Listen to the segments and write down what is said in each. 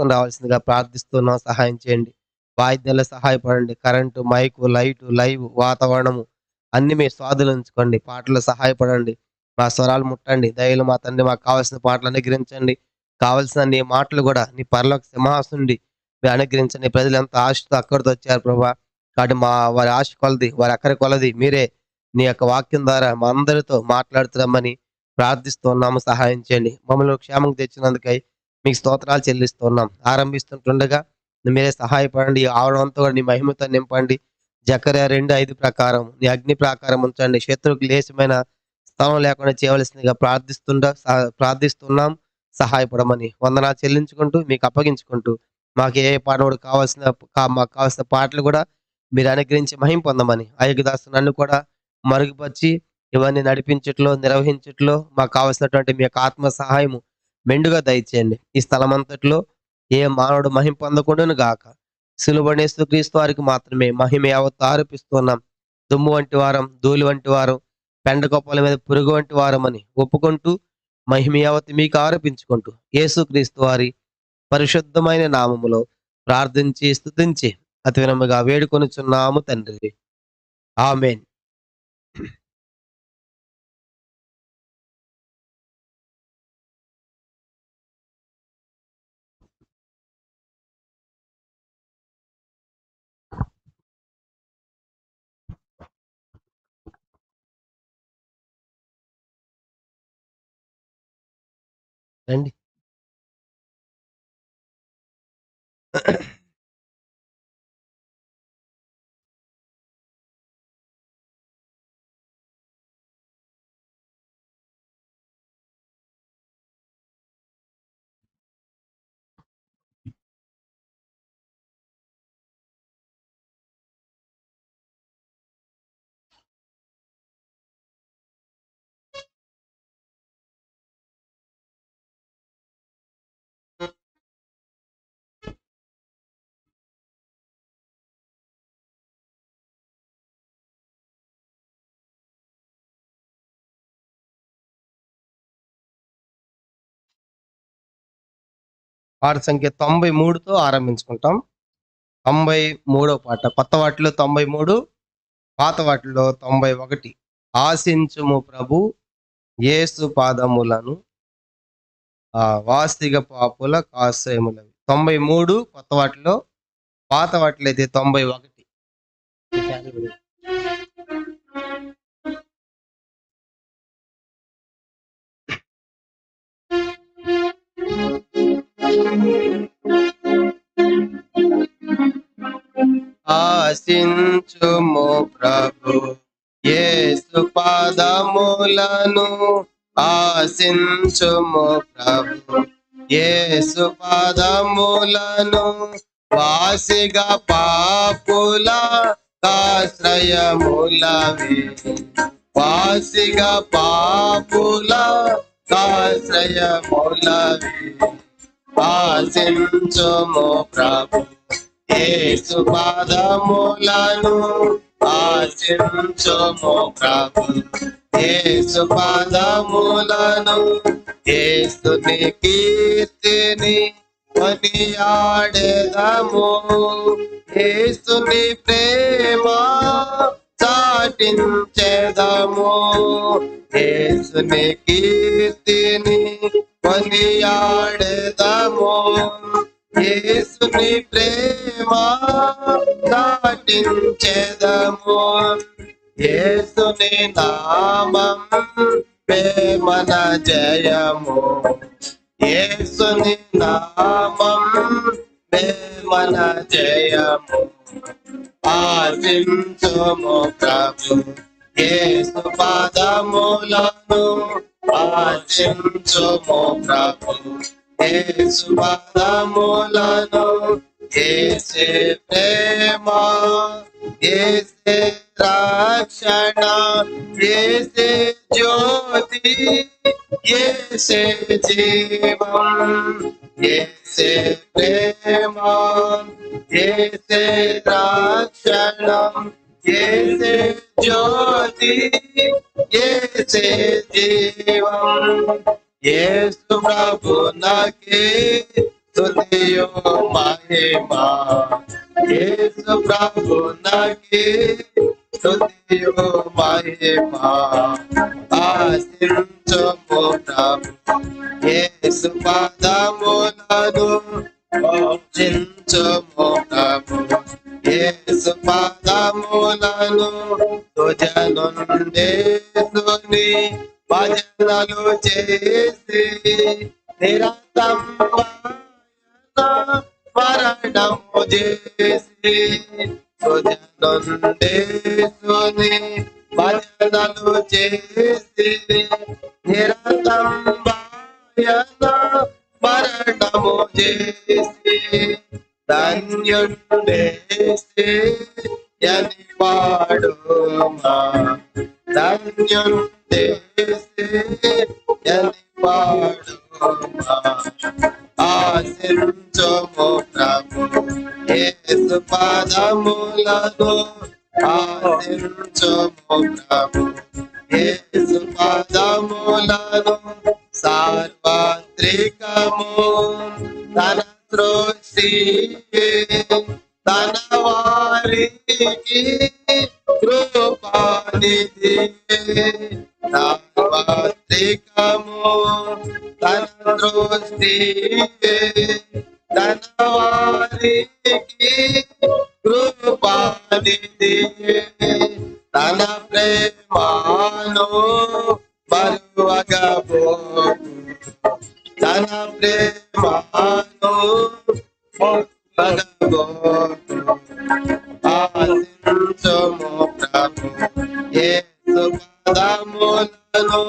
తీసుకొని రావాల్సిందిగా ప్రార్థిస్తున్నాం. సహాయం చేయండి. వాయిద్యాల్లో సహాయపడండి. కరెంటు, మైకు, లైటు, లైవ్, వాతావరణము అన్నీ మీ స్వాధీనంలో ఉంచుకోండి. పాటల్లో సహాయపడండి. మా స్వరాలు ముట్టండి. దయలు మా తండ్రి మాకు కావాల్సిన పాటలు అనుగ్రహించండి. కావాల్సిన నీ మాటలు గూడా నీ పరలోక సింహాసనుండి మీరు అనుగ్రహించండి. ప్రజలెంత ఆశతో అక్కడితో వచ్చారు ప్రభా! కాబట్టి వారి ఆశ కొలది, వారి అక్కర కొలది మీరే నీ యొక్క వాక్యం ద్వారా మా అందరితో మాట్లాడుతురమ్మని ప్రార్థిస్తున్నాము. సహాయం చేయండి. మమ్మల్ని క్షేమంగా తెచ్చినందుకై మీకు స్తోత్రాలు చెల్లిస్తున్నాం. ఆరంభిస్తుంటుండగా మీరే సహాయపడండి. ఈ ఆవరణం అంతా కూడా నీ మహిమతో నింపండి. జకర్యా 2:5 ప్రకారం నీ అగ్ని ప్రాకారం ఉంచండి. శత్రువుకి లేశమైన స్థలం లేకుండా చేయవలసిందిగా ప్రార్థిస్తున్నాం. సహాయపడమని వందనాలు చెల్లించుకుంటూ మీకు అప్పగించుకుంటూ మాకు ఏ పాట కూడా మాకు కావాల్సిన పాటలు కూడా మీరు అనుగ్రహించి మహిమ పొందమని అయ్యదాసు నన్ను కూడా మరుగుపరిచి ఇవన్నీ నడిపించట్లో, నిర్వహించట్లో మాకు కావాల్సినటువంటి మీ యొక్క ఆత్మ సహాయము మెండుగా దయచేయండి. ఈ స్థలమంతట్లో ఏ మానవుడు మహిమ పొందకుండాను గాక. సిలువబడిన యేసుక్రీస్తు వారికి మాత్రమే మహిమ యావత్తు ఆరోపిస్తున్నాం. దుమ్ము వంటి వారం, ధూళి వంటి వారం, పెండ గొప్పల మీద పురుగు వంటి వారమని ఒప్పుకుంటూ మహిమ యావత్తు మీకు ఆరోపించుకుంటూ యేసుక్రీస్తు వారి పరిశుద్ధమైన నామములో ప్రార్థించి స్తుతించి అతి వినమ్రగా వేడుకొనుచున్నాము తండ్రి. ఆమేన్. రండి. పాట సంఖ్య 93తో ఆరంభించుకుంటాం. 93వ పాట. కొత్త వాటిలో 93, పాత వాటిలో 91. ఆశించుము ప్రభు యేసు పాదములను వాసిగ పాపుల ఆశ్రయములవి. 93 కొత్త వాటిలో, పాత వాటిలో అయితే 91. ఆశించుము ప్రభు యేసు పాదములను, ఆశించుము ప్రభు యేసు పాదములను, వాసిగా పాపుల ఆశ్రయములవి. వాసిగా పాపుల ఆశ్రయములవి. ఆశించుము ప్రభు యేసు పాదములను, ఆశించుము ప్రభు యేసు పాదములను. యేసుని కీర్తిని కొనియాడెదము, యేసుని ప్రేమ చాటించెదము. యేసుని కీర్తిని కొనియాడెదము, యేసుని ప్రేమ చాటించెదము. యేసుని నామం ప్రేమన జయము, యేసుని నామం ప్రేమన జయము. ఆశించుము ప్రభు యేసు పాదములను, ఆశించుము ప్రభు యేసు పాదములను. యేసే ప్రేమ, యేసే రక్షణ, యేసే జ్యోతి, యేసే జీవం. యేసే ప్రేమ, యేసే రక్షణ, యేసే జ్యోతి, యేసే జీవం. యేసు ప్రభునకే స్తుతియు మహిమా యేసు ప్రభునకే స్తుతియు మహిమా ఆశించుము ప్రభు యేసు పాదములను పూజించుము ప్రభు యేసు పాదములను తుజ నుండి స్తుని భజనలు చేసి నిరంతరం మరణము చేసి తుజ నుండి స్తుని భజనలు చేసి నిరంతరం మరణము చేసి ధన్యుండేసి యని పాడుమా ధన్యుండేసి యని పాడుమా ఆశించుము ప్రభు యేసు పాదములను ఆశించుము ప్రభు యేసు పాదములను సార్వత్రికము తన సృష్టి తన వారికి కృపానిధి సార్వత్రికము తన సృష్టి తన వారికి కృపానిధి తన ప్రేమాను మరువగబోకు తన ప్రేమాను మరువగబోకు ఆశించుము ప్రభు యేసు పాదములను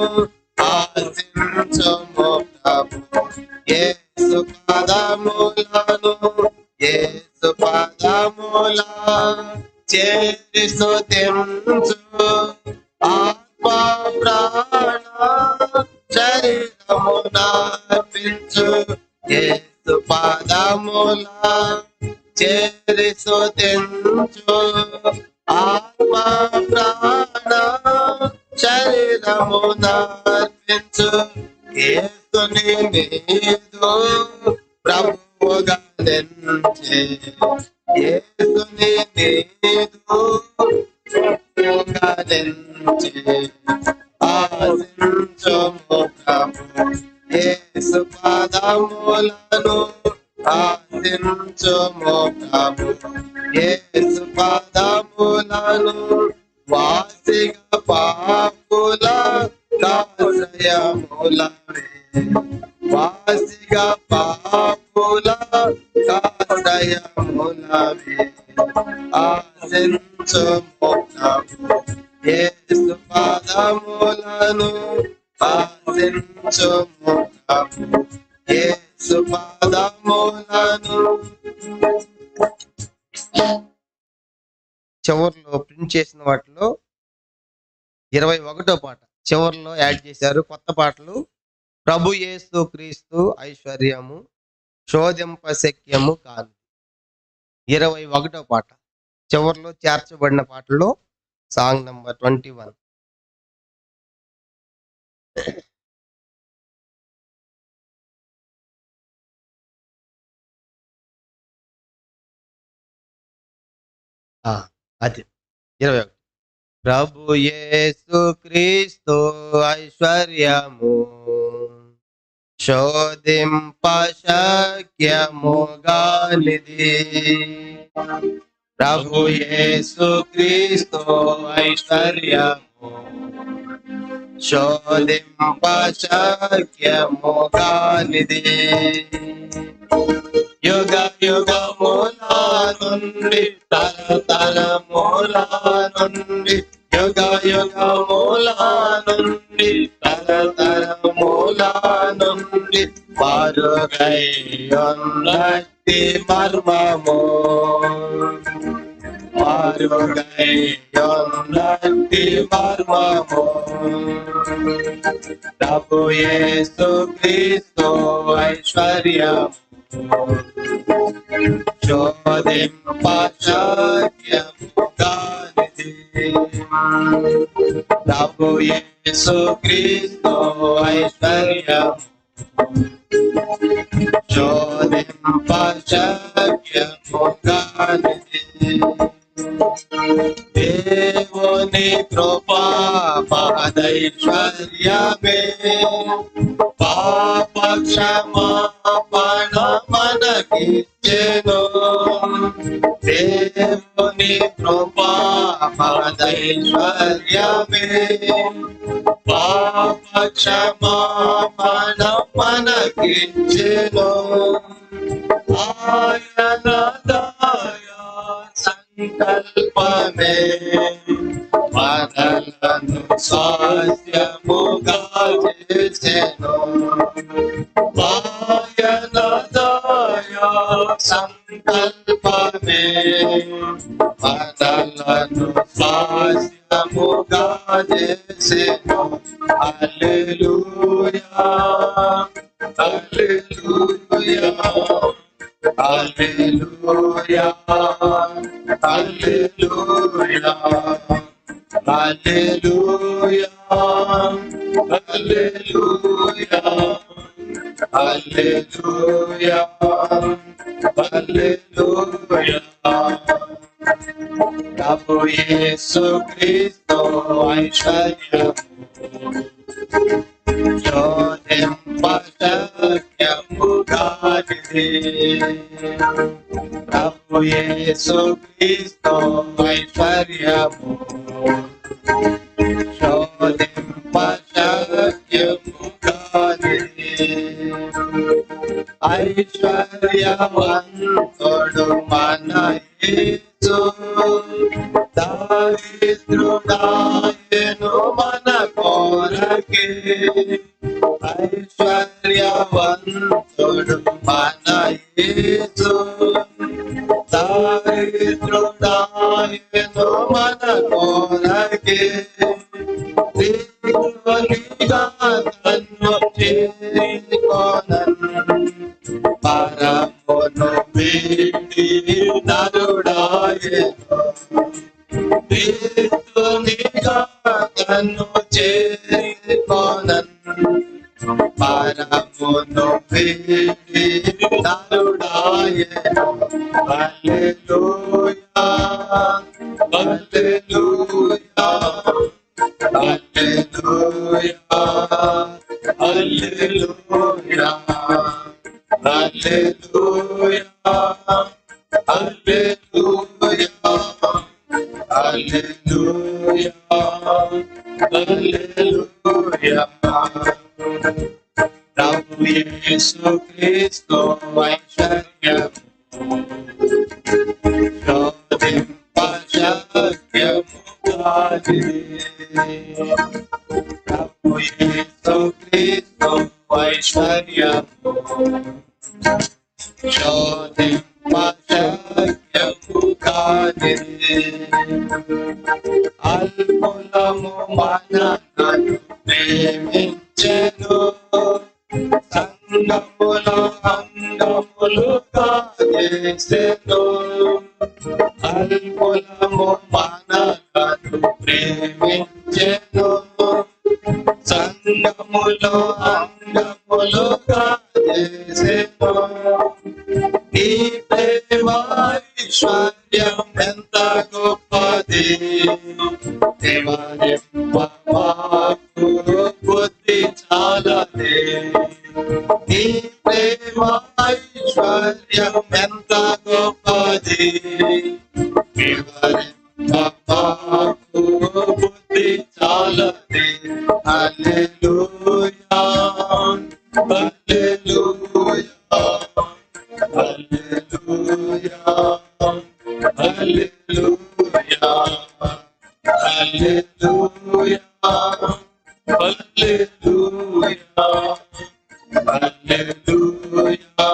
ఆశించుము ప్రభు యేసు పాదములను యేసు పాదముల చేరి స్తుతించు ఆత్మ ప్రాణ శరీరమునర్పించు యేసు పాదముల చేరి స్తుతించు ఆత్మ ప్రాణ శరీరమునర్పించు యేసుని నీదు ప్రభువుగా నిలిచి యేసుని నీదు ప్రభువుగా నిలిచి ఆశించుము ప్రభు యేసు పాదములను ఆశించుము ప్రభు యేసు పాదములను వాసిగా పాపుల కాశ్రయములవే వాసిగా పాపుల కాశ్రయములవే ఆశించుము ప్రభు యేసు పాదములను ఆశించుము ప్రభు యేసు పాదములను. చివర్లో ప్రింట్ చేసిన వాటిలో 21వ పాట చివర్లో యాడ్ చేశారు. కొత్త పాటలు ప్రభు యేసు క్రీస్తు ఐశ్వర్యము శోధింపశక్యము కాదు 21వ పాట చివర్లో చేర్చబడిన పాటల్లో సాంగ్ నంబర్ 21. అది 21. ప్రభు యేసు క్రీస్తు ఐశ్వర్యము శోధింపశక్యముగానిది. ప్రభు యేసు క్రీస్తు ఐశ్వర్యము శోధింపశక్యముగానిది. యుగ యుగముల నుండి తరతరముల నుండి యుగ యుగముల నుండి తరతరముల నుండి మరుగైయున్నట్టి మర్మము మరుగైయున్నట్టి మర్మము ప్రభు యేసు క్రీస్తు ఐశ్వర్యము శోధింపశక్యముగానిది. ప్రభు యేసు క్రీస్తు ఐశ్వర్యము శోధింపశక్యముగానిది. దేవుని కృపా మహదైశ్వర్యమే పాప క్షమాపణ మనకిచ్చెను. దేవుని కృపా మహదైశ్వర్యమే పాప క్షమాపణ మనకిచ్చెను. ఆయన దయా సంకల్పమే మనలను స్వాస్థ్యముగా చేసెను. ఆయన దయా సంకల్పమే మనలను స్వాస్థ్యముగా చేసెను. హల్లెలూయా హల్లెలూయా హల్లెలూయా హల్లెలూయా హల్లెలూయా హల్లెలూయా హల్లెలూయా హల్లెలూయా. ప్రభు యేసు క్రీస్తు ఐశ్వర్యము శోధింపశక్యముగానిది. ప్రభు యేసు క్రీస్తు ఐశ్వర్యము శోధింపశక్యముగానిది. ఐశ్వర్యవంతుడు మన యేసు దారిద్రుడాయను మన కొరకే. ఐశ్వర్యవంతుడు మన యేసు దారిద్రుడాయను మన కొరకే. దేవునిగా తన్ను చేరుకొనను పరమును వీడి నరుడాయను. దేవునిగా తన్ను చేరుకొనను పరమును వీడి నరుడాయను. హల్లెలూయా హల్లెలూయా హల్లెలూయా హల్లెలూయా హల్లెలూయా హల్లెలూయా హల్లెలూయా హల్లెలూయా. ప్రభు యేసు క్రీస్తు ఐశ్వర్యము శోధింపశక్యముగానిది. ప్రభు యేసు క్రీస్తు ఐశ్వర్యము శోధింపశక్యముగానిది. అల్పులము మనలను ప్రేమించెను సంగములో అంగములుగా చేసెను. అల్పులము మనలను ప్రేమించెను సంగములో అంగములుగా చేసెను. నీ ప్రేమైశ్వర్యం ఎంత గొప్పది దేవారింపమాకు బుద్ధి చాలదే. నీ ప్రేమైశ్వర్యం ఎంత గొప్పది వివరింపమాకు బుద్ధి చాలదే. హల్లెలూయా హల్లెలూయా హల్లెలూయా హల్లెలూయా హల్లెలూయా హల్లెలూయా హల్లెలూయా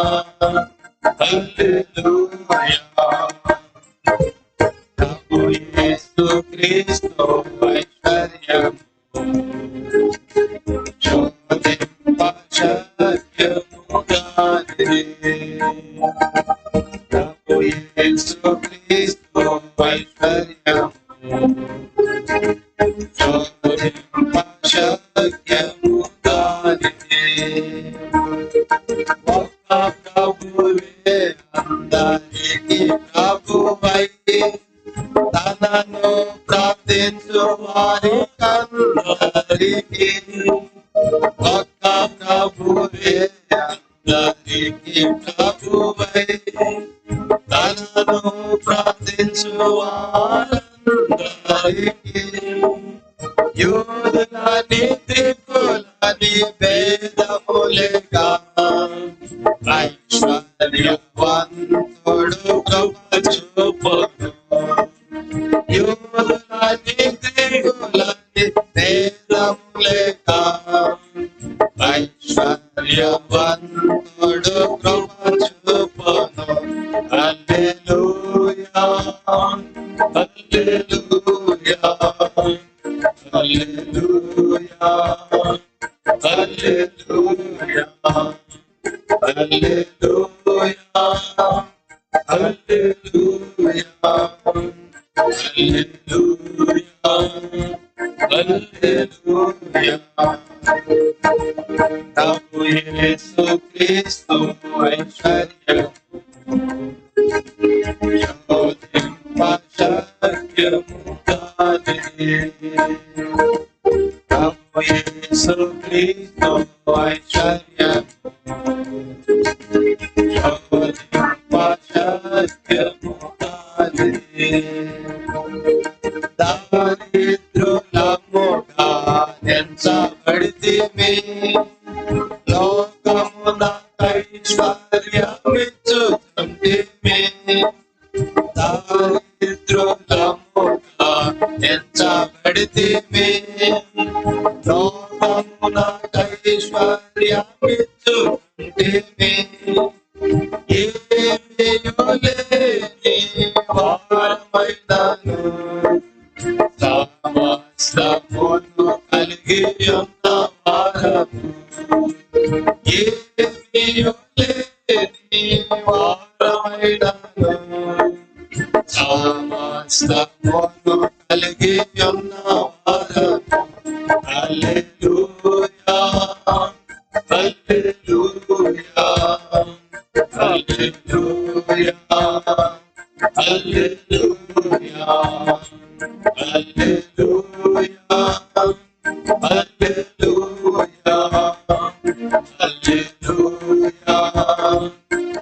హల్లెలూయా. ప్రభు యేసు క్రీస్తు ఐశ్వర్యము శోధింపశక్యముగానిది. ప్రభు యేసు క్రీస్తు ఐశ్వర్యము శోధింపశక్యముగానిది. ఒక్క ప్రభువే అందరికి ప్రభువై తనను ప్రార్థించు వారికందరికి ఒక్క ప్రభువే అందరికి ప్రభువై తనను ప్రార్థించు వారందరికి యూదులని త్రికులని భేదములేక ఐశ్వర్యవంతుడు కృప చూపును యూదులని త్రికులని భేదములేక ఐశ్వర్యవంతుడు కృప చూపును హల్లెలూయా హల్లెలూయా హల్లెలూయా హల్లెలూయా హల్లెలూయా హల్లెలూయా హల్లెలూయా హల్లెలూయా ప్రభు యేసు క్రీస్తు ఐశ్వర్యము శక్యము కాదే ప్రభు యేసు క్రీస్తు ఐశ్వర్యము శక్యము కాదే దారిద్రులముగా ఎంచబడితిమి లోకమున ఐశ్వర్యమిచ్చుచుంటిమి దారిద్రులముగా ఎంచబడితిమి లోకమున ఐశ్వర్యమిచ్చుచుంటిమి ఏమీయు లేని వారమైనను సమస్తమును కలిగి ఉన్న వారము ఏమీయు లేని వారమైనను సమస్తమును కలిగి ఉన్న వారము హల్లెలూయా హల్లెలూయా హల్లెలూయా హల్లెలూయా హల్లెలూయా హల్లెలూయా హల్లెలూయా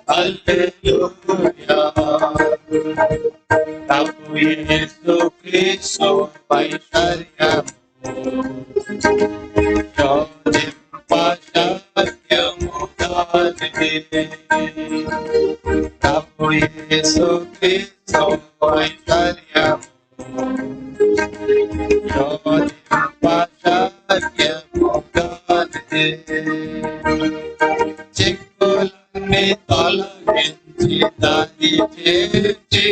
హల్లెలూయా ప్రభు యేసు క్రీస్తు ఐశ్వర్యము శక్యము కాదే ప్రభు యేసు క్రీస్తు ఐశ్వర్యము శక్యము కాదే చిక్కులన్నీ తొలగించి దారి చేర్చి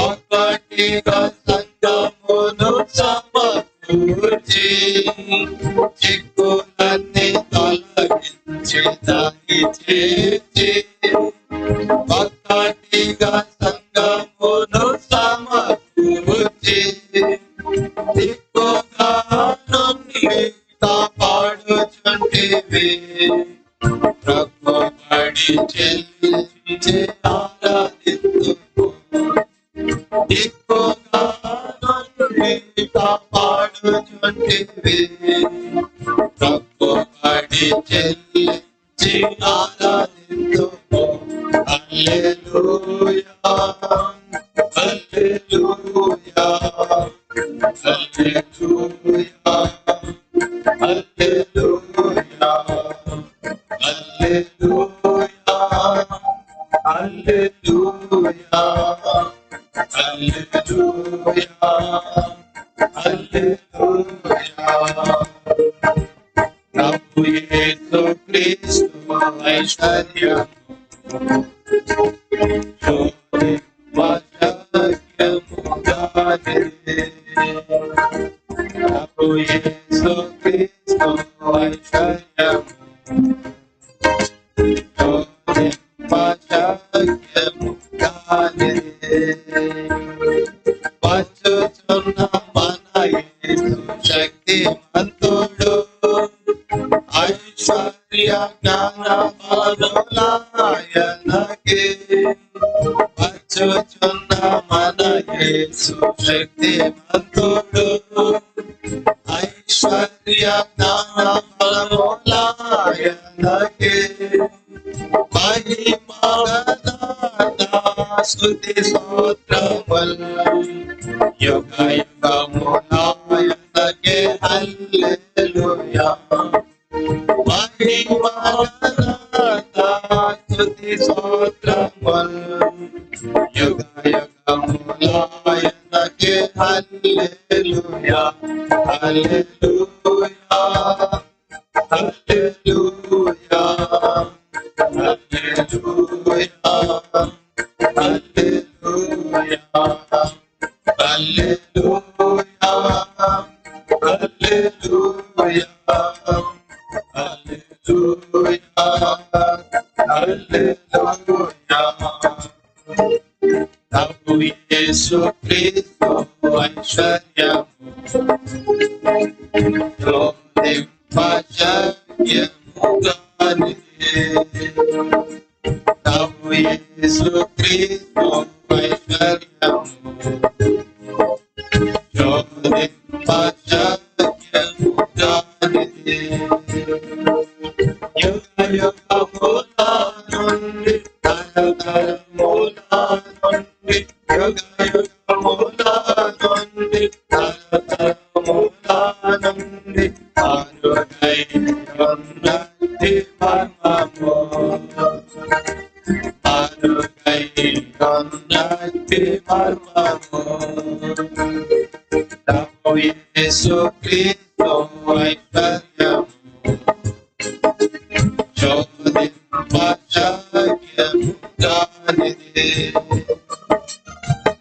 ఒక్కటిగా సంగమును సమకూర్చి చిక్కులన్నీ తొలగించి దారి చేర్చి ఒక్కటిగా సంగమును సమకూర్చి దిక్కుగా నుండి కాపాడుచుంటివి ప్రభుబడి చెల్లించే ఆరాధింతుము దిక్కుగా నుండి కాపాడుచుంటివి ప్రభుబడి చెల్లించి ఆరాధింతుము హల్లెలూయా హల్లెలూయా హల్లెలూయా హల్లెలూయా హల్లెలూయా హల్లెలూయా హల్లెలూయా హల్లెలూయా ప్రభు యేసు క్రీస్తు ఐశ్వర్యము శక్యము కాదే ప్రభు యేసు క్రీస్తు ఐశ్వర్యము శక్యము కాదే వచ్చుచున్న మన యేసు శక్తిమంతుడు ఐశ్వర్య జ్ఞాన బలులాయనకే వచ్చుచున్న మన యేసు శక్తిమంతుడు ఐశ్వర్య జ్ఞాన బలములాయనకే మహిమా స్తుతి స్తోత్రముల్ యుగ యుగములాయనకే హల్లెలూయా మహిమా స్తుతి స్తోత్రముల్ యుగ యుగములాయనకే హల్లెలూయా హల్లెలూయా హల్లెలూయా హల్లెలూయా హల్లెలూయా హల్లెలూయా హల్లెలూయా హల్లెలూయా హల్లెలూయా ప్రభు యేసు క్రీస్తు ఐశ్వర్యము జ్యోతింపజేయముగానిదే ప్రభు యేసు క్రీస్తు ఐశ్వర్యము జ్యోతింపజేయముగానిదే యుగ యుగముల నుండి తరతరముల నుండి యుగ యుగముల నుండి తరతరముల నుండి ఆరుగై ఉన్నది మర్మము ఆరుగై ఉన్నది మర్మము ప్రభు యేసు క్రీస్తు ఐశ్వర్యము జ్యోతింపజేయముగానిదే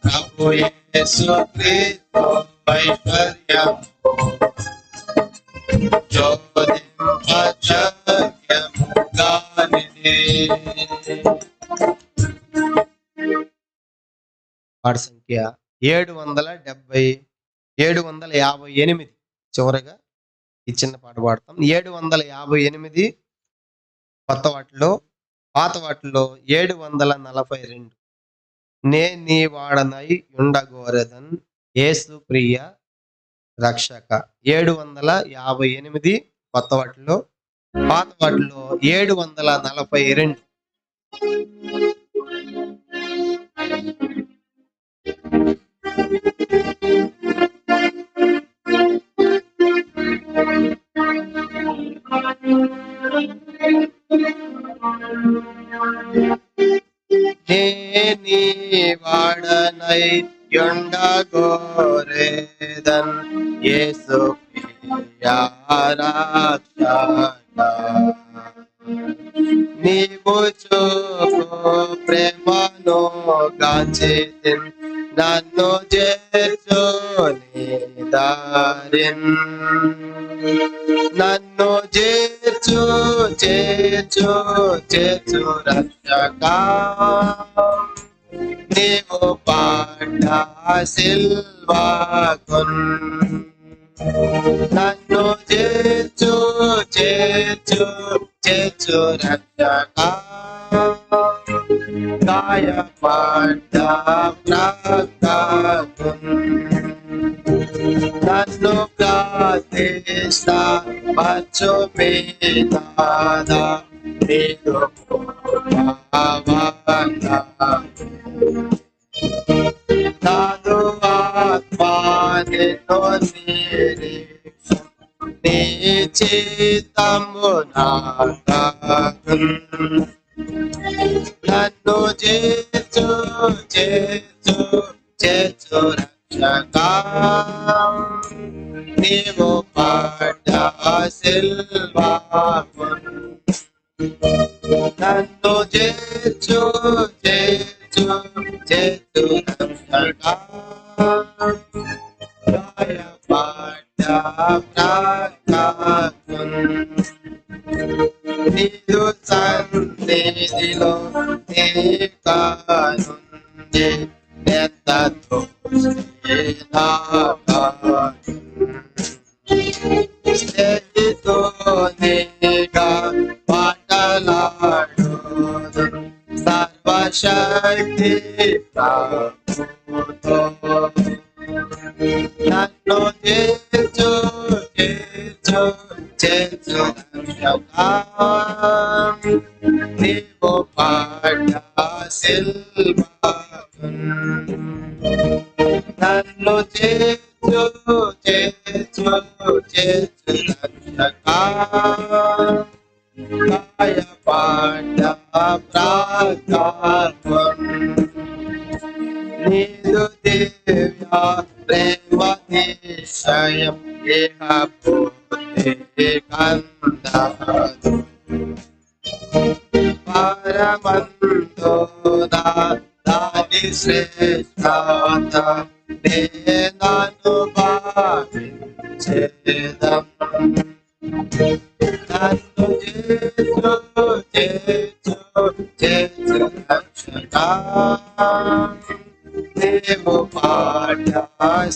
ప్రభు యేసు క్రీస్తు ఐశ్వర్యము జ్యోతింపజేయముగానిదే పాట సంఖ్య 758. చివరగా ఈ చిన్న పాట పాడతాం. 758 కొత్త వాటిలో, పాత వాటిలో 742. నే నీ వాడనై ఉండగోరెదన్ యేసు ప్రియ రక్షక. 758 కొత్త వాటిలో, పాత వాటిలో 742. నీ వాడనై ఉండగోరెదన్ యేసు ప్రియ రక్షక. నీవు చూపు ప్రేమను గాంచితిన్ నన్ను చేర్చు నీ దారిన్ నన్ను చేర్చు చేర్చు చేర్చు రక్షక. నీవు పాట సిల్వాకున్ నన్ను చేర్చు చేర్చు చేర్చు రక్షక. గాయపడ్డ ప్రాకాకున్ నన్ను ప్రార్థిస్త వచ్చు మీద నీకు నాదు ఆత్మానితో నీ చిత్తము నాకున్ నన్ను చేర్చు చేర్చు చేర్చు రక్షక. నీవు పడ్డ సిల్వాకున్ నన్ను చేర్చు చేర్చు చేర్చు రక్షక. గాయపడ్డ ప్రాకాకున్ నీదు సన్నిధిలో నీ కానుంది ఎంత స్నేహితునిగా పాటలాడు సర్వశక్తిమంతుడా శక్తి ప్రభుతో నన్ను చేర్చు చేర్చు చేర్చు రక్షకా నీవు పడ్డ శిల్పము నన్ను చేర్చు చేర్చు చేర్చు రక్షకా గాయపడ్డ ప్రాకారం నీదు దివ్య ప్రేమ నిశ్చయం ఇహ బుద్ధి కందదు పరమందునా దాని శ్రేష్టత నేనను భావించేదం నన్ను చేర్చు చేర్చు చేర్చు రక్షకా నీవు పాఠ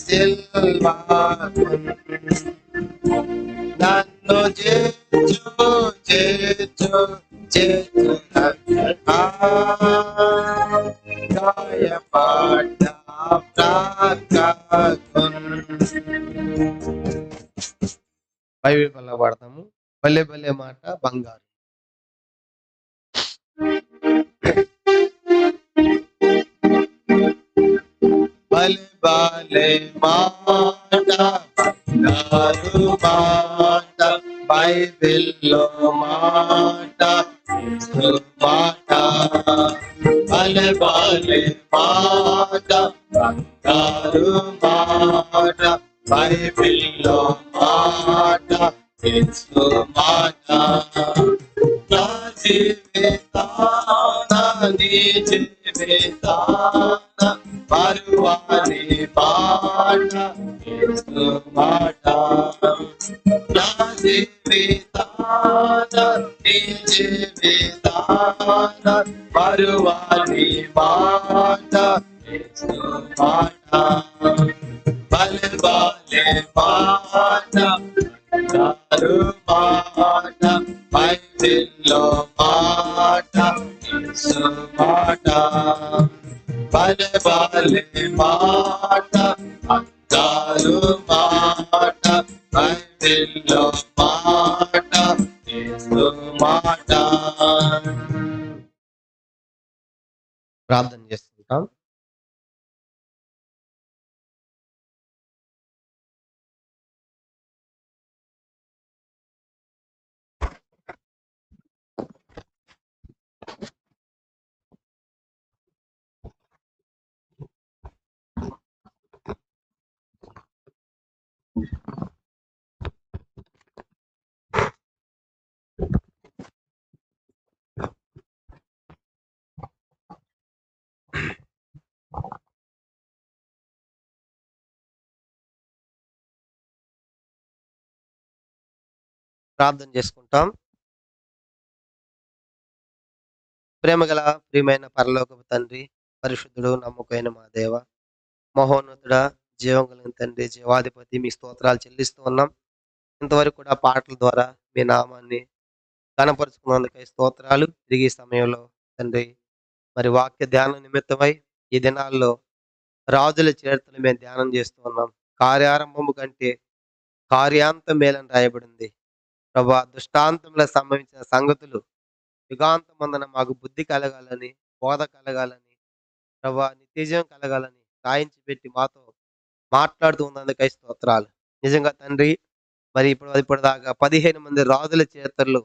సిల్వాకు నన్ను చేర్చు చేర్చు చేర్చు రక్షకా గాయపడ్డ ప్రాకారం బైబిల్ పల్ల వాడతాము. భలే భలే మాట బంగారు. బలే బలే మాట బంగారు మాట బైబిల్లో మాట యేసు మాట బలే బలే మాట బంగారు మాట బైబిల్లో మాట యేసు మాట నా జీవితాన నీ జీవితాన పరువాని మాట యేసు మాట నా జీవితాన నీ జీవితాన పరువాని మాట యేసు మాట బలే బలే మాట బంగారు మాట బైబిల్లో మాట యేసు మాట బలే బలే మాట బంగారు మాట బైబిల్లో మాట యేసు మాట. ప్రార్థన చేసుకుంటాం. ప్రార్థన చేసుకుంటాం. ప్రేమగల ప్రియమైన పరలోకపు తండ్రి, పరిశుద్ధుడు నమ్మకమైన మా దేవ, మహోన్నతుడా, జీవం కలిగిన తండ్రి, జీవాధిపతి, మీ స్తోత్రాలు చెల్లిస్తూ ఉన్నాం. ఇంతవరకు కూడా పాటల ద్వారా మీ నామాన్ని ఘనపరుచుకున్నందుకై స్తోత్రాలు. తిరిగి ఈ సమయంలో తండ్రి మరి వాక్య ధ్యానం నిమిత్తమై ఈ దినాల్లో రాజుల చరిత్రలు మేము ధ్యానం చేస్తూ ఉన్నాం. కార్యారంభము కంటే కార్యాంతం మేలని రాయబడింది. ప్రభా, దృష్టాంతంలో సంభవించిన సంగతులు యుగాంతమందున మాకు బుద్ధి కలగాలని, బోధ కలగాలని, ప్రభా నిత్యజీవం కలగాలని రాయించి పెట్టి మాతో మాట్లాడుతూ ఉన్నందుకై స్తోత్రాలు. నిజంగా తండ్రి, మరి ఇప్పటిదాకా 15 మంది రాజుల చరిత్రలు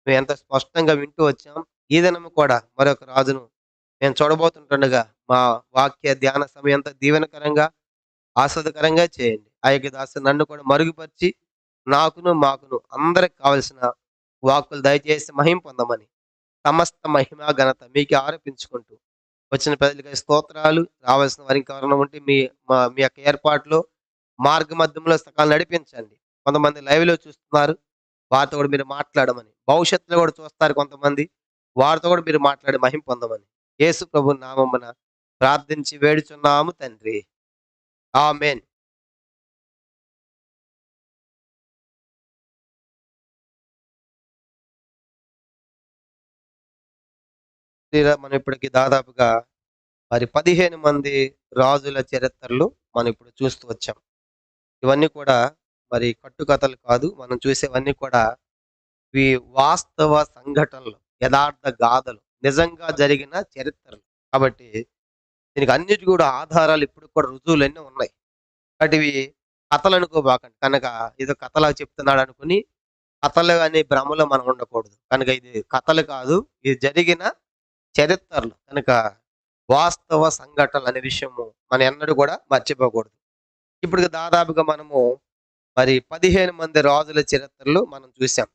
మేము ఎంతో స్పష్టంగా వింటూ వచ్చాం. ఈ దినము కూడా మరొక రాజును మేము చూడబోతుంటుండగా మా వాక్య ధ్యాన సమయం అంతా దీవెనకరంగా, ఆస్వాదకరంగా చేయండి. ఆ యొక్క దాసు నన్ను కూడా మరుగుపరిచి నాకును మాకును అందరికి కావలసిన వాక్కులు దయచేసి మహిమ పొందమని సమస్త మహిమ ఘనత మీకే ఆరోపించుకుంటూ వచ్చిన ప్రజలకి స్తోత్రాలు. రావాల్సిన వారికి ఎవరైనా ఉంటే మీ యొక్క ఏర్పాట్లు మార్గ మధ్యంలో సకాలం నడిపించండి. కొంతమంది లైవ్ లో చూస్తున్నారు, వారితో కూడా మీరు మాట్లాడమని. భవిష్యత్తులో కూడా చూస్తారు కొంతమంది, వారితో కూడా మీరు మాట్లాడి మహిమ పొందమని యేసు ప్రభు నామమున ప్రార్థించి వేడుచున్నాము తండ్రి. ఆమేన్. మనం ఇప్పటికి దాదాపుగా మరి 15 మంది రాజుల చరిత్రలు మనం ఇప్పుడు చూస్తూ వచ్చాం. ఇవన్నీ కూడా మరి కట్టుకథలు కాదు. మనం చూసేవన్నీ కూడా ఇవి వాస్తవ సంఘటనలు, యథార్థ గాథలు, నిజంగా జరిగిన చరిత్రలు. కాబట్టి దీనికి అన్నిటికి కూడా ఆధారాలు ఇప్పటికి కూడా రుజువులన్నీ ఉన్నాయి. కాబట్టి ఇవి కథలు అనుకోబాకండి. కనుక ఏదో కథలాగా చెప్తున్నాడు అనుకుని కథలు అనే భ్రమలో మనం ఉండకూడదు. కనుక ఇది కథలు కాదు. ఇది జరిగిన చరిత్రలు. కనుక వాస్తవ సంఘటనలు అనే విషయము మనం ఎన్నడూ కూడా మర్చిపోకూడదు. ఇప్పుడు దాదాపుగా మనము మరి 15 మంది రాజుల చరిత్రలు మనం చూసాం.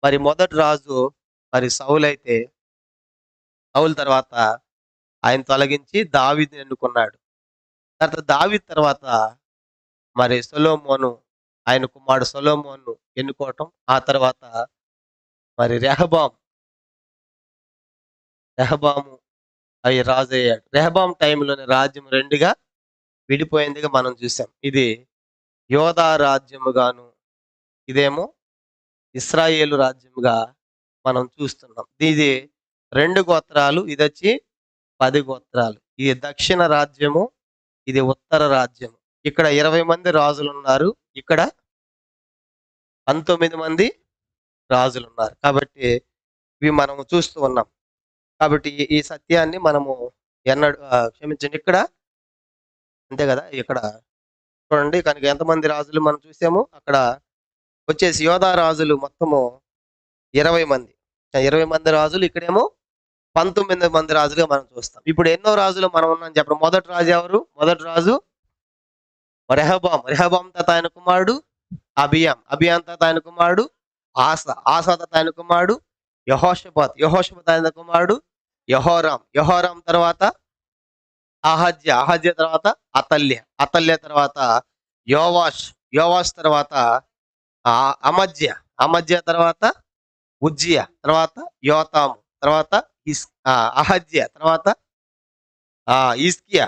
మరి మొదటి రాజు మరి సౌలైతే, సౌలు తర్వాత ఆయన తొలగించి దావీదుని ఎన్నుకున్నాడు. తర్వాత దావీదు తర్వాత మరి సొలొమోను, ఆయన కుమారుడు సొలొమోను ఎన్నుకోవటం. ఆ తర్వాత మరి రెహబాము అయి రాజు అయ్యాడు. రెహబాం టైంలోనే రాజ్యం రెండుగా విడిపోయిందిగా మనం చూసాం. ఇది యోధా రాజ్యముగాను, ఇదేమో ఇశ్రాయేలు రాజ్యముగా మనం చూస్తున్నాం. ఇది 2 గోత్రాలు, ఇదొచ్చి 10 గోత్రాలు. ఇది దక్షిణ రాజ్యము, ఇది ఉత్తర రాజ్యము. ఇక్కడ 20 మంది రాజులున్నారు. ఇక్కడ 19 మంది రాజులున్నారు. కాబట్టి ఇవి మనం చూస్తూ ఉన్నాం. కాబట్టి ఈ సత్యాన్ని మనము క్షమించండి, ఇక్కడ అంతే కదా, ఇక్కడ చూడండి. కనుక ఎంతమంది రాజులు మనం చూసాము, అక్కడ వచ్చేసి యోధా రాజులు మొత్తము 20 మంది. 20 మంది రాజులు, ఇక్కడేమో 19 మంది రాజులుగా మనం చూస్తాం. ఇప్పుడు ఎన్నో రాజులు మనం ఉన్నాం చెప్పండి. మొదటి రాజు ఎవరు? మొదటి రాజు రెహబాం తాత ఆయన కుమారుడు అబియాం తాత ఆయన కుమారుడు ఆసా తాత ఆయన కుమారుడు యెహోషాపాత్ ఆయన కుమారుడు యెహోరాం తర్వాత అహజ్య తర్వాత అతల్య తర్వాత యోవాష్ తర్వాత అమజ్య తర్వాత ఉజ్జియా తర్వాత యోతాము తర్వాత అహజ్య తర్వాత హిజ్కియా,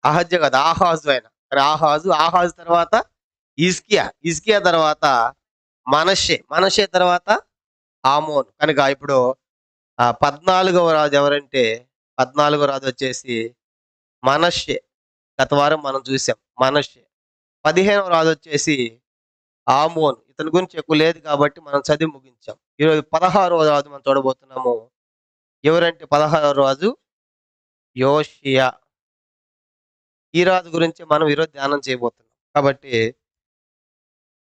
అహజ్య కదా, ఆహాజు తర్వాత హిజ్కియా తర్వాత మనష్షే తర్వాత ఆమోన్. కనుక ఇప్పుడు 14వ రాజు ఎవరంటే 14వ రాజు వచ్చేసి మనష్షే. గత వారం మనం చూసాం మనష్షే. 15వ రాజు వచ్చేసి ఆమోన్. ఇతని గురించి ఎక్కువ లేదు కాబట్టి మనం చదివి ముగించాం. ఈరోజు 16వ రాజు మనం చూడబోతున్నాము. ఎవరంటే 16వ రాజు యోషియా. ఈ రాజు గురించి మనం ఈరోజు ధ్యానం చేయబోతున్నాం. కాబట్టి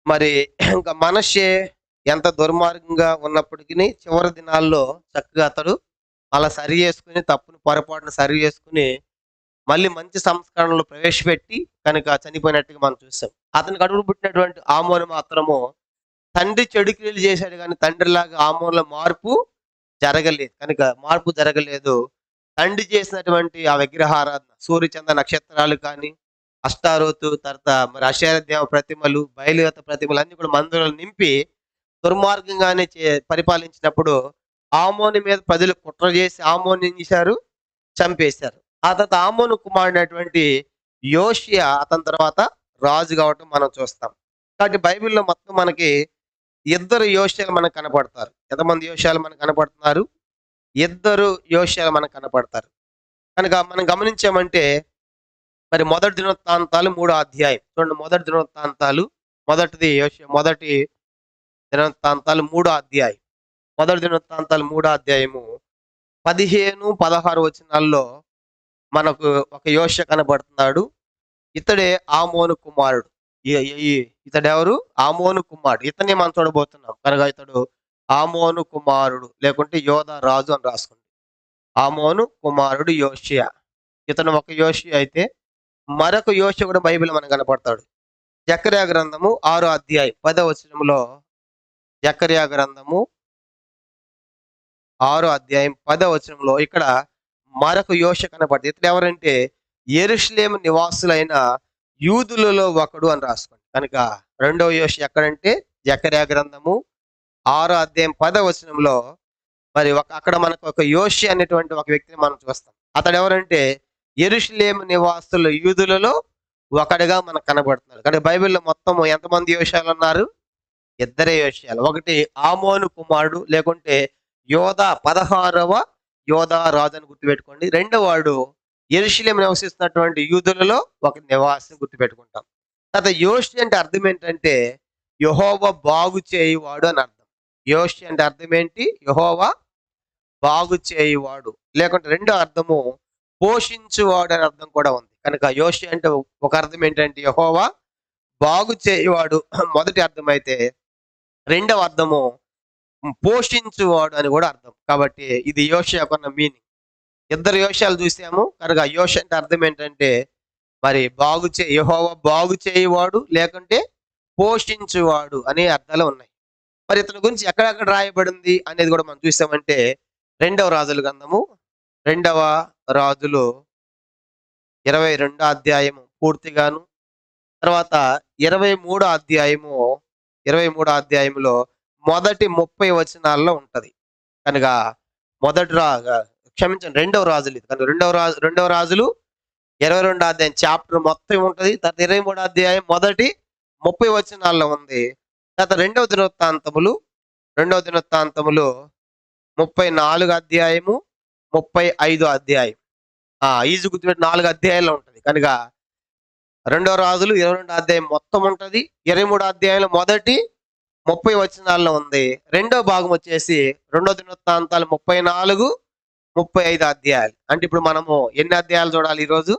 మరి ఇంకా మనష్షే ఎంత దుర్మార్గంగా ఉన్నప్పటికీ చివరి దినాల్లో చక్కగా అతడు అలా సరి చేసుకుని, పొరపాటును సరి చేసుకుని మళ్ళీ మంచి సంస్కరణలు ప్రవేశపెట్టి కనుక చనిపోయినట్టుగా మనం చూసాం. అతనికి అడుగు పుట్టినటువంటి ఆమోను మాత్రము తండ్రి చెడు క్రియలు చేశాడు, కానీ తండ్రిలాగా ఆమోనులో మార్పు జరగలేదు. తండ్రి చేసినటువంటి ఆ విగ్రహారాధన, సూర్యచంద్ర నక్షత్రాలు కానీ, అష్టారోతు తర్వాత మరి అషేరా దేవ ప్రతిమలు, బయలుదేవత ప్రతిమలు అన్ని కూడా మందిరాలు నింపి దుర్మార్గంగానే పరిపాలించినప్పుడు ఆమోను మీద ప్రజలు కుట్ర చేసి ఆమోను ఏం చేశారు? చంపేశారు. ఆ తర్వాత ఆమోను కుమారుడైనటువంటి యోషియా అతని తర్వాత రాజు కావటం మనం చూస్తాం. కాబట్టి బైబిల్లో మొత్తం మనకి 2 యోషియాలు మనకు కనపడతారు. ఎంతమంది యోషియాలు మనకు కనపడుతున్నారు? 2 యోషియాలు మనకు కనపడతారు. కనుక మనం గమనించామంటే మరి మొదటి దినవృత్తాంతాలు 3వ అధ్యాయం చూడండి. మొదటి దినవృత్తాంతాలు మొదటి దినవృత్తాంతాలు 3వ అధ్యాయం. మొదటి దినవృత్తాంతాలు 3వ అధ్యాయము 15, 16 వచనాల్లో మనకు ఒక యోషియా కనబడుతున్నాడు. ఇతడే ఆమోను కుమారుడు. ఇతడెవరు? ఆమోను కుమారుడు. ఇతనే మనం చూడబోతున్నాం. కనుక ఇతడు ఆమోను కుమారుడు, లేకుంటే యోధా రాజు అని రాసుకోండి. ఆమోను కుమారుడు యోషియా. ఇతను ఒక యోషియా అయితే మరొక యోషియా కూడా బైబిల్ మనకు కనపడతాడు. జకర్యా గ్రంథము 6వ అధ్యాయం 10వ వచనంలో, జకర్యా గ్రంథము 6వ అధ్యాయం 10వ వచనంలో ఇక్కడ మరొక యోషియా కనపడుతుంది. ఇతడు ఎవరంటే యెరూషలేము నివాసులైన యూదులలో ఒకడు అని రాసుకోండి. కనుక 2వ యోషియా ఎక్కడంటే జకర్యా గ్రంథము 6వ అధ్యాయం 10వ వచనంలో మరి అక్కడ మనకు ఒక యోషియా అనేటువంటి ఒక వ్యక్తిని మనం చూస్తాం. అతడు ఎవరంటే యెరూషలేము నివాసులు యూదులలో ఒకడిగా మనకు కనబడుతున్నారు. కానీ బైబిల్లో మొత్తం ఎంతమంది యోషియాలు ఉన్నారు? 2 యోషియాలు. ఒకటి ఆమోను కుమారుడు, లేకుంటే యోధా 16వ యోధా రాజు అని గుర్తుపెట్టుకోండి. రెండో వాడు యెరూషలేము నివసిస్తున్నటువంటి యూదులలో ఒక నివాసిని గుర్తుపెట్టుకుంటాం. తర్వాత యోషి అంటే అర్థం ఏంటంటే యెహోవా బాగు చేయువాడు అని అర్థం. యోషి అంటే అర్థం ఏంటి? యెహోవా బాగు చేయువాడు. లేకుంటే రెండో అర్థము పోషించువాడు అని అర్థం కూడా ఉంది. కనుక యోషి అంటే ఒక అర్థం ఏంటంటే యెహోవా బాగు చేయువాడు మొదటి అర్థం అయితే, రెండవ అర్థము పోషించువాడు అని కూడా అర్థం. కాబట్టి ఇది యోషియాకున్న మీనింగ్. ఇద్దరు యోషియాలు చూసాము. కనుక యోషి అంటే అర్థం ఏంటంటే మరి యెహోవా బాగు చేయువాడు లేకుంటే పోషించువాడు అనే అర్థాలు ఉన్నాయి. మరి ఇతని గురించి ఎక్కడెక్కడ రాయబడింది అనేది కూడా మనం చూసామంటే రెండవ రాజుల గ్రంథము, రెండవ రాజులు 22 అధ్యాయము పూర్తిగాను, తర్వాత 23 అధ్యాయంలో మొదటి 30 వచనాల్లో ఉంటది. కనుక రెండవ రాజులు ఇది. కనుక రెండవ రాజులు 22 అధ్యాయం చాప్టర్ మొత్తం ఉంటది. తర్వాత 23 అధ్యాయం మొదటి 30 వచనాల్లో ఉంది. తర్వాత రెండవ దినవృత్తాంతములు 34 అధ్యాయము, 35 అధ్యాయం. ఈజీ గుర్తుపెట్టి 4 అధ్యాయాల్లో ఉంటది. కనుక రెండవ రాజులు 22 అధ్యాయం మొత్తం ఉంటది. 23 అధ్యాయంలో మొదటి 30 వచనాల్లో ఉంది. రెండో భాగం వచ్చేసి రెండో దినవృత్తాంతాలు 34, 35 అధ్యాయాలు. అంటే ఇప్పుడు మనము ఎన్ని అధ్యాయాలు చూడాలి ఈరోజు?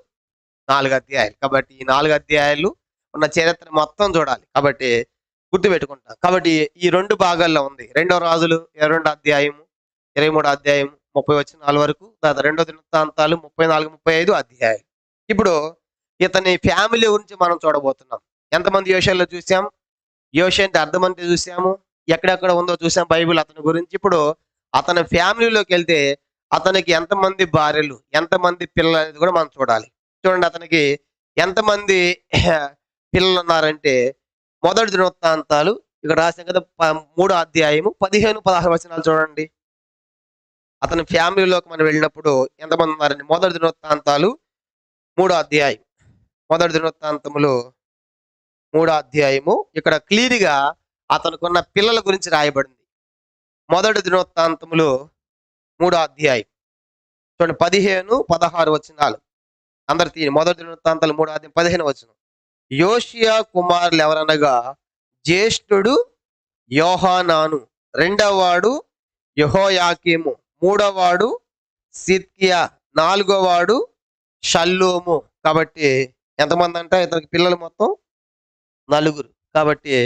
4 అధ్యాయాలు. కాబట్టి ఈ 4 అధ్యాయాలు ఉన్న చరిత్ర మొత్తం చూడాలి. కాబట్టి గుర్తుపెట్టుకుంటాం. కాబట్టి ఈ 2 భాగాల్లో ఉంది. రెండవ రాజులు 22 అధ్యాయము, 23 అధ్యాయం 30 వచనాల వరకు. తర్వాత రెండో దినవృత్తాంతాలు 34, 35 అధ్యాయాలు. ఇప్పుడు ఇతని ఫ్యామిలీ గురించి మనం చూడబోతున్నాం. ఎంతమంది యోషియాలో చూసాం? యోషి అంటే అర్థం అంటే చూసాము. ఎక్కడెక్కడ ఉందో చూసాం బైబిల్ అతని గురించి. ఇప్పుడు అతని ఫ్యామిలీలోకి వెళ్తే అతనికి ఎంతమంది భార్యలు, ఎంతమంది పిల్లలు అనేది కూడా మనం చూడాలి. చూడండి, అతనికి ఎంతమంది పిల్లలు ఉన్నారంటే మొదటి దినవృత్తాంతాలు ఇక్కడ రాసాం కదా 3 అధ్యాయము 15, 16 వచనాలు చూడండి. అతని ఫ్యామిలీలోకి మనం వెళ్ళినప్పుడు ఎంతమంది ఉన్నారండి? మొదటి దినవృత్తాంతాలు 3 అధ్యాయం, మొదటి దినవృత్తాంతములు 3 అధ్యాయము. ఇక్కడ క్లియర్గా అతనుకున్న పిల్లల గురించి రాయబడింది. మొదటి దినవృత్తాంతములు 3 అధ్యాయం చూడండి, 15, 16 వచనాలు. అందరు తీయండి. మొదటి దినవృత్తాంతాలు 3 అధ్యాయం 15 వచనం. యోషియా కుమారులు ఎవరనగా జ్యేష్ఠుడు యోహానాను, రెండవవాడు యెహోయాకీము, మూడవవాడు సిద్కియా, నాలుగోవాడు షల్లూము. కాబట్టి ఎంతమంది అంట ఇతనికి పిల్లలు? మొత్తం 4. కాబట్టి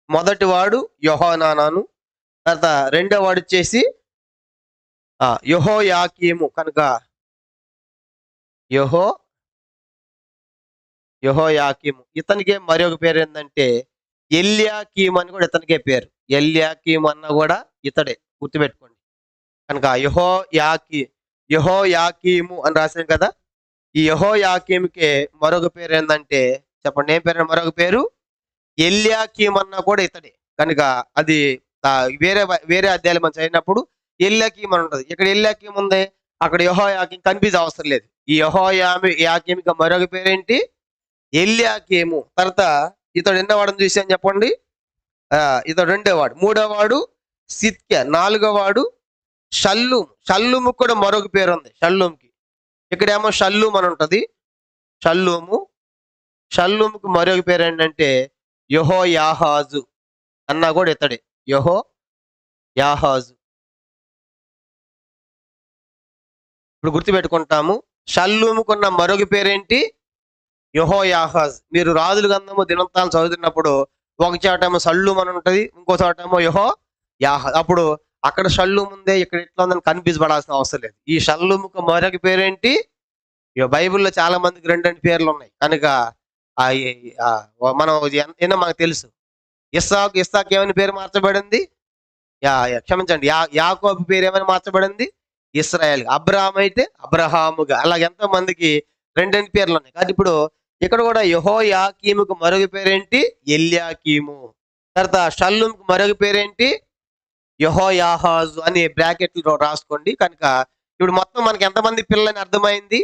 మొదటి వాడు యోహానాను, తర్వాత రెండో వాడు వచ్చేసి యెహోయాకీము. కనుక యెహోయాకీము. ఇతనికే మరి ఒక పేరు ఏంటంటే ఎల్యాకీము అని కూడా ఇతనికే పేరు. ఎల్యాకీము అన్న కూడా ఇతడే, గుర్తుపెట్టుకోండి. కనుక యెహోయాకీము అని రాశాం కదా. ఈ యెహోయాకీముకే మరొక పేరు ఏంటంటే చెప్పండి, ఏం పేరు? మరొక పేరు ఎల్యాకీము అన్న కూడా ఇతడే. కనుక అది వేరే అధ్యాయాలు మనం చదివినప్పుడు ఎల్యాకీము అని ఉంటుంది. ఇక్కడ ఎల్యాకీము ఉంది, అక్కడ యెహోయాకీము, కన్ఫ్యూజ్ అవసరం లేదు. ఈ యెహోయాకీముకి మరొక పేరేంటి? ఎల్యాకీము. తర్వాత ఇతడు ఎన్నోవాడని చూసాను చెప్పండి. ఇతడు రెండోవాడు. మూడోవాడు సిద్కియా, నాలుగోవాడు షల్లూము. షల్లూముకి కూడా మరొక పేరు ఉంది. షల్లూముకి ఇక్కడేమో షల్లూము అని ఉంటది. షల్లూముకి మరొక పేరు ఏంటంటే యెహోయాహాజు అన్నా కూడా ఇతడే, యెహోయాహాజు. ఇప్పుడు గుర్తుపెట్టుకుంటాము. షల్లూముకున్న మరొక పేరేంటి? యెహోయాహాజ్. మీరు రాజుల గ్రంథము దినవృత్తాలు చదువుతున్నప్పుడు ఒక చోటేమో షల్లూము అని ఉంటది, ఇంకో చోటేమో యెహోయాహాజ్. అప్పుడు అక్కడ షల్లూము ఉంది, ఇక్కడ ఇట్లా ఉందని కన్ఫ్యూజ్ పడాల్సిన అవసరం లేదు. ఈ షల్లూముకు మరొక పేరేంటి? బైబిల్లో చాలా మందికి 2 పేర్లు ఉన్నాయి. కనుక మనం ఏమో మనకు తెలుసు. ఇస్సాకు ఏమని పేరు మార్చబడింది? క్షమించండి, యాకోబు పేరు ఏమని మార్చబడింది? ఇశ్రాయేల్. అబ్రహాం అయితే అబ్రహాముగా. అలాగే ఎంతో మందికి 2 పేర్లు ఉన్నాయి. కానీ ఇప్పుడు ఇక్కడ కూడా యెహోయాకీముకు మరొక పేరేంటి? ఎల్యాకీము. తర్వాత షల్లూముకు మరొక పేరేంటి? యెహోయాహాజు అని బ్రాకెట్లు రాసుకోండి. కనుక ఇప్పుడు మొత్తం మనకి ఎంతమంది పిల్లలని అర్థమైంది?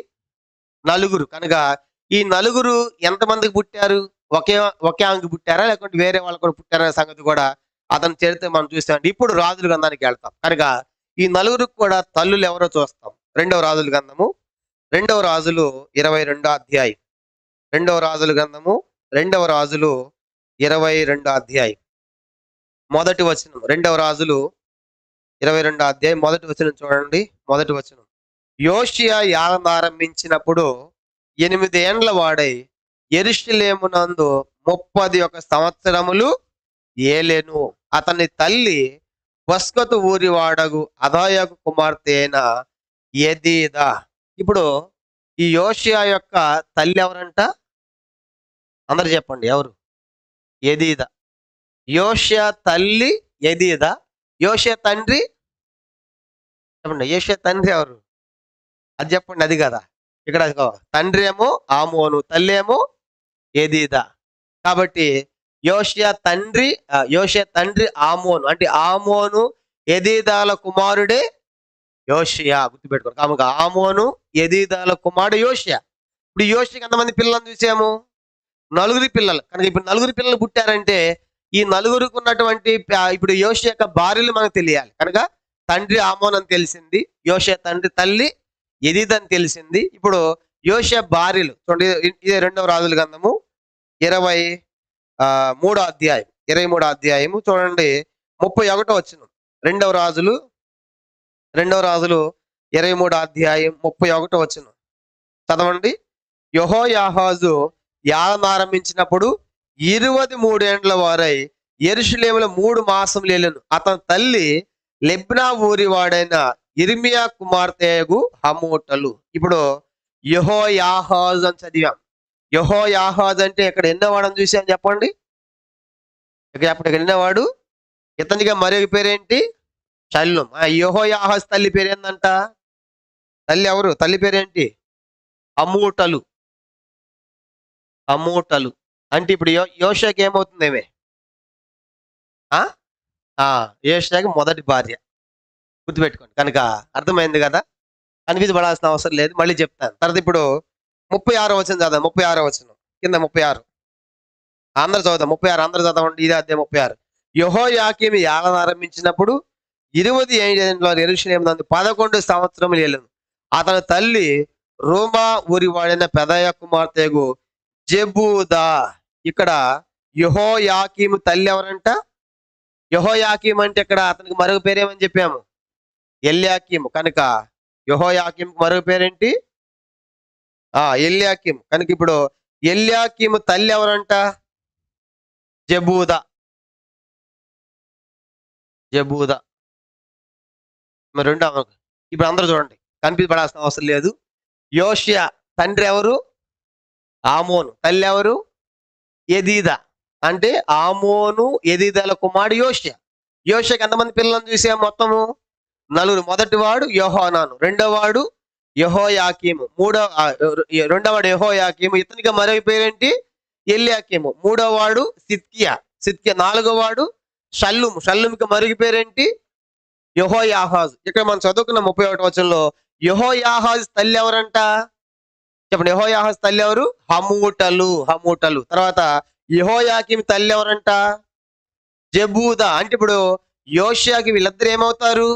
4. కనుక ఈ 4 ఎంతమందికి పుట్టారు? ఒకే ఆమెకి పుట్టారా, లేకుంటే వేరే వాళ్ళు కూడా పుట్టారనే సంగతి కూడా అతని చరిత్ర మనం చూస్తామండి. ఇప్పుడు రాజుల గ్రంథానికి వెళ్తాం. కనుక ఈ నలుగురికి కూడా తల్లులు ఎవరో చూస్తాం. రెండవ రాజుల గ్రంథము 2వ రాజులు 22 అధ్యాయం. 2వ రాజుల గ్రంథము 2వ రాజులు 22 అధ్యాయం మొదటి వచనం. 2వ రాజులు 22 అధ్యాయం మొదటి వచనం చూడండి. మొదటి వచనం. యోషియా యాగం ఆరంభించినప్పుడు 8 ఏండ్ల వాడై యెరూషలేమునందు 31 సంవత్సరములు ఏలెను. అతని తల్లి బస్కతు ఊరి వాడగు అదాయకు కుమార్తె అయిన యెదీదా. ఇప్పుడు ఈ యోషియా యొక్క తల్లి ఎవరంట? అందరు చెప్పండి ఎవరు? యెదీదా. యోషియా తల్లి యెదీదా. యోషియా తండ్రి చెప్పండి. యోషియా తండ్రి ఎవరు? అది చెప్పండి. అది కదా ఇక్కడ తండ్రి ఏమో ఆమోను, తల్లి ఏమో యెదీదా. కాబట్టి యోషియా తండ్రి ఆమోను. అంటే ఆమోను యెదీదాల కుమారుడే యోషియా. గుర్తుపెట్టుకోండి. కాబట్టి ఆమోను యెదీదాల కుమారుడు యోషియా. ఇప్పుడు యోషియాకి ఎంతమంది పిల్లలను చూసాము? 4 పిల్లలు. కనుక ఇప్పుడు 4 పిల్లలు పుట్టారంటే ఈ 4కి ఉన్నటువంటి ఇప్పుడు యోషియా యొక్క భార్యలు మనకు తెలియాలి. కనుక తండ్రి ఆమోన్ అని తెలిసింది, యోషియా తల్లి యెదీదా అని తెలిసింది. ఇప్పుడు యోషియా భార్యలు చూడండి. ఇదే 2వ రాజుల గ్రంథము 23 అధ్యాయం 23 అధ్యాయము చూడండి. 31 వచనం. 2వ రాజులు 23 అధ్యాయం 31 వచనం చదవండి. యెహోయాహాజు యాగం ఆరంభించినప్పుడు 23 ఏండ్ల వారై యెరూషలేములో 3 మాసములు ఏలెను. అతని తల్లి లెబ్నా ఊరి వాడైన యిర్మియా కుమార్తెయగు హమూటలు. ఇప్పుడు యెహోయాహాజు అని చదివాం. యెహోయాహాజు అంటే ఇక్కడ ఎన్నోవాడని చూసాం చెప్పండి. ఇక్కడ ఎన్నోవాడు? ఇతనిగా మరొక పేరేంటి? షల్లూమ్. యెహోయాహాజు తల్లి పేరు ఏందంట? తల్లి ఎవరు? తల్లి పేరేంటి? హమూటలు. అంటే ఇప్పుడు యోషియాకి ఏమవుతుందేమే? యోషియాకి మొదటి భార్య. గుర్తుపెట్టుకోండి. కనుక అర్థమైంది కదా? కన్ఫ్యూజ్ పడాల్సిన అవసరం లేదు. మళ్ళీ చెప్తాను తర్వాత. ఇప్పుడు 36వ వచనం చదవండి. 36వ వచనం కింద 36 అందరు చదువుతాం. 36 అందరు చదవండి. ఇదే అధ్యాయం 36. యెహోయాకీము యాగం ఆరంభించినప్పుడు 25 ఏండ్ల యెరూషలేమునందు 11 సంవత్సరములు ఏలెను. అతని తల్లి రోమా ఊరి వాడైన పెదయ కుమార్తెగు జెబూదా. ఇక్కడ యెహోయాకీము తల్లి ఎవరంట? యెహోయాకీము అంటే ఇక్కడ అతనికి మరొక పేరేమని చెప్పాము? ఎల్యాకీము. కనుక యెహోయాకీముకి మరొక పేరేంటి? ఎల్యాకీము. కనుక ఇప్పుడు ఎల్యాకీము తల్లి ఎవరంట? జెబూదా. మరి ఇప్పుడు అందరూ చూడండి. కన్ఫ్యూజ్ పడాల్సిన అవసరం లేదు. యోషియా తండ్రి ఎవరు? ఆమోను. తల్లి ఎవరు? యెదీదా. అంటే ఆమోను యెదీదాల కుమారుడు యోషియా. యోషియాకి ఎంతమంది పిల్లలను చూసాం? మొత్తము 4. మొదటి వాడు యోహానాను, రెండవ వాడు యెహోయాకీము, రెండవ వాడు యెహోయాకీము. ఇతనికి మరొక పేరేంటి? ఎల్యాకీము. 3వ వాడు సిద్కియా. 4వ వాడు షల్లూముకి మరొక పేరేంటి? యెహోయాహాజు. ఇక్కడ మనం చదువుకున్న 31వ వచనంలో యెహోయాహాజు తల్లి ఎవరంట? చెప్పండి. యెహోయాహాజు తల్లి ఎవరు? హమూటలు. తర్వాత యెహోయాకీము తల్లి ఎవరంట? జెబూదా. అంటే ఇప్పుడు యోషియాకి వీళ్ళిద్దరు ఏమవుతారు?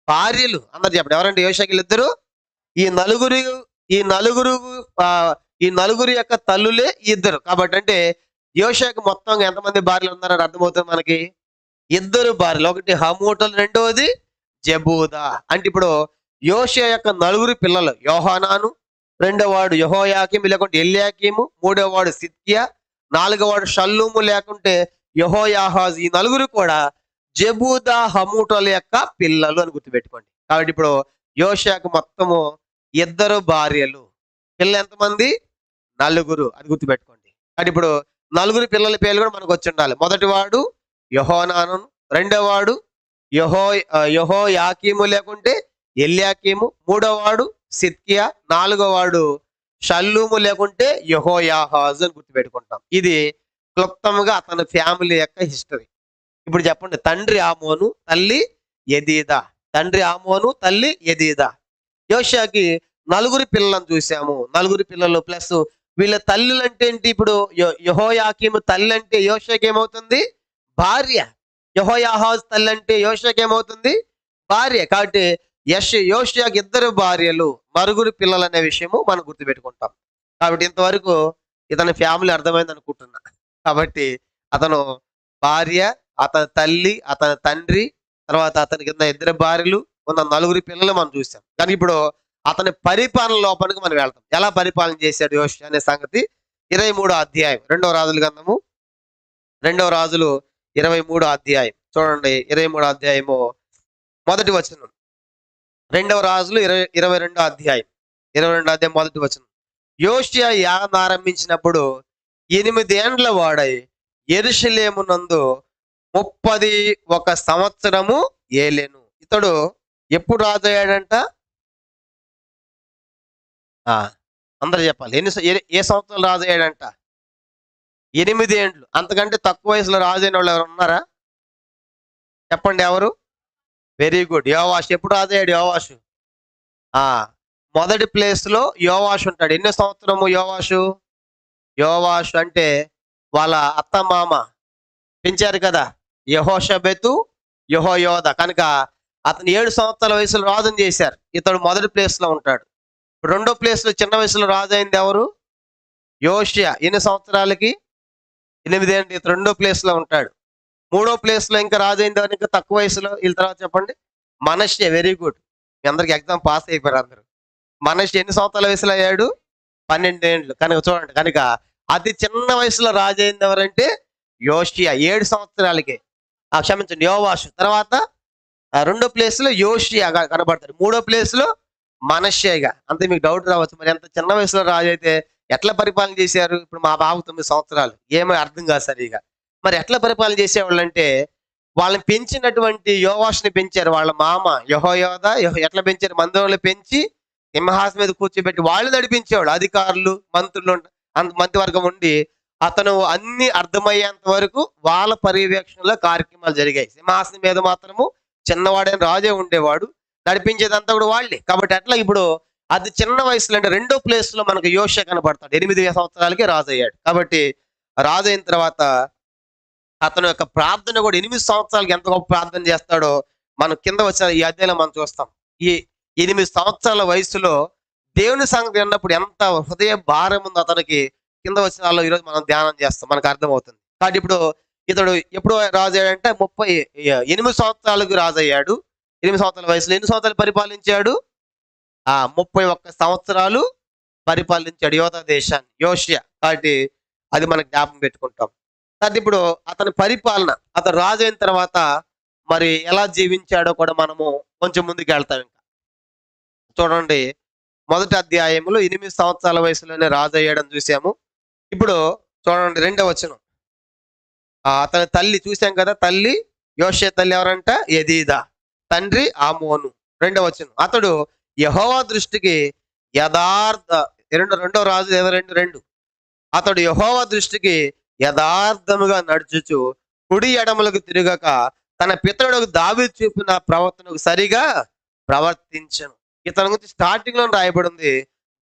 భార్యలు. అందరు చెప్పండి. ఎవరంటే యోషియాకి వీళ్ళిద్దరు? ఈ నలుగురు యొక్క తల్లులే ఇద్దరు. కాబట్టి అంటే యోషియాకి మొత్తం ఎంతమంది భార్యలు ఉన్నారని అర్థమవుతుంది మనకి? 2 భార్యలు. ఒకటి హమూటలు, రెండవది జెబూదా. అంటే ఇప్పుడు యోషియా యొక్క 4 పిల్లలు యోహానాను, రెండవ వాడు యెహోయాకీము లేకుంటే ఎల్యాకీము, 3వ వాడు సిద్కియా, 4వ వాడు షల్లూము లేకుంటే యెహోయాహాజు. ఈ 4 కూడా జెబూదా హమూటల యొక్క పిల్లలు అని గుర్తుపెట్టుకోండి. కాబట్టి ఇప్పుడు యోషియాకు మొత్తము 2 భార్యలు. పిల్లలు ఎంతమంది? 4. అది గుర్తుపెట్టుకోండి. కాబట్టి ఇప్పుడు 4 పిల్లల పేర్లు కూడా మనకు వచ్చి ఉండాలి. మొదటి వాడు యెహోనాను, రెండవ వాడు యెహోయాకీము లేకుంటే ఎల్యాకీము, 3వ వాడు సిద్కియా, 4వ వాడు షల్లూము లేకుంటే యెహోయాహాజు అని గుర్తుపెట్టుకుంటాం. ఇది క్లుప్తంగా అతని ఫ్యామిలీ యొక్క హిస్టరీ. ఇప్పుడు చెప్పండి. తండ్రి ఆమోను, తల్లి యెదీదా. యోషియాకి 4 పిల్లలను చూసాము. 4 పిల్లలు ప్లస్ వీళ్ళ తల్లులు అంటే ఏంటి? ఇప్పుడు యెహోయాకీము తల్లి అంటే యోషియాకి ఏమవుతుంది? భార్య. యెహోయాహాజు తల్లి అంటే యోషియాకి ఏమవుతుంది? భార్య. కాబట్టి యోషియాకి 2 భార్యలు, నలుగురు పిల్లలు అనే విషయము మనం గుర్తుపెట్టుకుంటాం. కాబట్టి ఇంతవరకు ఇతని ఫ్యామిలీ అర్థమైంది అనుకుంటున్నా. కాబట్టి అతను భార్య, అతని తల్లి, అతని తండ్రి, తర్వాత అతనికి కింద 2 భార్యలు, ఉన్న 4 పిల్లలు మనం చూసాం. కానీ ఇప్పుడు అతని పరిపాలన లోపలికి మనం వెళ్తాం. ఎలా పరిపాలన చేశాడు యోషియా అనే సంగతి 23వ అధ్యాయం, 2వ రాజుల గ్రంథము, 2వ రాజులు 23వ అధ్యాయం చూడండి. 23వ అధ్యాయము మొదటి వచనం. 2వ రాజులు 22వ అధ్యాయం, 22వ అధ్యాయం మొదటి వచనం. యోషియా యాగం ఆరంభించినప్పుడు 8 ఏండ్ల వాడై యెరూషలేమునందు 31 సంవత్సరము ఏలెను. ఇతడు ఎప్పుడు రాజు అయ్యాడంట? అందరు చెప్పాలి. ఏ సంవత్సరం రాజు అయ్యాడంట? 8 ఏండ్లు. అంతకంటే తక్కువ వయసులో రాజు అయిన వాళ్ళు ఎవరు ఉన్నారా? చెప్పండి ఎవరు? Very good. యోవాషు. ఎప్పుడు రాజు అయ్యాడు యోవాషు? మొదటి ప్లేస్ లో యోవాషు ఉంటాడు. ఎన్నో సంవత్సరము యోవాషు? యోవాషు అంటే వాళ్ళ అత్త మామ పెంచారు కదా, యెహోషబెతు, యెహోయోదా. కనుక అతను 7 సంవత్సరాల వయసులో రాజుని చేశారు. ఇతడు మొదటి ప్లేస్ లో ఉంటాడు. రెండో ప్లేస్ లో చిన్న వయసులో రాజు అయింది ఎవరు? యోషియా. ఎన్ని సంవత్సరాలకి? 8 ఏంటి. ఇతడు రెండో ప్లేస్ లో ఉంటాడు. మూడో ప్లేస్ లో ఇంకా రాజు అయింది ఎవరు ఇంకా తక్కువ వయసులో? వీళ్ళ తర్వాత చెప్పండి. మనష్య. Very good. మీ అందరికి ఎగ్జామ్ పాస్ అయిపోయారు అందరు. మనష్య ఎన్ని సంవత్సరాల వయసులో అయ్యాడు? 12 ఏండ్లు. కనుక చూడండి, కనుక అతి చిన్న వయసులో రాజు అయింది ఎవరంటే యోషియా. 7 సంవత్సరాలకి. క్షమించండి, యోవాషు. తర్వాత రెండో ప్లేస్ లో యోషియా కనబడతాడు. మూడో ప్లేస్ లో మనష్యేగా. అంతే. మీకు డౌట్ రావచ్చు, మరి ఎంత చిన్న వయసులో రాజు అయితే ఎట్లా పరిపాలన చేశారు? ఇప్పుడు మా బాబు 9 సంవత్సరాలు, ఏమో అర్థం కాదు సరిగా. మరి ఎట్లా పరిపాలన చేసేవాళ్ళు అంటే, వాళ్ళని పెంచినటువంటి యోవాషుని పెంచారు వాళ్ళ మామ యెహోయోదా. ఎట్లా పెంచారు? మందిరంలో పెంచి సింహాసనం మీద కూర్చోబెట్టి వాళ్ళు నడిపించేవాడు. అధికారులు, మంత్రులు, మంత్రివర్గం ఉండి అతను అన్ని అర్థమయ్యేంత వరకు వాళ్ళ పర్యవేక్షణలో కార్యక్రమాలు జరిగాయి. సింహాసనం మీద మాత్రము చిన్నవాడైన రాజే ఉండేవాడు, నడిపించేదంతా కూడా వాళ్ళే. కాబట్టి అట్లా ఇప్పుడు అది చిన్న వయసులో అంటే రెండో ప్లేస్ లో మనకు యోషియా కనబడతాడు. 8 సంవత్సరాలకి రాజు అయ్యాడు. కాబట్టి రాజు అయిన తర్వాత అతను యొక్క ప్రార్థన కూడా 8 సంవత్సరాలకి ఎంత గొప్ప ప్రార్థన చేస్తాడో మనం కింద వచ్చిన ఈ అధ్యాయంలో మనం చూస్తాం. ఈ 8 సంవత్సరాల వయసులో దేవుని సంగతి విన్నప్పుడు ఎంత హృదయ భారం ఉంది అతనికి, కింద వచ్చిన వాళ్ళు ఈరోజు మనం ధ్యానం చేస్తాం, మనకు అర్థమవుతుంది. కాబట్టి ఇప్పుడు ఇతడు ఎప్పుడు రాజు అయ్యాడంటే 38 సంవత్సరాలకు రాజు అయ్యాడు. 8 సంవత్సరాల వయసులో ఎన్ని సంవత్సరాలు పరిపాలించాడు? 31 సంవత్సరాలు పరిపాలించాడు యోధా దేశాన్ని యోషియా. కాబట్టి అది మనకు జ్ఞాపకం పెట్టుకుంటాం. కాబట్టి ఇప్పుడు అతని పరిపాలన, అతను రాజు అయిన తర్వాత మరి ఎలా జీవించాడో కూడా మనము కొంచెం ముందుకు వెళ్తాం. ఇంకా చూడండి, మొదటి అధ్యాయంలో 8 సంవత్సరాల వయసులోనే రాజు అయ్యాడని చూసాము. ఇప్పుడు చూడండి 2వ వచనం. అతని తల్లి చూసాం కదా, తల్లి యోషియా తల్లి ఎవరంట? యెదీదా. తండ్రి ఆమోను. 2వ వచనం. అతడు యెహోవా దృష్టికి రెండో రాజు 2:2. అతడు యెహోవా దృష్టికి యథార్థముగా నడుచుచు కుడి ఎడమలకు తిరగక తన పితరుడు దావీదు చూపిన ప్రవర్తనకు సరిగా ప్రవర్తించను. ఇతని గురించి స్టార్టింగ్ లో రాయబడి ఉంది,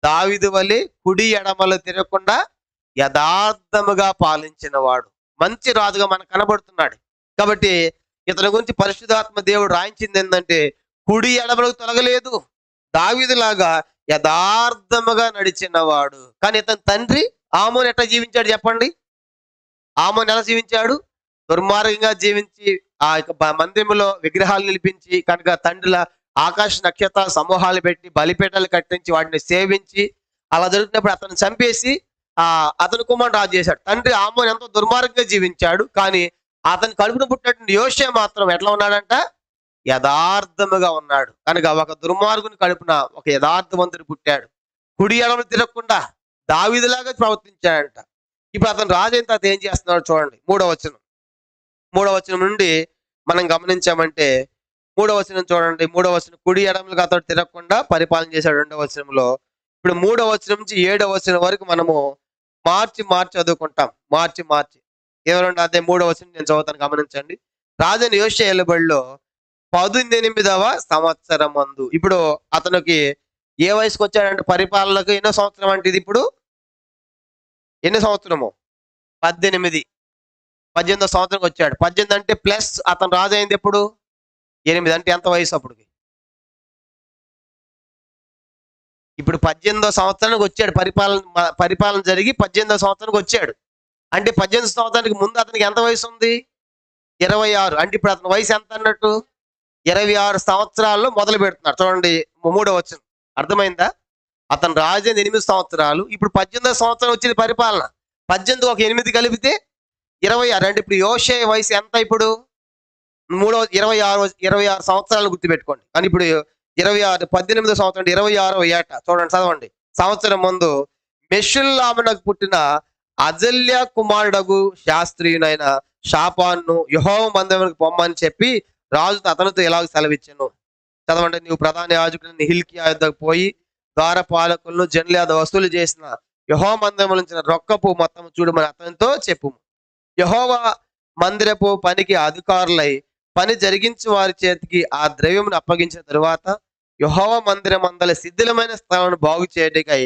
దావీదు వలె కుడి ఎడమలు తిరగకుండా యథార్థముగా పాలించిన వాడు. మంచి రాజుగా మనకు కనబడుతున్నాడు. కాబట్టి ఇతని గురించి పరిశుద్ధాత్మ దేవుడు రాయించింది ఏంటంటే, కుడి ఎడమలకు తొలగలేదు, దావీదులాగా యథార్థముగా నడిచిన వాడు. కానీ ఇతని తండ్రి ఆమోను ఎట్లా జీవించాడు చెప్పండి? ఆమోను ఎలా జీవించాడు? దుర్మార్గంగా జీవించి ఆ యొక్క మందిరంలో విగ్రహాలు నిలిపించి, కనుక తండ్రిల ఆకాశ నక్షత్ర సమూహాలు పెట్టి బలిపీఠాలు కట్టించి వాటిని సేవించి, అలా జరుగుతున్నప్పుడు అతను చంపేసి అతని కుమారుడు రాజు చేశాడు. తండ్రి ఆమోను ఎంతో దుర్మార్గంగా జీవించాడు. కానీ అతని కడుపును పుట్టినటువంటి యోషియా మాత్రం ఎట్లా ఉన్నాడంట? యథార్థముగా ఉన్నాడు. కనుక ఒక దుర్మార్గుని కడుపున ఒక యథార్థవంతుడు పుట్టాడు. కుడి ఎడమలు తిరగకుండా దావీదులాగా ప్రవర్తించాడంట. ఇప్పుడు అతను రాజు అయిన తర్వాత ఏం చేస్తున్నాడు చూడండి. 3వ వచనం నుండి మనం గమనించామంటే, 3వ వచనం చూడండి. 3వ వచనం, కుడి ఎడమలకు అతడు తిరగకుండా పరిపాలన చేశాడు 2వ వచనంలో. ఇప్పుడు 3వ వచనం నుంచి 7వ వచనం వరకు మనము మార్చి చదువుకుంటాం. మార్చి 22 అదే 3వ వచనం నేను చదువుతాను, గమనించండి. రాజైన యోషియా ఏలుబడిలో 18వ సంవత్సరం మందు. ఇప్పుడు అతనికి ఏ వయసుకు వచ్చాడంటే పరిపాలనకు ఎన్నో సంవత్సరం అంటే, ఇది ఇప్పుడు ఎన్ని సంవత్సరము? 18వ సంవత్సరంకి వచ్చాడు. 18 అంటే ప్లస్ అతను రాజు అయింది ఎప్పుడు? 8 అంటే ఎంత వయసు అప్పటికి? ఇప్పుడు 18వ సంవత్సరానికి వచ్చాడు, పరిపాలన జరిగి 18వ సంవత్సరానికి వచ్చాడు. అంటే 18 సంవత్సరానికి ముందు అతనికి ఎంత వయసు ఉంది? 26. అంటే ఇప్పుడు అతని వయసు ఎంత అన్నట్టు? 26 సంవత్సరాల్లో మొదలు పెడుతున్నాడు. చూడండి 3వ వచనం. అర్థమైందా? అతను రాజైన 8 సంవత్సరాలు, ఇప్పుడు 18వ సంవత్సరం వచ్చింది పరిపాలన. 18 ఒక 8 కలిపితే 26. అంటే ఇప్పుడు యోషేయ వయసు ఎంత ఇప్పుడు? 26 సంవత్సరాలు గుర్తుపెట్టుకోండి. కానీ ఇప్పుడు 26, 18వ సంవత్సరం 26వ ఏట. చూడండి, చదవండి. సంవత్సరం ముందు మెషుల్లామునకు పుట్టిన అజల్య కుమారుడగు శాస్త్రీయునైన షాపాన్ను యెహోవా మందిరానికి పొమ్మని చెప్పి రాజు అతనితో ఇలాగ సెలవిచ్చెను. చదవండి. నీవు ప్రధాన యాజకుడిని హిల్కియా యొద్దకు పోయి ద్వారపాలకులను జనుల యొద్ద వసూలు చేసిన యెహోవా మందిరము నుంచి రొక్కపు మొత్తం చూడమని అతనితో చెప్పుము. యెహోవా మందిరపు పనికి అధికారులై పని జరిగించి వారి చేతికి ఆ ద్రవ్యమును అప్పగించిన తరువాత యెహోవా మందిరం అందల శిథిలమైన స్థలాన్ని బాగు చేయటకై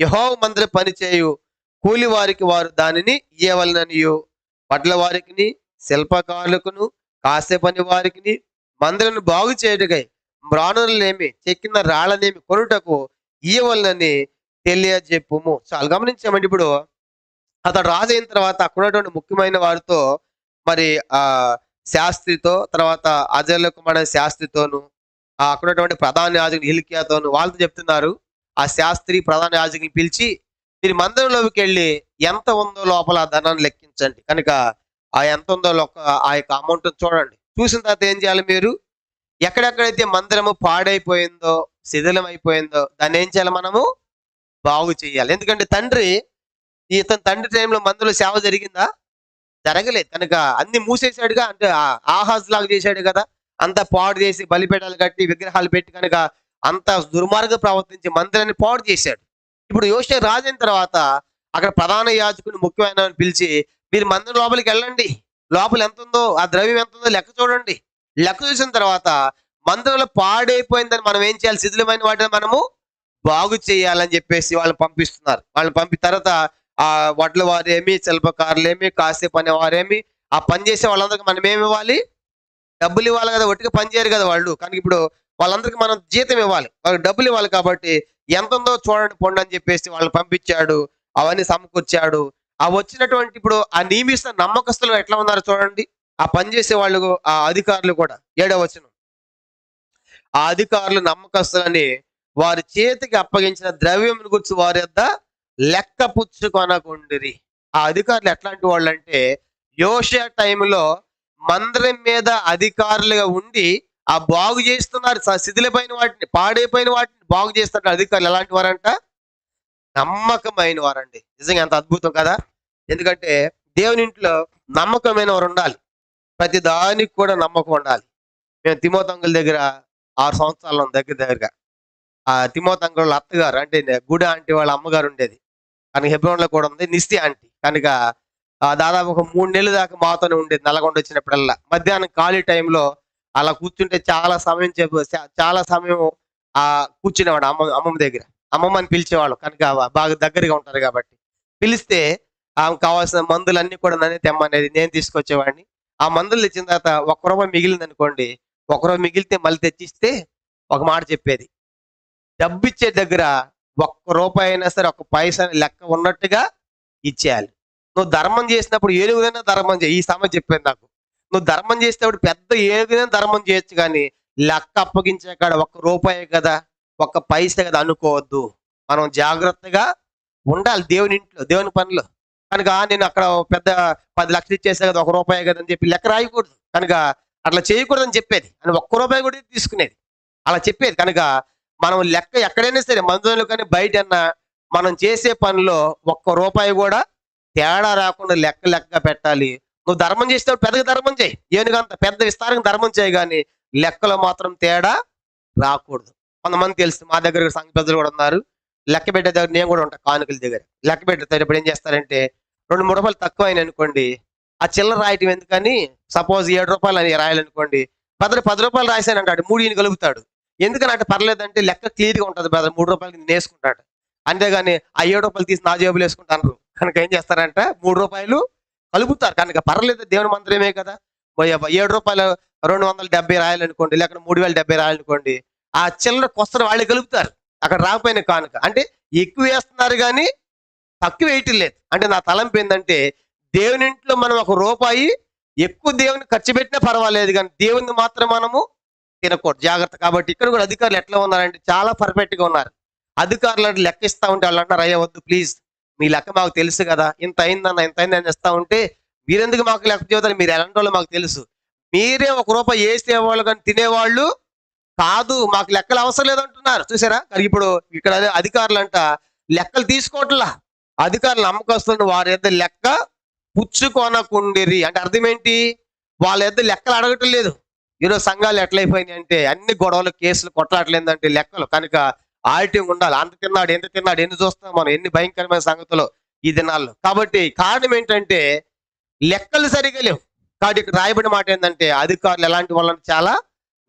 యెహోవా మందిర పని చేయు కూలి వారికి వారు దానిని ఇయ్యవలననియు, వడ్ల వారికిని శిల్పకారులకును కాసే పని వారికిని మందిరాన్ని బాగు చేయటకై మ్రాణులనేమి చెక్కిన రాళ్ళనేమి కొనుటకు ఇయ్యవలనని తెలియజెప్పుము. చాలా గమనించామండి. ఇప్పుడు అతడు రాజు అయిన తర్వాత అక్కడ ఉన్నటువంటి ముఖ్యమైన వారితో, మరి శాస్త్రితో, తర్వాత అజర్య కుమారుడైన శాస్త్రితోను, అక్కడ ఉన్నటువంటి ప్రధాన యాజకుని హిల్కియాతోను వాళ్ళతో చెప్తున్నారు. ఆ శాస్త్రి ప్రధాన యాజకుని పిలిచి, మీరు మందిరంలోకి వెళ్ళి ఎంత ఉందో లోపల ఆ ధనాన్ని లెక్కించండి. కనుక ఆ ఎంత ఉందో ఆ యొక్క అమౌంట్ చూడండి. చూసిన తర్వాత ఏం చేయాలి? మీరు ఎక్కడెక్కడైతే మందిరము పాడైపోయిందో, శిథిలం అయిపోయిందో దాన్ని ఏం చేయాలి? మనము బాగు చేయాలి. ఎందుకంటే ఇతని తండ్రి టైంలో మందిరంలో సేవ జరిగిందా? జరగలేదు. కనుక అన్ని మూసేశాడుగా. అంటే ఆహాజ్ లాగా చేశాడు కదా, అంతా పాడు చేసి బలిపీఠాలు కట్టి విగ్రహాలు పెట్టి కనుక అంత దుర్మార్గం ప్రవర్తించి మందిరాన్ని పాడు చేశాడు. ఇప్పుడు యోషియా రాజు అయిన తర్వాత అక్కడ ప్రధాన యాజకుని ముఖ్యమైన పిలిచి, మీరు మందిరం లోపలికి వెళ్ళండి, లోపల ఎంత ఉందో ఆ ద్రవ్యం ఎంత ఉందో లెక్క చూడండి. లెక్క చూసిన తర్వాత మందిరంలో పాడైపోయిందని మనం ఏం చేయాలి? శిథిలమైన వాటిని మనము బాగు చేయాలని చెప్పేసి వాళ్ళని పంపిస్తున్నారు. వాళ్ళని పంపిన తర్వాత ఆ వడ్ల వారేమి, శిల్పకారులేమి, కాసే పని వారేమి, ఆ పని చేసే వాళ్ళందరికీ మనం ఏమి ఇవ్వాలి? డబ్బులు ఇవ్వాలి కదా, ఒట్టిగా పని చేయరు కదా వాళ్ళు. కానీ ఇప్పుడు వాళ్ళందరికీ మనం జీతం ఇవ్వాలి, వాళ్ళకి డబ్బులు ఇవ్వాలి. కాబట్టి ఎంత ఉందో చూడండి పొండి అని చెప్పేసి వాళ్ళని పంపించాడు. అవన్నీ సమకూర్చాడు. ఆ వచ్చినటువంటి ఇప్పుడు ఆ నియమిస్తున్న నమ్మకస్తులు ఎట్లా ఉన్నారు చూడండి. ఆ పని చేసే వాళ్ళు, ఆ అధికారులు కూడా. 7వ వచనం. ఆ అధికారులు నమ్మకస్తులని వారి చేతికి అప్పగించిన ద్రవ్యం గురించి వారి యొద్ద లెక్క పుచ్చుకొనకుండిరి. ఆ అధికారులు ఎట్లాంటి వాళ్ళు అంటే, యోషియా టైంలో మందిరం మీద అధికారులుగా ఉండి ఆ బాగు చేస్తున్నారు. శిథిలమైన వాటిని, పాడైపోయిన వాటిని బాగు చేస్తున్నారు అధికారులు. ఎలాంటి వారంట? నమ్మకమైన వారండి. నిజంగా ఎంత అద్భుతం కదా. ఎందుకంటే దేవుని ఇంట్లో నమ్మకమైన వారు ఉండాలి. ప్రతి దానికి కూడా నమ్మకం ఉండాలి. మేము తిమోతంగుల దగ్గర 6 సంవత్సరాలు దగ్గరగా. ఆ తిమోతంగుల అత్తగారు అంటే గుడి ఆంటీ వాళ్ళ అమ్మగారు ఉండేది. కనుక హెబ్రోన్లో కూడా ఉంది, నిస్తి ఆంటీ. కనుక దాదాపు ఒక 3 నెలల దాకా మాతోనే ఉండేది. నల్గొండ వచ్చినప్పుడల్లా మధ్యాహ్నం ఖాళీ టైంలో అలా కూర్చుంటే చాలా సమయం కూర్చునేవాడు అమ్మమ్మ దగ్గర. అమ్మమ్మ అని పిలిచేవాళ్ళు, కనుక బాగా దగ్గరగా ఉంటారు కాబట్టి. పిలిస్తే ఆమెకు కావాల్సిన మందులన్నీ కూడా నన్నే తెమ్మనేది, నేను తీసుకొచ్చేవాడిని. ఆ మందులు తెచ్చిన తర్వాత ₹1 మిగిలింది అనుకోండి, ₹1 మిగిలితే మళ్ళీ తెచ్చిస్తే ఒక మాట చెప్పేది, డబ్బు ఇచ్చే దగ్గర ₹1 అయినా సరే, 1 పైసా లెక్క ఉన్నట్టుగా ఇచ్చేయాలి. నువ్వు ధర్మం చేసినప్పుడు ఏనుగుదైనా ధర్మం చేయి. ఈ సమయం చెప్పేది నాకు. నువ్వు ధర్మం చేసేటప్పుడు పెద్ద ఏనుగుదైనా ధర్మం చేయొచ్చు, కానీ లెక్క అప్పగించే కాడ ₹1 కదా, 1 పైసా కదా అనుకోవద్దు. మనం జాగ్రత్తగా ఉండాలి దేవుని ఇంట్లో, దేవుని పనిలో. కనుక నేను అక్కడ పెద్ద 10 లక్షలు ఇచ్చేసా కదా, ₹1 కదా అని చెప్పి లెక్క రాయకూడదు. కనుక అట్లా చేయకూడదని చెప్పేది. అని ₹1 కూడా తీసుకునేది, అలా చెప్పేది. కనుక మనం లెక్క ఎక్కడైనా సరే, మందులో కానీ బయట మనం చేసే పనిలో ₹1 కూడా తేడా రాకుండా లెక్క పెట్టాలి. నువ్వు ధర్మం చేసేటప్పుడు పెద్దగా ధర్మం చేయి, ఏనుగంత పెద్ద విస్తారంగా ధర్మం చేయి, కానీ లెక్కలో మాత్రం తేడా రాకూడదు. కొంతమంది తెలుసు, మా దగ్గర సంఘ పెద్దలు కూడా ఉన్నారు. లెక్క పెట్టే దగ్గర నేను కూడా ఉంటాను, కానుకల దగ్గర లెక్క పెట్టేటప్పుడు ఏం చేస్తారంటే, ₹2-3 తక్కువ అయిన అనుకోండి, ఆ చిల్లర రాయటం ఎందుకని, సపోజ్ ₹7 అని రాయాలనుకోండి, ₹10 రాశానంటాడు, 3 కలుపుతాడు. ఎందుకని అంటే పర్లేదంటే లెక్క క్లియర్గా ఉంటుంది బ్రదర్, ₹3 నేను వేసుకుంటాడు. అంతేగాని ఆ ₹7 తీసి నా జేబులు వేసుకుంటాను. కనుక ఏం చేస్తారంట, ₹3 కలుపుతారు. కనుక పర్లేదు, దేవుని మందిరమే కదా, ₹7 270 రాయాలనుకోండి, లేకపోతే 3070 రాయాలనుకోండి, ఆ చిల్లర కొస్తరు వాళ్ళే కలుపుతారు. అక్కడ రాకపోయిన కానుక అంటే ఎక్కువ వేస్తున్నారు కానీ తక్కువ వేయటం లేదు. అంటే నా తలంపు ఏంటంటే, దేవుని ఇంట్లో మనం ₹1 ఎక్కువ దేవుని ఖర్చు పెట్టినా పర్వాలేదు కానీ దేవుని మాత్రం మనము తినకూడదు, జాగ్రత్త. కాబట్టి ఇక్కడ కూడా అధికారులు ఎట్లా ఉన్నారంటే చాలా పర్ఫెక్ట్ గా ఉన్నారు. అధికారులు అంటే లెక్క ఇస్తా ఉంటే వాళ్ళు అంటారు, అయ్యా వద్దు ప్లీజ్, మీ లెక్క మాకు తెలుసు కదా, ఇంత అయిందన్న ఇంత అయిందని ఇస్తా ఉంటే మీరెందుకు మాకు లెక్క చెబుతారు, మీరు ఎలాంటి వాళ్ళు మాకు తెలుసు, మీరే ₹1 వేసేవాళ్ళు కానీ తినేవాళ్ళు కాదు, మాకు లెక్కలు అవసరం లేదంటున్నారు. చూసారా? కానీ ఇప్పుడు ఇక్కడ అధికారులు అంట లెక్కలు తీసుకోవట్లా. అధికారులు నమ్మకస్తులను వారి యొద్ద లెక్క పుచ్చుకొనకుండిరి అంటే అర్థం ఏంటి? వాళ్ళ యొద్ద లెక్కలు అడగటం లేదు. ఈరోజు సంఘాలు ఎట్లయిపోయినాయి అంటే అన్ని గొడవలు, కేసులు, కొట్లాట్లేదంటే లెక్కలు కనుక ఆడిటింగ్ ఉండాలి. అంత తిన్నాడు, ఎంత తిన్నాడు, ఎన్ని చూస్తాం మనం, ఎన్ని భయంకరమైన సంగతులు ఈ దినాల్లో. కాబట్టి కారణం ఏంటంటే లెక్కలు సరిగా లేవు. కాబట్టి ఇక్కడ రాయబడిన మాట ఏంటంటే అధికారులు ఎలాంటి వాళ్ళని చాలా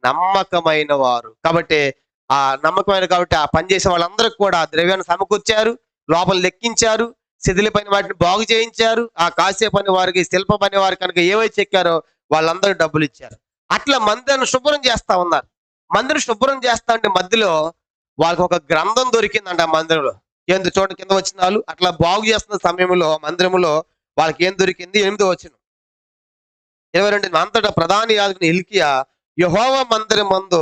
నమ్మకమైన వారు. కాబట్టి ఆ నమ్మకమైన కాబట్టి ఆ పనిచేసే వాళ్ళందరికీ కూడా ఆ ద్రవ్యాన్ని సమకూర్చారు, లోపల లెక్కించారు, శిథిల పని వాటిని బాగు చేయించారు. ఆ కాసే పని వారికి, శిల్ప పని వారికి కనుక ఏవైతే చెక్కారో వాళ్ళందరికీ డబ్బులు ఇచ్చారు. అట్లా మందిరాన్ని శుభ్రం చేస్తా ఉన్నారు. మందిరం శుభ్రం చేస్తా అంటే మధ్యలో వాళ్ళకి ఒక గ్రంథం దొరికిందంట ఆ మందిరంలో. ఏంది చూడండి కింద వచనాలు. అట్లా బాగు చేస్తున్న సమయంలో మందిరంలో వాళ్ళకి ఏం దొరికింది? 8వ వచనం 22 అంతటా ప్రధాన యాజకుని హిల్కియా యెహోవా మందిరం మందు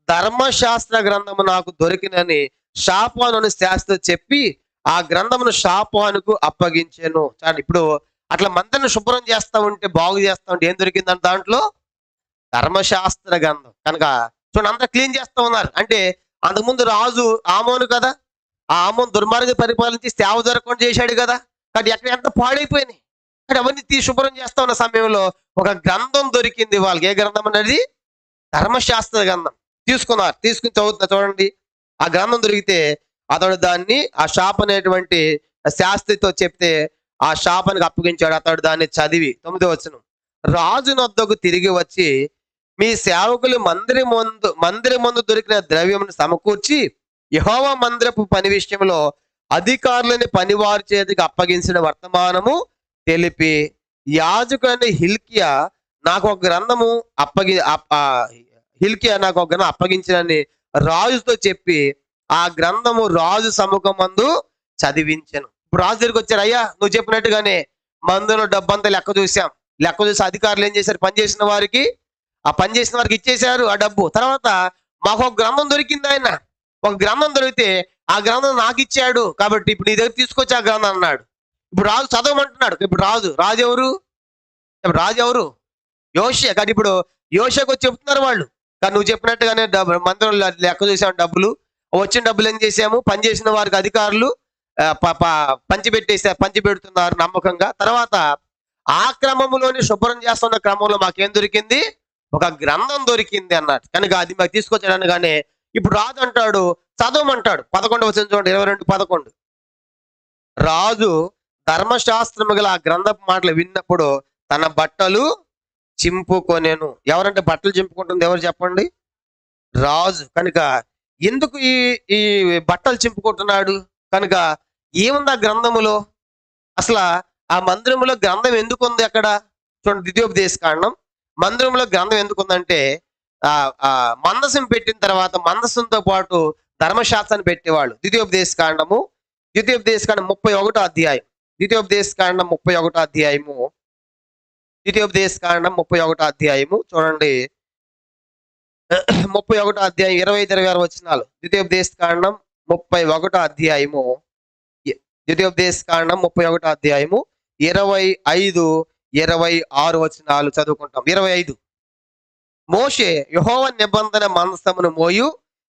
ధర్మశాస్త్ర గ్రంథము నాకు దొరికినని షాపాను శాస్త్రి చెప్పి ఆ గ్రంథమును షాపానుకు అప్పగించాను. చాలు. ఇప్పుడు అట్లా మందిరాన్ని శుభ్రం చేస్తా ఉంటే, బాగు చేస్తా ఉంటే ఏం దొరికిందంట? దాంట్లో ధర్మశాస్త్ర గ్రంథం. కనుక చూడండి అంతా క్లీన్ చేస్తా ఉన్నారు. అంటే అంతకుముందు రాజు ఆమోను కదా, ఆ ఆమోను దుర్మార్గ పరిపాలించి సేవ జరగకుండా చేశాడు కదా. కాబట్టి ఎక్కడ ఎంత పాడైపోయినాయి. కానీ అవన్నీ శుభ్రం చేస్తా ఉన్న సమయంలో ఒక గ్రంథం దొరికింది వాళ్ళకి. ఏ గ్రంథం అనేది? ధర్మశాస్త్ర గ్రంథం. తీసుకుని చదువుతున్నా చూడండి. ఆ గ్రంథం దొరికితే అతడు దాన్ని ఆ షాప్ అనేటువంటి శాస్త్రితో చెప్తే ఆ షాపానికి అప్పగించాడు. అతడు దాన్ని చదివి 9వ వచనం రాజు నొద్దకు తిరిగి వచ్చి మీ సేవకులు మందిరం ముందు దొరికిన ద్రవ్యమును సమకూర్చి యెహోవా మందిరపు పని విషయంలో అధికారులని పనివారి చేతికి అప్పగించిన వర్తమానము తెలిపి యాజకుని హిల్కియా నాకు ఒక గ్రంథము అప్పగించినని రాజుతో చెప్పి ఆ గ్రంథము రాజు సముఖమందు చదివించాను. ఇప్పుడు రాజు దగ్గరికి వచ్చారు, అయ్యా నువ్వు చెప్పినట్టుగానే మందులో డబ్బంతా లెక్క చూసి అధికారులు ఏం చేశారు? పనిచేసిన వారికి ఇచ్చేశారు ఆ డబ్బు. తర్వాత మాకు ఒక గ్రంథం దొరికింది, ఆయన ఒక గ్రంథం దొరికితే ఆ గ్రంథం నాకు ఇచ్చాడు, కాబట్టి ఇప్పుడు నీ దగ్గర తీసుకొచ్చి ఆ గ్రంథం అన్నాడు. ఇప్పుడు రాజు చదవమంటున్నాడు. ఇప్పుడు రాజు ఎవరు? యోషియా. కానీ ఇప్పుడు యోషియాకు వచ్చి చెప్తున్నారు వాళ్ళు, కానీ నువ్వు చెప్పినట్టుగానే మందిరంలో లెక్క చూసాము, డబ్బులు వచ్చిన డబ్బులు ఏం చేసాము? పనిచేసిన వారికి అధికారులు పంచిపెడుతున్నారు నమ్మకంగా. తర్వాత ఆ క్రమంలోనే శుభ్రం చేస్తున్న క్రమంలో మాకేం దొరికింది? ఒక గ్రంథం దొరికింది అన్నట్టు. కనుక అది మాకు తీసుకొచ్చాడని కానీ ఇప్పుడు రాజు అంటాడు చదవమంటాడు. 11వ వచనం చూడండి, 22:11 రాజు ధర్మశాస్త్రము గల ఆ గ్రంథపు మాటలు విన్నప్పుడు తన బట్టలు చింపుకొనెను. ఎవరంటే బట్టలు చింపుకుంటుంది? ఎవరు చెప్పండి? రాజు. కనుక ఎందుకు ఈ బట్టలు చింపుకుంటున్నాడు? కనుక ఏముంది ఆ గ్రంథములో? అసలు ఆ మందిరంలో గ్రంథం ఎందుకు ఉంది? అక్కడ చూడండి, ద్వితీయోపదేశ కాండం మందిరంలో గ్రంథం ఎందుకు ఉందంటే మందసం పెట్టిన తర్వాత మందసంతో పాటు ధర్మశాస్త్రాన్ని పెట్టేవాళ్ళు. ద్వితీయోపదేశ కాండం 31వ అధ్యాయం. ద్వితీయోపదేశ కాండం 31వ అధ్యాయము చూడండి, 31వ అధ్యాయం 25-26 వచనాలు. ద్వితీయోపదేశ కాండం 31వ అధ్యాయము 25-26 వచనాలు చదువుకుంటాం. 25 మోషే యెహోవా నిబంధన మందసమును మోయు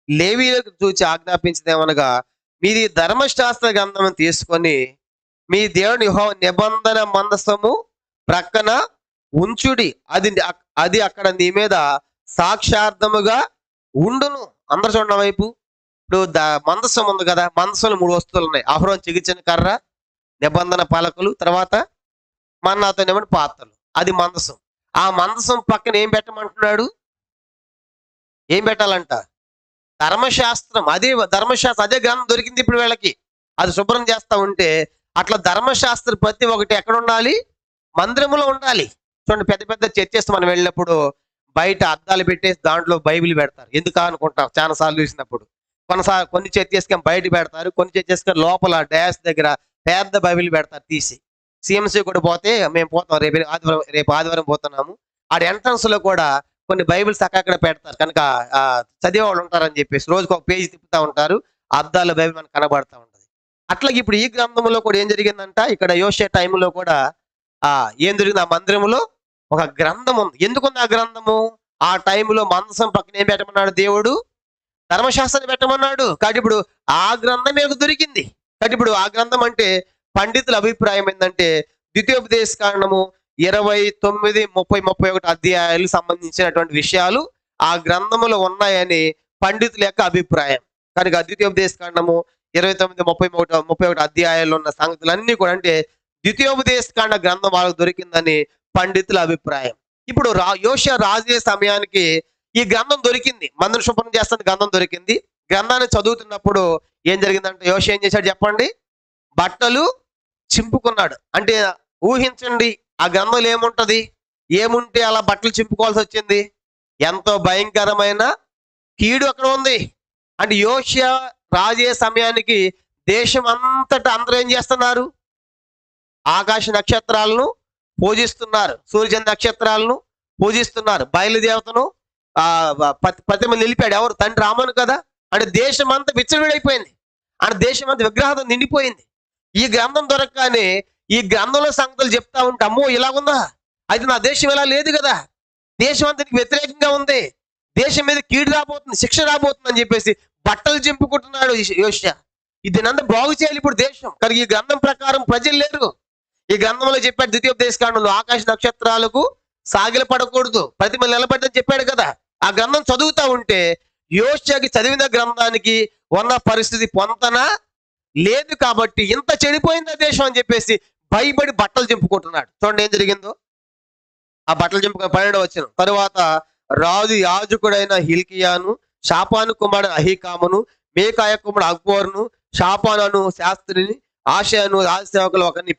లేవీయులకు చూచి ఆజ్ఞాపించదేమనగా మీది ధర్మశాస్త్ర గ్రంథం తీసుకొని మీ దేవుని యెహోవా నిబంధన మందసము ప్రక్కన ఉంచుడి, అది అక్కడ నీ మీద సాక్షార్థముగా ఉండును. అందరు చూడండి వైపు. ఇప్పుడు మందసం ఉంది కదా, మందసంలో 3 వస్తువులు ఉన్నాయి. అహరోను చిగిర్చిన కర్ర, నిబంధన పలకలు, తర్వాత మన్నాతో ఏమన్నా పాత్రలు. అది మందసం. ఆ మందసం పక్కన ఏం పెట్టమంటున్నాడు? ఏం పెట్టాలంట? ధర్మశాస్త్రం. అదే గ్రంథం దొరికింది ఇప్పుడు వీళ్ళకి. అది శుభ్రం చేస్తా ఉంటే అట్లా ధర్మశాస్త్ర ప్రతి ఒక్కటి ఎక్కడ ఉండాలి? మందిరములో ఉండాలి. చూడండి, పెద్ద పెద్ద చర్చెస్ మనం వెళ్ళినప్పుడు బయట అద్దాలు పెట్టేసి దాంట్లో బైబిల్ పెడతారు. ఎందుకా అనుకుంటాం చాలా సార్లు చూసినప్పుడు. కొన్ని చేతి చేసుకొని బయట పెడతారు, కొన్ని చేతి చేసుకొని లోపల డాష్ దగ్గర పెద్ద బైబిల్ పెడతారు తీసి. సిఎంసి కూడా పోతే మేము పోతాం, రేపు ఆదివారం పోతున్నాము. ఆడ ఎంట్రన్స్ లో కూడా కొన్ని బైబిల్స్ అక్కడ పెడతారు కనుక చదివే వాళ్ళు ఉంటారని చెప్పేసి రోజుకు ఒక పేజీ తిప్పుతా ఉంటారు. అద్దాల బైబిల్ మనకు కనబడతా ఉంటది. అట్లాగే ఇప్పుడు ఈ గ్రంథంలో కూడా ఏం జరిగిందంట, ఇక్కడ యోషే టైంలో కూడా ఏం జరిగింది, ఆ మందిరంలో ఒక గ్రంథం ఉంది. ఎందుకుంది ఆ గ్రంథము? ఆ టైంలో మందసం పక్కన ఏం పెట్టమన్నాడు దేవుడు? ధర్మశాస్త్రాన్ని పెట్టమన్నాడు. కాబట్టి ఇప్పుడు ఆ గ్రంథం మీకు దొరికింది. కాబట్టి ఇప్పుడు ఆ గ్రంథం అంటే పండితుల అభిప్రాయం ఏంటంటే ద్వితీయోపదేశ కాండము 29, 30, 31 అధ్యాయాలు సంబంధించినటువంటి విషయాలు ఆ గ్రంథములో ఉన్నాయని పండితుల యొక్క అభిప్రాయం. కనుక ద్వితీయోపదేశ కాండము 29, 31 అధ్యాయాల్లో ఉన్న సంగతులన్నీ కూడా అంటే ద్వితీయోపదేశ కాండ గ్రంథం వాళ్ళకు దొరికిందని పండితుల అభిప్రాయం. ఇప్పుడు యోషియా రాజే సమయానికి ఈ గ్రంథం దొరికింది. మందిరం శుభ్రం చేస్తున్న గ్రంథం దొరికింది. గ్రంథాన్ని చదువుతున్నప్పుడు ఏం జరిగిందంటే యోషియా ఏం చేశాడు చెప్పండి? బట్టలు చింపుకున్నాడు. అంటే ఊహించండి, ఆ గ్రంథంలో ఏముంటది? ఏముంటే అలా బట్టలు చింపుకోవాల్సి వచ్చింది? ఎంతో భయంకరమైన కీడు అక్కడ ఉంది. అంటే యోషియా రాజే సమయానికి దేశం అంతటా అందరూ ఏం చేస్తున్నారు? ఆకాశ నక్షత్రాలను పూజిస్తున్నారు, సూర్య నక్షత్రాలను పూజిస్తున్నారు, బయలుదేవతను ప్రతిమ నిలిపాడు. ఎవరు? తండ్రి రామను కదా. అంటే దేశం అంతా విచ్చలవిడైపోయింది. అంటే దేశం అంతా విగ్రహాలు నిండిపోయింది. ఈ గ్రంథం దొరకగానే ఈ గ్రంథంలో సంగతులు చెప్తా ఉంటే అమ్మో ఇలాగుందా, అయితే నా దేశం ఇలా లేదు కదా, దేశం అంతా వ్యతిరేకంగా ఉంది, దేశం మీద కీడు రాబోతుంది, శిక్ష రాబోతుంది అని చెప్పేసి బట్టలు చింపుకుంటున్నాడు యోషియా. దీనంతా బాగు చేయాలి ఇప్పుడు దేశం. కానీ ఈ గ్రంథం ప్రకారం ప్రజలు లేరు. ఈ గ్రంథంలో చెప్పాడు ద్వితీయోపదేశ కాండంలో ఆకాశ నక్షత్రాలకు సాగిల పడకూడదు, ప్రతిమ నిలబడ్డని చెప్పాడు కదా. ఆ గ్రంథం చదువుతా ఉంటే యోషియాకి చదివిన గ్రంథానికి ఉన్న పరిస్థితి పొంతన లేదు. కాబట్టి ఇంత చెడిపోయింది ఆ దేశం అని చెప్పేసి భయపడి బట్టలు చింపుకుంటున్నాడు. చూడండి ఏం జరిగిందో. ఆ బట్టలు చింపుకొని 12వ వచనం, తరువాత రాజు యాజకుడైన హిల్కియాను, షాపాను కుమారుడు అహీకామును, మేకాయ కుమారుడు అక్బోరును, షాపాను శాస్త్రిని, ఆశయను రాజసేవకులు ఒకరిని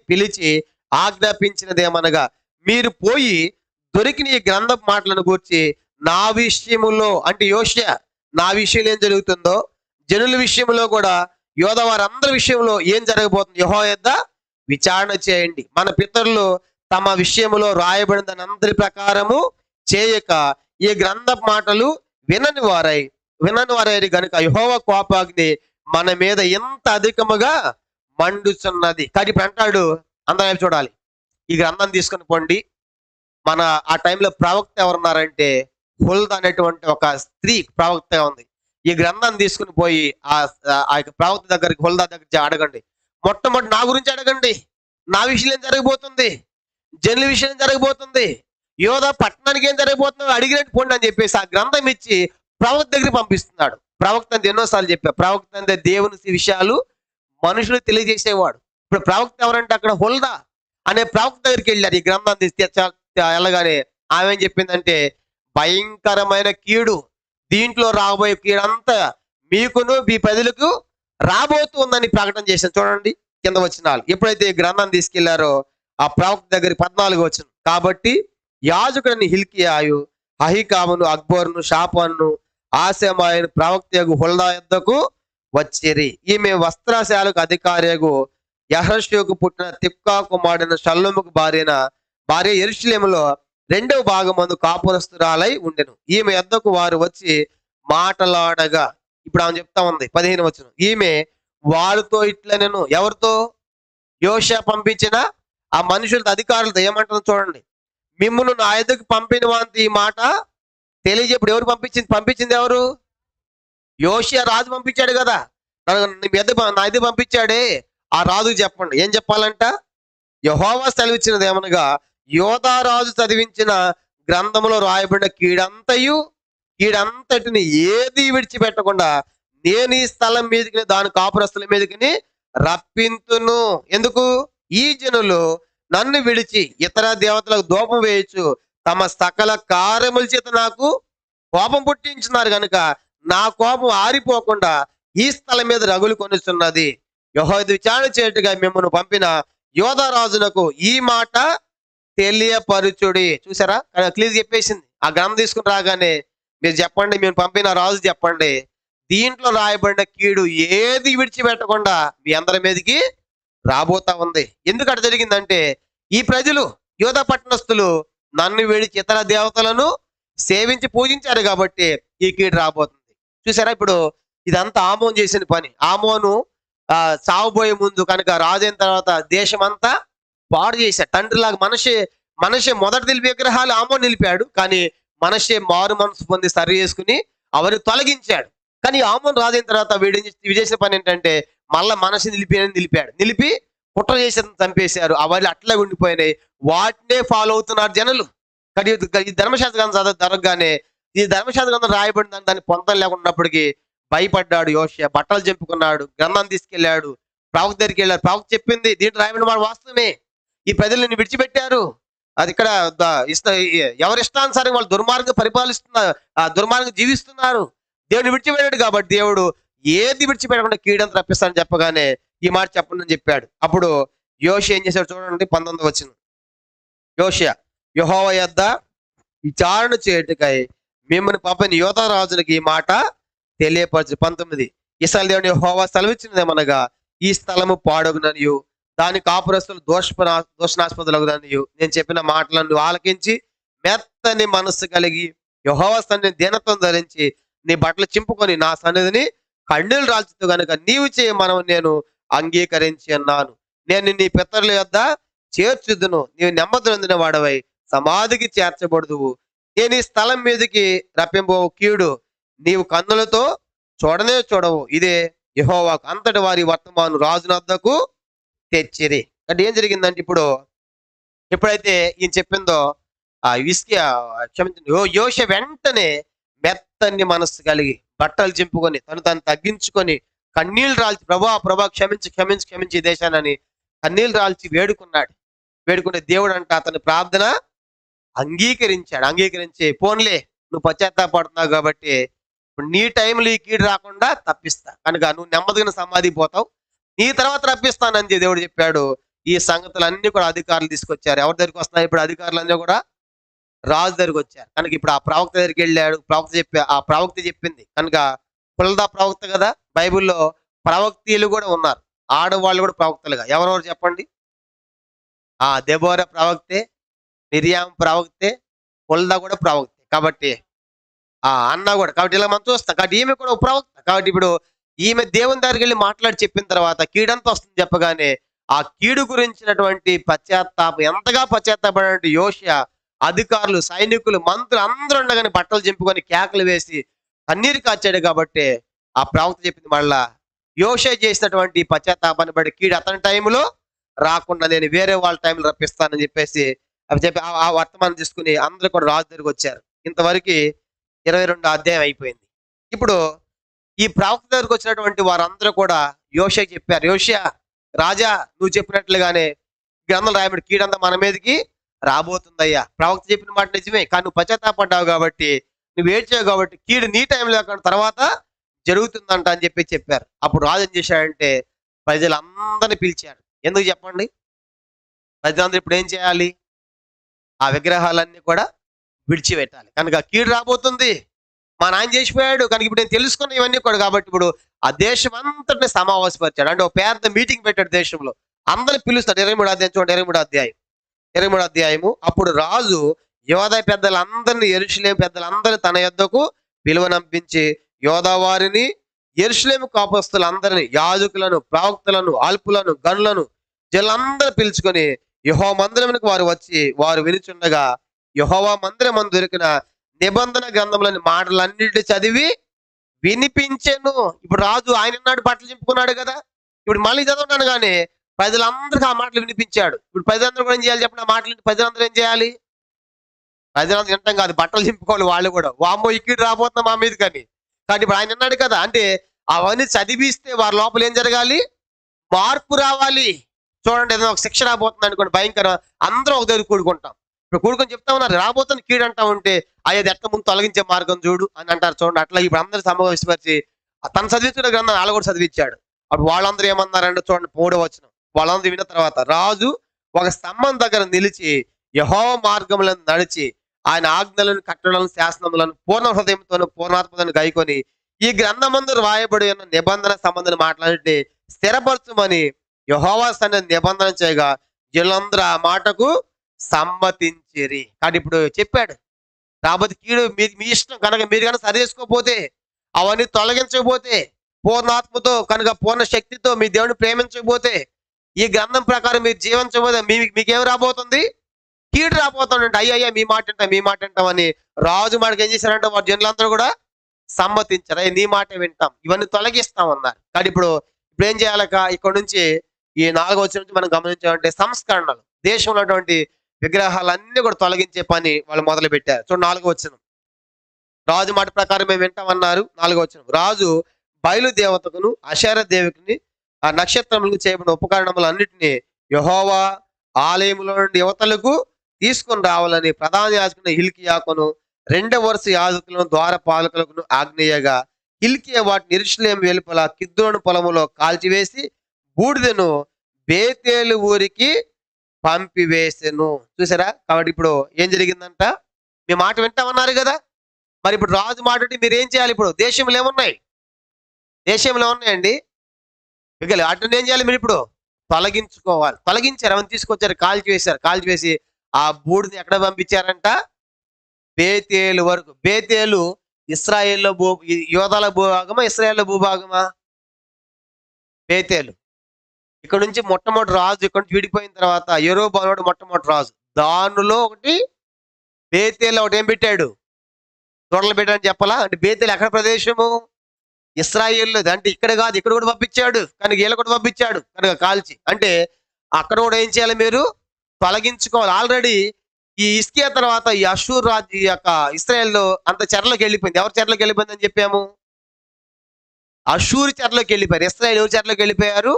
పిలిచి ఆజ్ఞాపించినదేమనగా, మీరు పోయి దొరికిన ఈ గ్రంథపు మాటలను గూర్చి నా విషయములో, అంటే యోషియా నా విషయంలో ఏం జరుగుతుందో జనుల విషయంలో కూడా యోధా వారందరి విషయంలో ఏం జరగబోతుంది యెహోవా యొద్ద విచారణ చేయండి. మన పితరులు తమ విషయములో రాయబడిన దాని అందరి ప్రకారము చేయక ఈ గ్రంథపు మాటలు వినని వారై గనుక యెహోవా కోపాగ్ని మన మీద ఎంత అధికముగా మండుచున్నది. కానీ ఇప్పుడు అంటాడు, అందరూ చూడాలి, ఈ గ్రంథం తీసుకుని పోండి. మన ఆ టైంలో ప్రవక్త ఎవరున్నారంటే హుల్దా అనేటువంటి ఒక స్త్రీ ప్రవక్త ఉంది. ఈ గ్రంథాన్ని తీసుకుని పోయి ఆ ప్రవక్త దగ్గరికి, హుల్దా దగ్గరికి అడగండి. మొట్టమొదటి నా గురించి అడగండి, నా విషయం ఏం జరగబోతుంది, జనుల విషయం ఏం జరగబోతుంది, యోధా పట్టణానికి ఏం జరగబోతుందో అడిగినట్టు పోండి అని చెప్పేసి ఆ గ్రంథం ఇచ్చి ప్రవక్త దగ్గరికి పంపిస్తున్నాడు. ప్రవక్త అంటే ఎన్నోసార్లు చెప్పా, ప్రవక్త అంటే దేవుని విషయాలు మనుషులు తెలియజేసేవాడు. ఇప్పుడు ప్రవక్త ఎవరంటే అక్కడ హుల్దా అనే ప్రవక్త దగ్గరికి వెళ్ళారు. ఈ గ్రంథాన్ని వెళ్ళగానే ఆమె ఏం చెప్పిందంటే, భయంకరమైన కీడు, దీంట్లో రాబోయే కీడంతా మీకును మీ ప్రజలకు రాబోతుందని ప్రకటన చేశాను. చూడండి కింద వచనాలు. ఎప్పుడైతే ఈ గ్రంథాన్ని తీసుకెళ్లారో ఆ ప్రవక్త దగ్గర 14 వచనం, కాబట్టి యాజకుడిని హిల్కియాయు, అహీకామును, అక్బోరును, షాపాను, ఆసెమాయను ప్రవక్తయగు హుల్దా యొద్దకు వచ్చిరి. ఈమె వస్త్రశాలకు అధికారియగు యెహోషువకు పుట్టిన తిప్కా కుమారుడైన షల్లూముకు భార్య యెరూషలేములో 2వ భాగమందు కాపురస్తురాలై ఉండెను. ఈమె యొద్దకు వారు వచ్చి మాటలాడగా, ఇప్పుడు ఆమె చెప్తా ఉంది 15వ వచనం, ఈమె వారితో ఇట్లనెను. ఎవరితో? యోషియా పంపించిన ఆ మనుషులతో, అధికారులతో ఏమంటుందో చూడండి. మిమ్మును నా ఎదుకు పంపిన వాంతి ఈ మాట తెలియజెప్పుడు. ఎవరు పంపించింది ఎవరు? యోషియా రాజు పంపించాడు కదా, నా ఎదుగు పంపించాడే ఆ రాజుకు చెప్పండి. ఏం చెప్పాలంట? యెహోవా సెలవిచ్చినది ఏమనగా, యోధా రాజు చదివించిన గ్రంథములో రాయబడిన కీడంతటిని ఏది విడిచిపెట్టకుండా నేను ఈ స్థలం మీదకి, దాని కాపురస్తుల మీదకి రప్పింతును. ఎందుకు? ఈ జనులు నన్ను విడిచి ఇతర దేవతలకు ధూపం వేయచ్చు, తమ సకల కార్యముల చేత నాకు కోపం పుట్టించున్నారు కనుక నా కోపం ఆరిపోకుండా ఈ స్థలం మీద రగులు కొనుస్తున్నది. యెహోవా విచారణ చేయుటగా మిమ్మల్ని పంపిన యోధా రాజునకు ఈ మాట తెలియపరుచుడి. చూసారా, క్లియర్ చెప్పేసింది. ఆ గ్రంథం తీసుకుని రాగానే మీరు చెప్పండి, మేము పంపిన రాజు చెప్పండి, దీంట్లో రాయబడిన కీడు ఏది విడిచిపెట్టకుండా మీ అందరి మీదకి రాబోతా ఉంది. ఎందుకు అట్లా జరిగిందంటే ఈ ప్రజలు యోధా పట్టణస్థులు నన్ను విడిచి ఇతర దేవతలను సేవించి పూజించారు కాబట్టి ఈ కీడు రాబోతుంది. చూసారా, ఇప్పుడు ఇదంతా ఆమోన్ చేసిన పని. ఆమోను సాగుబోయే ముందు కనుక రాజు అయిన తర్వాత దేశమంతా పాడు చేశాడు. తండ్రిలాగా మనిషి మొదటి నిలిపి విగ్రహాలు ఆమోన్ నిలిపాడు, కానీ మనిషి మారు మనసు పొంది సరి చేసుకుని అవన్నీ తొలగించాడు. కానీ ఆమోన్ రాజు అయిన తర్వాత వీడు చేసిన పని ఏంటంటే మళ్ళా మనిషి నిలిపి కుట్ర చేసి చంపేశారు. అవన్నీ అట్లా ఉండిపోయినాయి. వాటినే ఫాలో అవుతున్నారు జనులు. కానీ ఈ ధర్మశాస్త్ర గ్రంథం జరగగానే ఈ ధర్మశాస్త్ర గ్రంథం రాయబడిన దాన్ని పొంతం లేకున్నప్పటికీ భయపడ్డాడు యోషియా, బట్టలు చెప్పుకున్నాడు, గ్రంథం తీసుకెళ్లాడు, ప్రవక్త దగ్గరికి వెళ్ళాడు. ప్రవక్త చెప్పింది దీంట్లో రాయబడిన వాడు వాస్తవమే, ఈ ప్రజలను విడిచిపెట్టారు, అది ఇక్కడ ఎవరి ఇష్టానుసారం వాళ్ళు దుర్మార్గం పరిపాలిస్తున్నారు, దుర్మార్గం జీవిస్తున్నారు, దేవుని విడిచిపెట్టాడు కాబట్టి దేవుడు ఏది విడిచిపెట్టకుండా కీడంతా రప్పిస్తానని చెప్పగానే ఈ మాట చెప్పండి అని చెప్పాడు. అప్పుడు యోషియా ఏం చేశాడు చూడండి, 19 వచనం. యోషియా యెహోవా యొద్ద విచారణ చేయుటకై మిమ్మల్ని పంపిన యోధా రాజునికి ఈ మాట తెలియపరచు. 19 ఇశ్రాయేలు దేవుని యెహోవా సెలవిచ్చినదేమనగా ఈ స్థలము పాడగుననియు దాని కాపురస్తులు దోషనాస్పదులగుననియు నేను చెప్పిన మాటలను ఆలకించి మెత్తని మనస్సు కలిగి యెహోవా సన్నిధిని దీనత్వం ధరించి నీ బట్టలు చింపుకొని నా సన్నిధిని కన్నీళ్లు రాల్చుతూ గనుక నీవు చేయ మనం నేను అంగీకరించి అన్నాను. నేను నీ పితరుల యొద్ద చేర్చుదును, నీవు నెమ్మది నొందిన వాడవై సమాధికి చేర్చబడుదువు. నేను ఈ స్థలం మీదకి రప్పింపో కీడు నీవు కన్నులతో చూడనే చూడవు. ఇదే యెహోవాకు అంతటి వారి వర్తమాను రాజున వద్దకు తెచ్చిరి. అంటే ఏం జరిగిందంటే ఎప్పుడైతే ఈయన చెప్పిందో యోషియా వెంటనే మెత్తని మనస్సు కలిగి బట్టలు చింపుకొని తను తగ్గించుకొని కన్నీళ్లు రాల్చి ప్రభా క్షమించి ఈ దేశాన్ని కన్నీళ్లు రాల్చి వేడుకునే దేవుడు అంట అతని ప్రార్థన అంగీకరించి పోన్లే నువ్వు పశ్చాత్తాపడుతున్నావు కాబట్టి ఇప్పుడు నీ టైంలో ఈ కీడు రాకుండా తప్పిస్తా కనుక నువ్వు నెమ్మదిగా సమాధికి పోతావు, నీ తర్వాత రప్పిస్తానని దేవుడు చెప్పాడు. ఈ సంగతులన్నీ కూడా అధికారులు తీసుకొచ్చారు. ఎవరి దగ్గరికి వస్తున్నాయి ఇప్పుడు అధికారులన్నీ కూడా? రాజు దగ్గరికి వచ్చారు. కనుక ఇప్పుడు ఆ ప్రవక్త దగ్గరికి వెళ్ళాడు. ఆ ప్రవక్త చెప్పింది కనుక కులదా ప్రవక్త కదా, బైబిల్లో ప్రవక్తీలు కూడా ఉన్నారు, ఆడవాళ్ళు కూడా ప్రవక్తలుగా. ఎవరెవరు చెప్పండి? దెబోరా ప్రవక్తే, మిరియాం ప్రవక్తే, కులదా కూడా ప్రవక్తే. కాబట్టి అన్న కూడా, కాబట్టి ఇలా మనం చూస్తాం. కాబట్టి ఈమె కూడా ప్రవక్త. కాబట్టి ఇప్పుడు ఈమె దేవుని దగ్గరికి వెళ్ళి మాట్లాడి చెప్పిన తర్వాత కీడంతా వస్తుంది చెప్పగానే ఆ కీడు గురించినటువంటి పశ్చాత్తాపం ఎంతగా పశ్చాత్తాపడినటువంటి యోషియా అధికారులు, సైనికులు, మంత్రులు అందరూ ఉండగానే బట్టలు చింపుకొని కేకలు వేసి కన్నీరు కాచాడు. కాబట్టి ఆ ప్రవక్త చెప్పింది మళ్ళా యోషియా చేసినటువంటి పశ్చాత్తాపాన్ని బట్టి కీడు అతని టైంలో రాకుండా నేను వేరే వాళ్ళ టైంలో రప్పిస్తానని చెప్పేసి అవి చెప్పి ఆ వర్తమానం తీసుకుని అందరూ కూడా రాజు దగ్గరికి వచ్చారు. ఇంతవరకు 22వ అధ్యాయం అయిపోయింది. ఇప్పుడు ఈ ప్రవక్త దగ్గరికి వచ్చినటువంటి వారందరూ కూడా యోషియా చెప్పారు, యోషియా రాజా నువ్వు చెప్పినట్లుగానే గ్రంథం రాయబడి కీడంతా మన మీదకి రాబోతుందయ్యా. ప్రవక్త చెప్పిన మాట నిజమే, కానీ నువ్వు పశ్చాత్తాపడ్డావు కాబట్టి, నువ్వు ఏడ్చావు కాబట్టి కీడు నీ టైంలో కాకుండా తర్వాత జరుగుతుందంట అని చెప్పారు. అప్పుడు రాజు ఏం చేశాడంటే ప్రజలందరినీ పిలిచాడు. ఎందుకు చెప్పండి? ప్రజలందరూ ఇప్పుడు ఏం చేయాలి? ఆ విగ్రహాలన్నీ కూడా విడిచిపెట్టాలి. కనుక కీడు రాబోతుంది, మా నాయన చేసిపోయాడు కనుక ఇప్పుడు నేను తెలుసుకున్న ఇవన్నీ కూడా. కాబట్టి ఇప్పుడు ఆ దేశం అంతటిని సమావేశపరిచాడు. అంటే ఒక పెద్ద మీటింగ్ పెట్టాడు దేశంలో, అందరిని పిలుస్తాడు. 23వ అధ్యాయం చూడండి, 23వ అధ్యాయము. అప్పుడు రాజు యోధా పెద్దలందరినీ, యెరూషలేము పెద్దలందరినీ తన యొద్దకు పిలువనంపించి యోధా వారిని, యెరూషలేము కాపురస్తులందరినీ, యాజకులను, ప్రవక్తలను, అల్పులను, గనులను, జనులందరూ పిలుచుకొని యెహోవా మందిరానికి వారు వచ్చి వారు వినుచుండగా యెహోవా మందిరమందు దొరికిన నిబంధన గ్రంథంలోని మాటలన్నిటి చదివి వినిపించెను. ఇప్పుడు రాజు ఆయన నాడు బట్టలు చింపుకున్నాడు కదా, ఇప్పుడు మళ్ళీ చదవన్నాను కానీ ప్రజలందరికీ ఆ మాటలు వినిపించాడు. ఇప్పుడు ప్రజలందరూ కూడా ఏం చేయాలి చెప్పండి? ఆ మాటలు ప్రజలందరూ ఏం చేయాలి? ప్రజలందరూ వింటాం కాదు, బట్టలు చింపుకోవాలి వాళ్ళు కూడా. వామ్మో ఇక్కడ రాబోతున్నా మా మీద కానీ. కాబట్టి ఇప్పుడు ఆయన అన్నాడు కదా, అంటే అవన్నీ చదివిస్తే వారి లోపల ఏం జరగాలి? మార్పు రావాలి. చూడండి, ఏదైనా ఒక శిక్ష రాబోతుంది అనుకోండి, భయంకరం, అందరూ ఒక దగ్గర కూడుకుంటాం. ఇప్పుడు కూడుకొని చెప్తా ఉన్నారు రాబోతున్న కీడు అంటా ఉంటే అయ్యేది ఎట్లా ముందు తొలగించే మార్గం చూడు అని అంటారు. చూడండి, అట్లా ఇప్పుడు అందరూ సమావేశపరిచి తను చదివించిన గ్రంథం వాళ్ళు కూడా చదివించాడు. అప్పుడు వాళ్ళందరూ ఏమన్నారంటే చూడండి, 3వ వచనం. వాళ్ళందరూ విన్న తర్వాత రాజు ఒక స్తంభం దగ్గర నిలిచి యెహోవా మార్గములను నడిచి ఆయన ఆజ్ఞలను కట్టడలను శాసనములను పూర్ణ హృదయంతోను పూర్ణాత్మతను గైకొని ఈ గ్రంథమందు రాయబడి ఉన్న నిబంధన సంబంధం మాట్లాడి స్థిరపరచుమని యెహోవా సన్నిధిని నిబంధన చేయగా జనులందరూ ఆ మాటకు సమ్మతించిరి. కానీ ఇప్పుడు చెప్పాడు రాబోతే కీడు మీ ఇష్టం కనుక మీరు కనుక సరి చేసుకోకపోతే, అవన్నీ తొలగించకపోతే, పూర్ణాత్మతో కనుక పూర్ణ శక్తితో మీ దేవుని ప్రేమించకపోతే, ఈ గ్రంథం ప్రకారం మీరు జీవించకపోతే మీకేం రాబోతుంది? కీడు రాబోతుందంటే అయ్యయ్యా మీ మాట వింటాం మీ మాట వింటామని రాజు మాటకి ఏం చేశారంటే వారి జనులందరూ కూడా సమ్మతించారు. అయ్యా నీ మాట వింటాం, ఇవన్నీ తొలగిస్తాం అన్నారు. కానీ ఇప్పుడు ఏం చేయాలక ఇక్కడ నుంచి ఈ 4వ వచనం నుంచి మనం గమనించామంటే సంస్కరణలు, దేశంలో ఉన్నటువంటి విగ్రహాలన్నీ కూడా తొలగించే పని వాళ్ళు మొదలు పెట్టారు. చూడండి 4వ వచనం, రాజు మాట ప్రకారం మేము వింటామన్నారు. 4వ వచనం, రాజు బయలుదేవతకును అషేర దేవికిని ఆ నక్షత్రములకు చేయబడిన ఉపకరణములన్నిటినీ యెహోవా ఆలయంలో నుండి యువతలకు తీసుకొని రావాలని ప్రధాన యాజకుని హిల్కియాకును 2వ వరుస యాజకులను ద్వారపాలకులను ఆజ్ఞేయగా హిల్కియా వాటిని యెరూషలేము వెలుపల కిద్రోను పొలములో కాల్చివేసి బూడిదను బేతేలు ఊరికి పంపివేసెను. చూసారా? కాబట్టి ఇప్పుడు ఏం జరిగిందంట? మీ మాట వింటామన్నారు కదా, మరి ఇప్పుడు రాజు మాట ఉంటే మీరు ఏం చేయాలి? ఇప్పుడు దేశంలో ఏమున్నాయి? దేశంలో ఉన్నాయండి విగ్రహాలు. వాటిని ఏం చేయాలి? మీరు ఇప్పుడు తొలగించుకోవాలి. తొలగించారు, అవన్నీ తీసుకొచ్చారు, కాల్చివేశారు. కాల్చివేసి ఆ బూడిని ఎక్కడ పంపించారంట? బేతేలు వరకు. బేతేలు ఇశ్రాయేల్లో యోధాల భూభాగమా ఇశ్రాయేల్ భూభాగమా? బేతేలు. ఇక్కడ నుంచి మొట్టమొదటి రాజు ఇక్కడ నుంచి విడిపోయిన తర్వాత యెరోబాము మొట్టమొదటి రాజు, దానిలో ఒకటి బేతేలు ఒకటి ఏం పెట్టాడు? తొడలు పెట్టాడని చెప్పాలా? అంటే బేతేలు ఎక్కడ ప్రదేశము? ఇశ్రాయేల్లో. అంటే ఇక్కడ కాదు, ఇక్కడ కూడా పంపించాడు, కనుక వీళ్ళ కూడా పంపించాడు కనుక కాల్చి. అంటే అక్కడ కూడా ఏం చేయాలి? మీరు తొలగించుకోవాలి. ఆల్రెడీ ఈ హిజ్కియా తర్వాత ఈ అషూర్ రాజు ఈ యొక్క ఇశ్రాయేల్లో అంత చెరలోకి వెళ్ళిపోయింది. ఎవరి చెరలోకి వెళ్ళిపోయిందని చెప్పాము? అషూరు చెరలోకి వెళ్ళిపోయారు. ఇశ్రాయేల్ ఎవరి చెరలోకి వెళ్ళిపోయారు?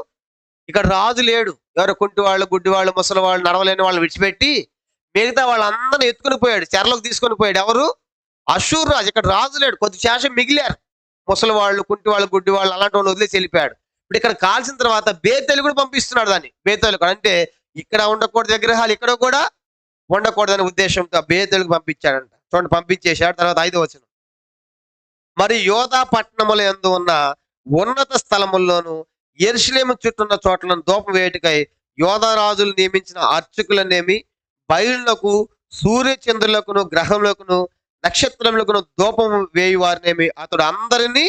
ఇక్కడ రాజు లేడు. ఎవరు కుంటి వాళ్ళు, గుడ్డి వాళ్ళు, ముసలి వాళ్ళు, నడవలేని వాళ్ళు విడిచిపెట్టి మిగతా వాళ్ళందరినీ ఎత్తుకుని పోయాడు, చెరలోకి తీసుకొని పోయాడు. ఎవరు? అషూర్ రాజు. ఇక్కడ రాజు లేడు, కొద్ది శేషం మిగిలారు. ముసలి వాళ్ళు, కుంటి వాళ్ళు, గుడ్డి వాళ్ళు అలాంటి వాళ్ళు వదిలేసి వెళ్ళిపోయాడు. ఇప్పుడు ఇక్కడ కాల్చిన తర్వాత బేతేలు కూడా పంపిస్తున్నాడు దాన్ని. బేతేలు కూడా అంటే ఇక్కడ ఉండకూడదు విగ్రహాలు, ఇక్కడ కూడా ఉండకూడదనే ఉద్దేశంతో బేతేలుకు పంపించాడంట. చూడండి, పంపించేశాడు. తర్వాత 5వ వచనం, మరి యోధా పట్టణముల యందు ఉన్న ఉన్నత స్థలముల్లోను యెరూషలేము చుట్టూన్న చోట్లను ధూపం వేయుటకై యోధా రాజులు నియమించిన అర్చకులనేమి బయలులకు సూర్యచంద్రులకును గ్రహములకును నక్షత్రములకును ధూపం వేయి వారినేమి అతడు అందరినీ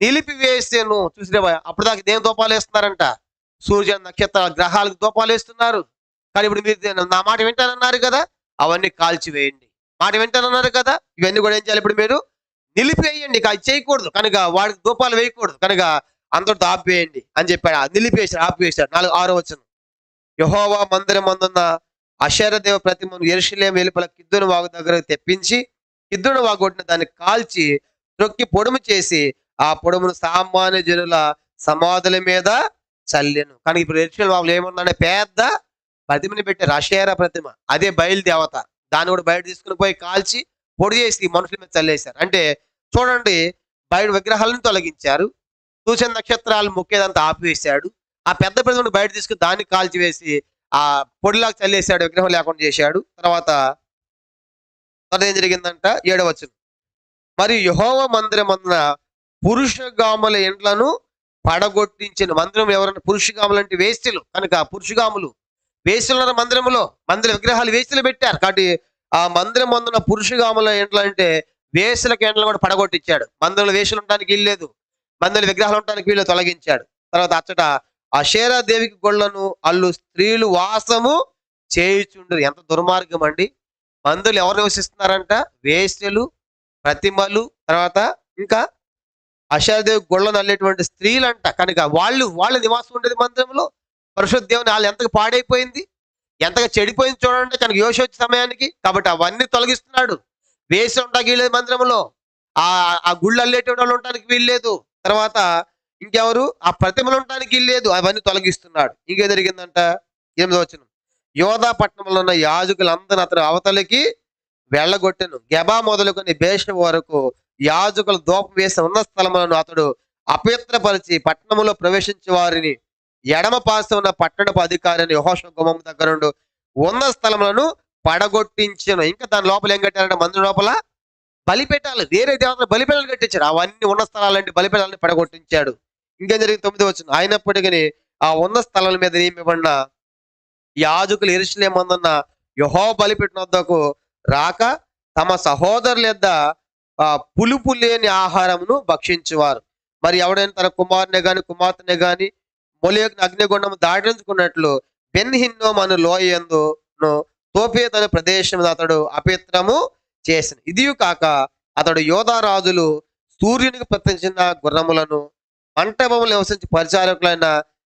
నిలిపివేసాను. చూసినా అప్పుడు దాకా దేని ధూపాలు వేస్తున్నారంట? సూర్య నక్షత్ర గ్రహాలకు ధూపాలు వేస్తున్నారు. కానీ ఇప్పుడు మీరు నా మాట వింటానన్నారు కదా, అవన్నీ కాల్చివేయండి. మాట వింటానన్నారు కదా, ఇవన్నీ కూడా ఏం చేయాలి? ఇప్పుడు మీరు నిలిపేయండి. అది చేయకూడదు కనుక, వాడికి ధూపాలు వేయకూడదు కనుక అందరితో ఆపివేయండి అని చెప్పాడు. నిలిపేశాడు, ఆపివేశాడు. 6వ వచనం, యెహోవా మందిరం మందున్న అషేర దేవ ప్రతిమను యెరూషలేము వెలుపల కిద్రోను వాగు దగ్గర తెప్పించి కిద్రోను వాగు ఒడ్డున దాన్ని కాల్చి త్రొక్కి పొడుము చేసి ఆ పొడుమును సామాన్య జనుల సమాధుల మీద చల్లెను. కానీ ఇప్పుడు యెరూషలేము వాగులో ఏముందంటే పెద్ద ప్రతిమని పెట్టారు, అషేర ప్రతిమ. అదే బయలుదేవత. దాన్ని కూడా బయట తీసుకుని పోయి కాల్చి పొడి చేసి మనుషుల మీద చల్లేశారు. అంటే చూడండి, బయట విగ్రహాలను తొలగించారు, సూచన నక్షత్రాలు మొక్కేదంతా ఆపివేశాడు, ఆ పెద్ద ప్రతిమను బయట తీసుకుని దాన్ని కాల్చివేసి ఆ పొడిలాగా చల్లేశాడు, విగ్రహం లేకుండా చేశాడు. తర్వాత ఏం జరిగిందంట? 7వ వచనం, మరి యెహోవా మందిరమందున పురుషగాముల ఇండ్లను పడగొట్టించిన. మందిరం ఎవరన్నా? పురుషగాములు అంటే వేశ్యలు కనుక పురుషగాములు వేశ్యలున్న మందిరంలో విగ్రహాలు వేశ్యలు పెట్టారు. కాబట్టి ఆ మందిరం మందున పురుషగాముల ఇండ్లు అంటే వేశ్యలకి ఇండ్లను కూడా పడగొట్టించాడు. మందిరంలో వేశ్యలు ఉండడానికి వీల్లేదు, మందిరంలో విగ్రహాలు ఉండడానికి వీళ్ళు తొలగించాడు. తర్వాత అచ్చట అషేరా దేవికి గొళ్ళను అల్లు స్త్రీలు వాసము చేయుచుండ్రు. ఎంత దుర్మార్గం అండి! మందులు ఎవరు నివసిస్తున్నారంట? వేశ్యలు, ప్రతిమలు, తర్వాత ఇంకా అషేరాదేవి గొళ్ళను అల్లేటువంటి స్త్రీలంట. కనుక వాళ్ళు నివాసం ఉండేది మందిరంలో. పరిశుద్ధ దేవుని వాళ్ళు ఎంతగా పాడైపోయింది, ఎంతగా చెడిపోయింది చూడండి కనుక యోషి వచ్చే సమయానికి. కాబట్టి అవన్నీ తొలగిస్తున్నాడు. వేసి ఉండడానికి వీల్లేదు మందిరంలో, ఆ గుళ్ళు అల్లేటువంటి వాళ్ళు ఉండడానికి వీల్లేదు. తర్వాత ఇంకెవరు? ఆ ప్రతిమలు ఉండడానికి వీల్లేదు. అవన్నీ తొలగిస్తున్నాడు. ఇంకేం జరిగిందంట? 8వ వచనం, యోధా పట్టణంలో ఉన్న యాజకులందరూ అతను అవతలికి వెళ్ళగొట్టెను. గెబా మొదలుకొని బేష వరకు యాజకులు ధూపం వేసి ఉన్న స్థలములను అతడు అపవిత్రపరిచి పట్టణంలో ప్రవేశించే వారిని ఎడమ పార్శ్వ ఉన్న పట్టణపు అధికారిని యెహోషువ గుమ్మం దగ్గర నుండి ఉన్న స్థలములను పడగొట్టించెను. ఇంకా దాని లోపల ఏం కట్టారంటే మందిరం లోపల బలిపీఠాలు, వేరే దేవతలు బలిపీఠాలు కట్టించాడు. అవన్నీ ఉన్న స్థలాలంటే బలిపీఠాలని పడగొట్టించాడు. ఇంకేం జరిగింది 9వ అయినప్పటికీ ఆ ఉన్న స్థలాల మీద నియమింపబడిన యాజకులు యెరూషలేము మందున్న యెహోవా బలిపీఠం వద్దకు రాక తమ సహోదరుల యొద్ద పులుపు లేని ఆహారమును భక్షించువారు. మరి ఎవడైనా తన కుమారుని గాని కుమార్తెని గాని మొలియకు అగ్నిగుండము దాటించుకున్నట్లు బెన్ హిన్నోము లోయ యందును తోపేతు అనే ప్రదేశం అతడు అపవిత్రము చేసిన. ఇదియు కాక అతడు యోధా రాజులు సూర్యునికి ప్రతిష్ఠించిన గుర్రములను మంటపములు నివసించి పరిచారకులైన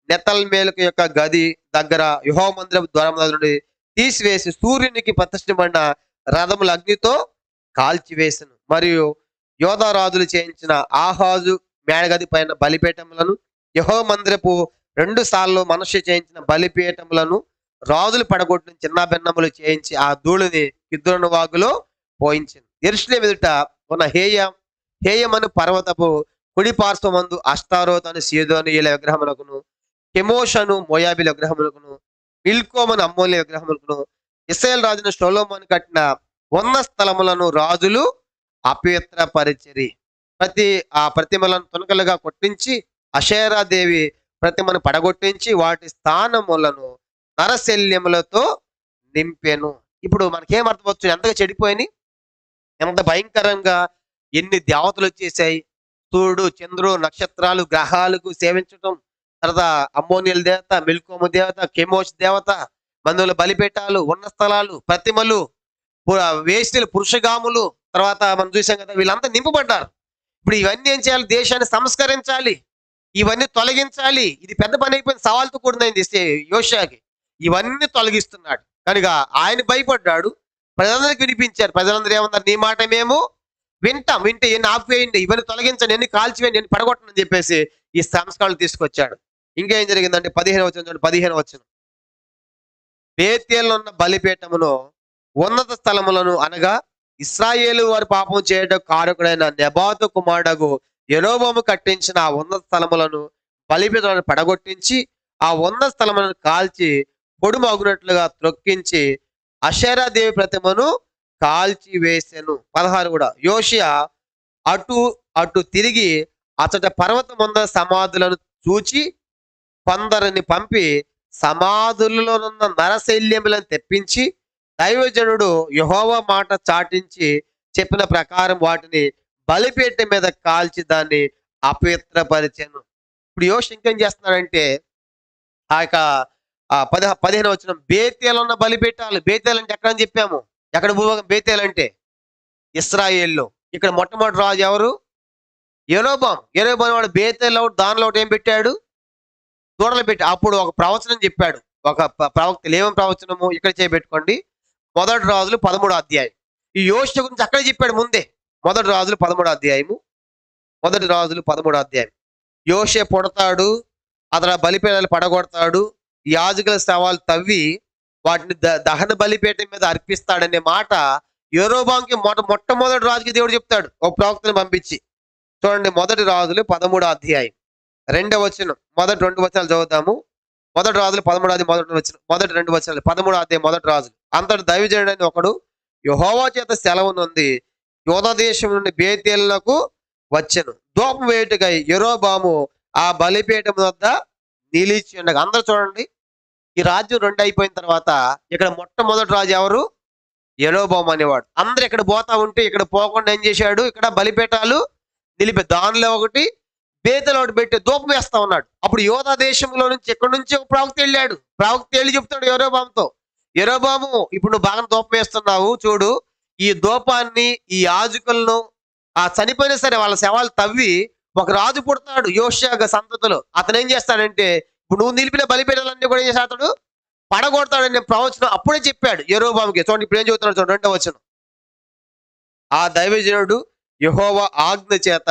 నెతల్మేలకు యొక్క గది దగ్గర యెహోవా మందిరపు ద్వారం నుండి తీసివేసి సూర్యునికి ప్రతిష్ఠింపబడిన రథముల అగ్నితో కాల్చివేసెను. మరియు యోధా రాజులు చేయించిన ఆహాజు మేడగది పైన బలిపీఠములను యెహోవా మందిరపు 2 సార్లు మనుష్య చేయించిన బలిపీఠములను రాజులు పడగొట్టిన చిన్న భిన్నములు చేయించి ఆ ధూళిని కిద్రోను వాగులో పోయించింది. యెరూషలేము ఎదుట ఉన్న హేయమను పర్వతపు కుడి పార్శ్వమందు అష్టారోత్ అని సీదోనీయుల విగ్రహములకును కెమోషను మోయాబిల విగ్రహములకును మిల్కోమను అమ్మోనియ విగ్రహములకును ఇశ్రాయేలు రాజును సొలొమోను కట్టిన ఉన్న స్థలములను రాజులు అపవిత్రపరిచిరి. ప్రతిమలను తునకలుగా కొట్టించి అషేరాదేవి ప్రతిమను పడగొట్టించి వాటి స్థానములను నరశల్యములతో నింపెను. ఇప్పుడు మనకేం అర్థమవచ్చు, ఎంతగా చెడిపోయినాయి, ఎంత భయంకరంగా ఎన్ని దేవతలు వచ్చేసాయి. సూర్యుడు, చంద్రుడు, నక్షత్రాలు, గ్రహాలకు సేవించటం, తర్వాత అమ్మోనియల దేవత, మిల్కోము దేవత, కెమోష్ దేవత, మందుల బలిపీఠాలు, ఉన్న స్థలాలు, ప్రతిమలు, వేశ్యలు, పురుషగాములు, తర్వాత మనం చూసాం కదా, వీళ్ళంతా నింపబడ్డారు. ఇప్పుడు ఇవన్నీ ఏం చేయాలి? దేశాన్ని సంస్కరించాలి, ఇవన్నీ తొలగించాలి. ఇది పెద్ద పని అయిపోయింది, సవాల్తో కూడినది యోషియాకి. ఇవన్నీ తొలగిస్తున్నాడు కనుక ఆయన భయపడ్డాడు. ప్రజలందరికీ వినిపించారు. ప్రజలందరూ ఏమన్నారు? నీ మాట మేము వింటే ఎన్ని ఆపివేయండి, ఇవన్నీ తొలగించండి, ఎన్ని కాల్చివేయండి, ఎన్ని పడగొట్టని చెప్పేసి ఈ సంస్కరణలు తీసుకొచ్చాడు. ఇంకేం జరిగిందంటే 15వ బేతేల్లో ఉన్న బలిపీఠమును ఉన్నత స్థలములను అనగా ఇశ్రాయేలు వారి పాపం చేయడం కారకుడైన నెబాతు కుమారుడగు యెరోబోము కట్టించిన ఆ ఉన్నత స్థలములను బలిపీఠాలను పడగొట్టించి ఆ ఉన్నత స్థలములను కాల్చి పొడుము అగునట్లుగా త్రొక్కించి అషేరాదేవి ప్రతిమను కాల్చి వేసెను. 16 కూడా యోషియా అటు తిరిగి అతట పర్వతం ముందర సమాధులను చూచి కొందరిని పంపి సమాధులలోనున్న నరశల్యములను తెప్పించి దైవజనుడు యెహోవా మాట చాటించి చెప్పిన ప్రకారం వాటిని బలిపీఠం మీద కాల్చి దాన్ని అపవిత్రపరిచెను. ఇప్పుడు యోషియా ఇంకేం చేస్తున్నాడంటే ఆ యొక్క 15వ బేతేలు ఉన్న బలిపీఠాలు. బేతేలు అంటే ఎక్కడ అని చెప్పాము, ఎక్కడ భూభాగం బేతేలు అంటే ఇశ్రాయేల్లో. ఇక్కడ మొట్టమొదటి రాజు ఎవరు? యెరోబాము వాడు బేతేలు దానిలో ఒకటి ఏం పెట్టాడు? దూడలు పెట్టి. అప్పుడు ఒక ప్రవచనం చెప్పాడు ఒక ప్రవక్త. ఏమేమి ప్రవచనము ఇక్కడ చేయబెట్టుకోండి. 1 రాజులు 13వ అధ్యాయం. ఈ యోషియా గురించి అక్కడే చెప్పాడు ముందే. 1 రాజులు 13వ అధ్యాయము. 1 రాజులు 13వ అధ్యాయం. యోషియా పుడతాడు, అతను బలిపీఠాలు పడగొడతాడు, యాజకుల శవాలు తవ్వి వాటిని దహన బలిపీఠం మీద అర్పిస్తాడనే మాట యెరోబాముకి మొట్టమొదటి రాజుకి దేవుడు చెప్తాడు ఒక ప్రవక్తను పంపించి. చూడండి 1 రాజులు 13వ అధ్యాయం 2వ వచనం. మొదటి 2 వచనాలు చదువుతాము. 1 రాజులు 13వ అధ్యాయం మొదటి 2 వచనాలు. 13వ అధ్యాయం 1 రాజులు. అంతటి దైవజనుడని ఒకడు యెహోవా చేత సెలవు నుండి యోధా దేశం నుండి బేతేలునకు వచ్చెను. ధూపం వేయుటకై యెరోబాము ఆ బలిపీఠం వద్ద నిలిచి ఉండగా. అందరూ చూడండి, ఈ రాజ్యం 2 అయిపోయిన తర్వాత ఇక్కడ మొట్టమొదటి రాజు ఎవరు? యెరోబాము అనేవాడు. అందరు ఇక్కడ పోతా ఉంటే ఇక్కడ పోకుండా ఏం చేశాడు? ఇక్కడ బలిపీఠాలు నిలిపి దానిలో ఒకటి బేతేలు ఒకటి పెట్టి ధూపం వేస్తా ఉన్నాడు. అప్పుడు యోధా దేశంలో నుంచి ఇక్కడ నుంచి ఒక ప్రవక్త వెళ్ళాడు. ప్రవక్త వెళ్ళి చెప్తాడు యెరోబాముతో, యెరోబాము ఇప్పుడు నువ్వు బాగా ధూపం వేస్తున్నావు, చూడు ఈ ధూపాన్ని ఈ యాజకులను చనిపోయినా సరే వాళ్ళ శవాలు తవ్వి ఒక రాజు పుడతాడు యోషియా సంతతిలో. అతను ఏం చేస్తాడంటే ఇప్పుడు నువ్వు నిలిపిన బలిపీఠాలన్నీ కూడా ఏం చేస్తాడు? పడగొడతాడనే ప్రవచనం అప్పుడే చెప్పాడు యెరోబాముకి. చూడండి ఇప్పుడు ఏం చెబుతున్నాడు చూడండి 2వ వచనం. ఆ దైవజనుడు యెహోవా ఆజ్ఞ చేత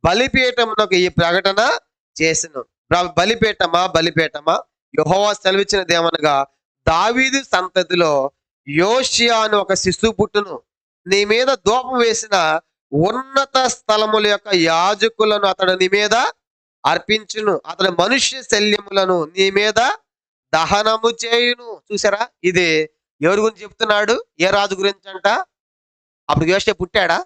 బలిపీఠమునకు ఈ ప్రకటన చేసెను. బలిపీఠమా యెహోవా సెలవిచ్చినదేమనగా దావీదు సంతతిలో యోషియా అని ఒక శిశువు పుట్టును. నీ మీద ధూపం వేసిన ఉన్నత స్థలముల యొక్క యాజకులను అతడు నీ మీద అర్పించును. అతని మనుష్య శల్యములను నీ మీద దహనము చేయును. చూసారా, ఇది ఎవరి గురించి చెప్తున్నాడు? ఏ రాజు గురించి అంట? అప్పుడు యోషే పుట్టాడా?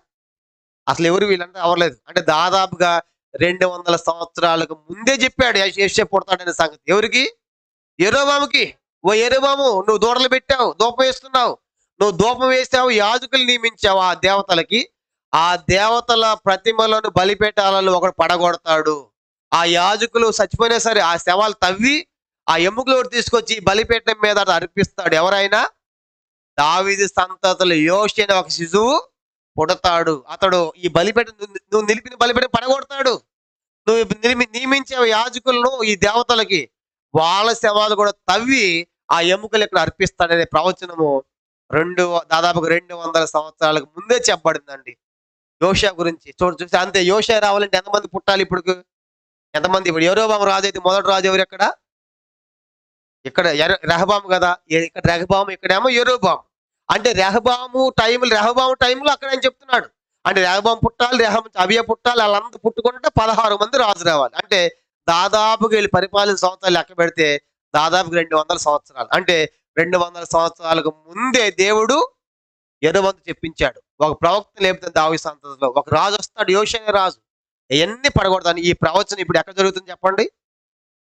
అసలు ఎవరు వీళ్ళంటే అవ్వలేదు. అంటే దాదాపుగా 200 సంవత్సరాలకు ముందే చెప్పాడు యోషే పుడతాడనే సంగతి. ఎవరికి? యెరోబాముకి. ఓ యెరోబాము, నువ్వు దూడలు పెట్టావు, ధూపం వేస్తున్నావు, నువ్వు ధూపం వేసావు, యాజకులు నియమించావు ఆ దేవతలకి. ఆ దేవతల ప్రతిమలను బలిపీఠాలలో ఒకడు పడగొడతాడు. ఆ యాజకులు చచ్చిపోయినా సరే ఆ శవాలు తవ్వి ఆ ఎముకలు తీసుకొచ్చి ఈ బలిపీఠం మీద అర్పిస్తాడు. ఎవరైనా? దావీదు సంతతులు యోషి అనే ఒక శిశువు పుడతాడు. అతడు ఈ బలిపీఠం నువ్వు నిలిపిన బలిపీఠం పడగొడతాడు. నువ్వు నియమించే యాజకులను ఈ దేవతలకి వాళ్ళ శవాలు కూడా తవ్వి ఆ ఎముకలు ఇక్కడ అర్పిస్తాడనే ప్రవచనము దాదాపుగా 200 సంవత్సరాలకు ముందే చెప్పబడిందండి యోషియా గురించి. చూసి అంతే. యోషియా రావాలంటే ఎంతమంది పుట్టాలి? ఇప్పుడు ఎంతమంది? ఇప్పుడు యెరోబాము రాజు అయితే మొదటి రాజు ఎవరు? ఇక్కడ రెహబాము కదా. ఇక్కడ రెహబాము, ఇక్కడేమో యెరోబాము. అంటే రెహబాము టైంలో అక్కడ ఆయన చెప్తున్నాడు. అంటే రెహబాము పుట్టాలి, అబియా పుట్టాలి, వాళ్ళందరూ పుట్టుకుంటే 16 మంది రాజు రావాలి. అంటే దాదాపుగా వీళ్ళు పరిపాలన సంవత్సరాలు లెక్క పెడితే దాదాపుగా 200 సంవత్సరాలు. అంటే 200 సంవత్సరాలకు ముందే దేవుడు యెరోబాముతో చెప్పించాడు. ఒక ప్రవక్త లేపుతుంది దావీదు సంతతిలో. ఒక రాజు వస్తాడు, యోషియా రాజు. ఇవన్నీ పడగొడతాను. ఈ ప్రవచనం ఇప్పుడు ఎక్కడ జరుగుతుంది చెప్పండి?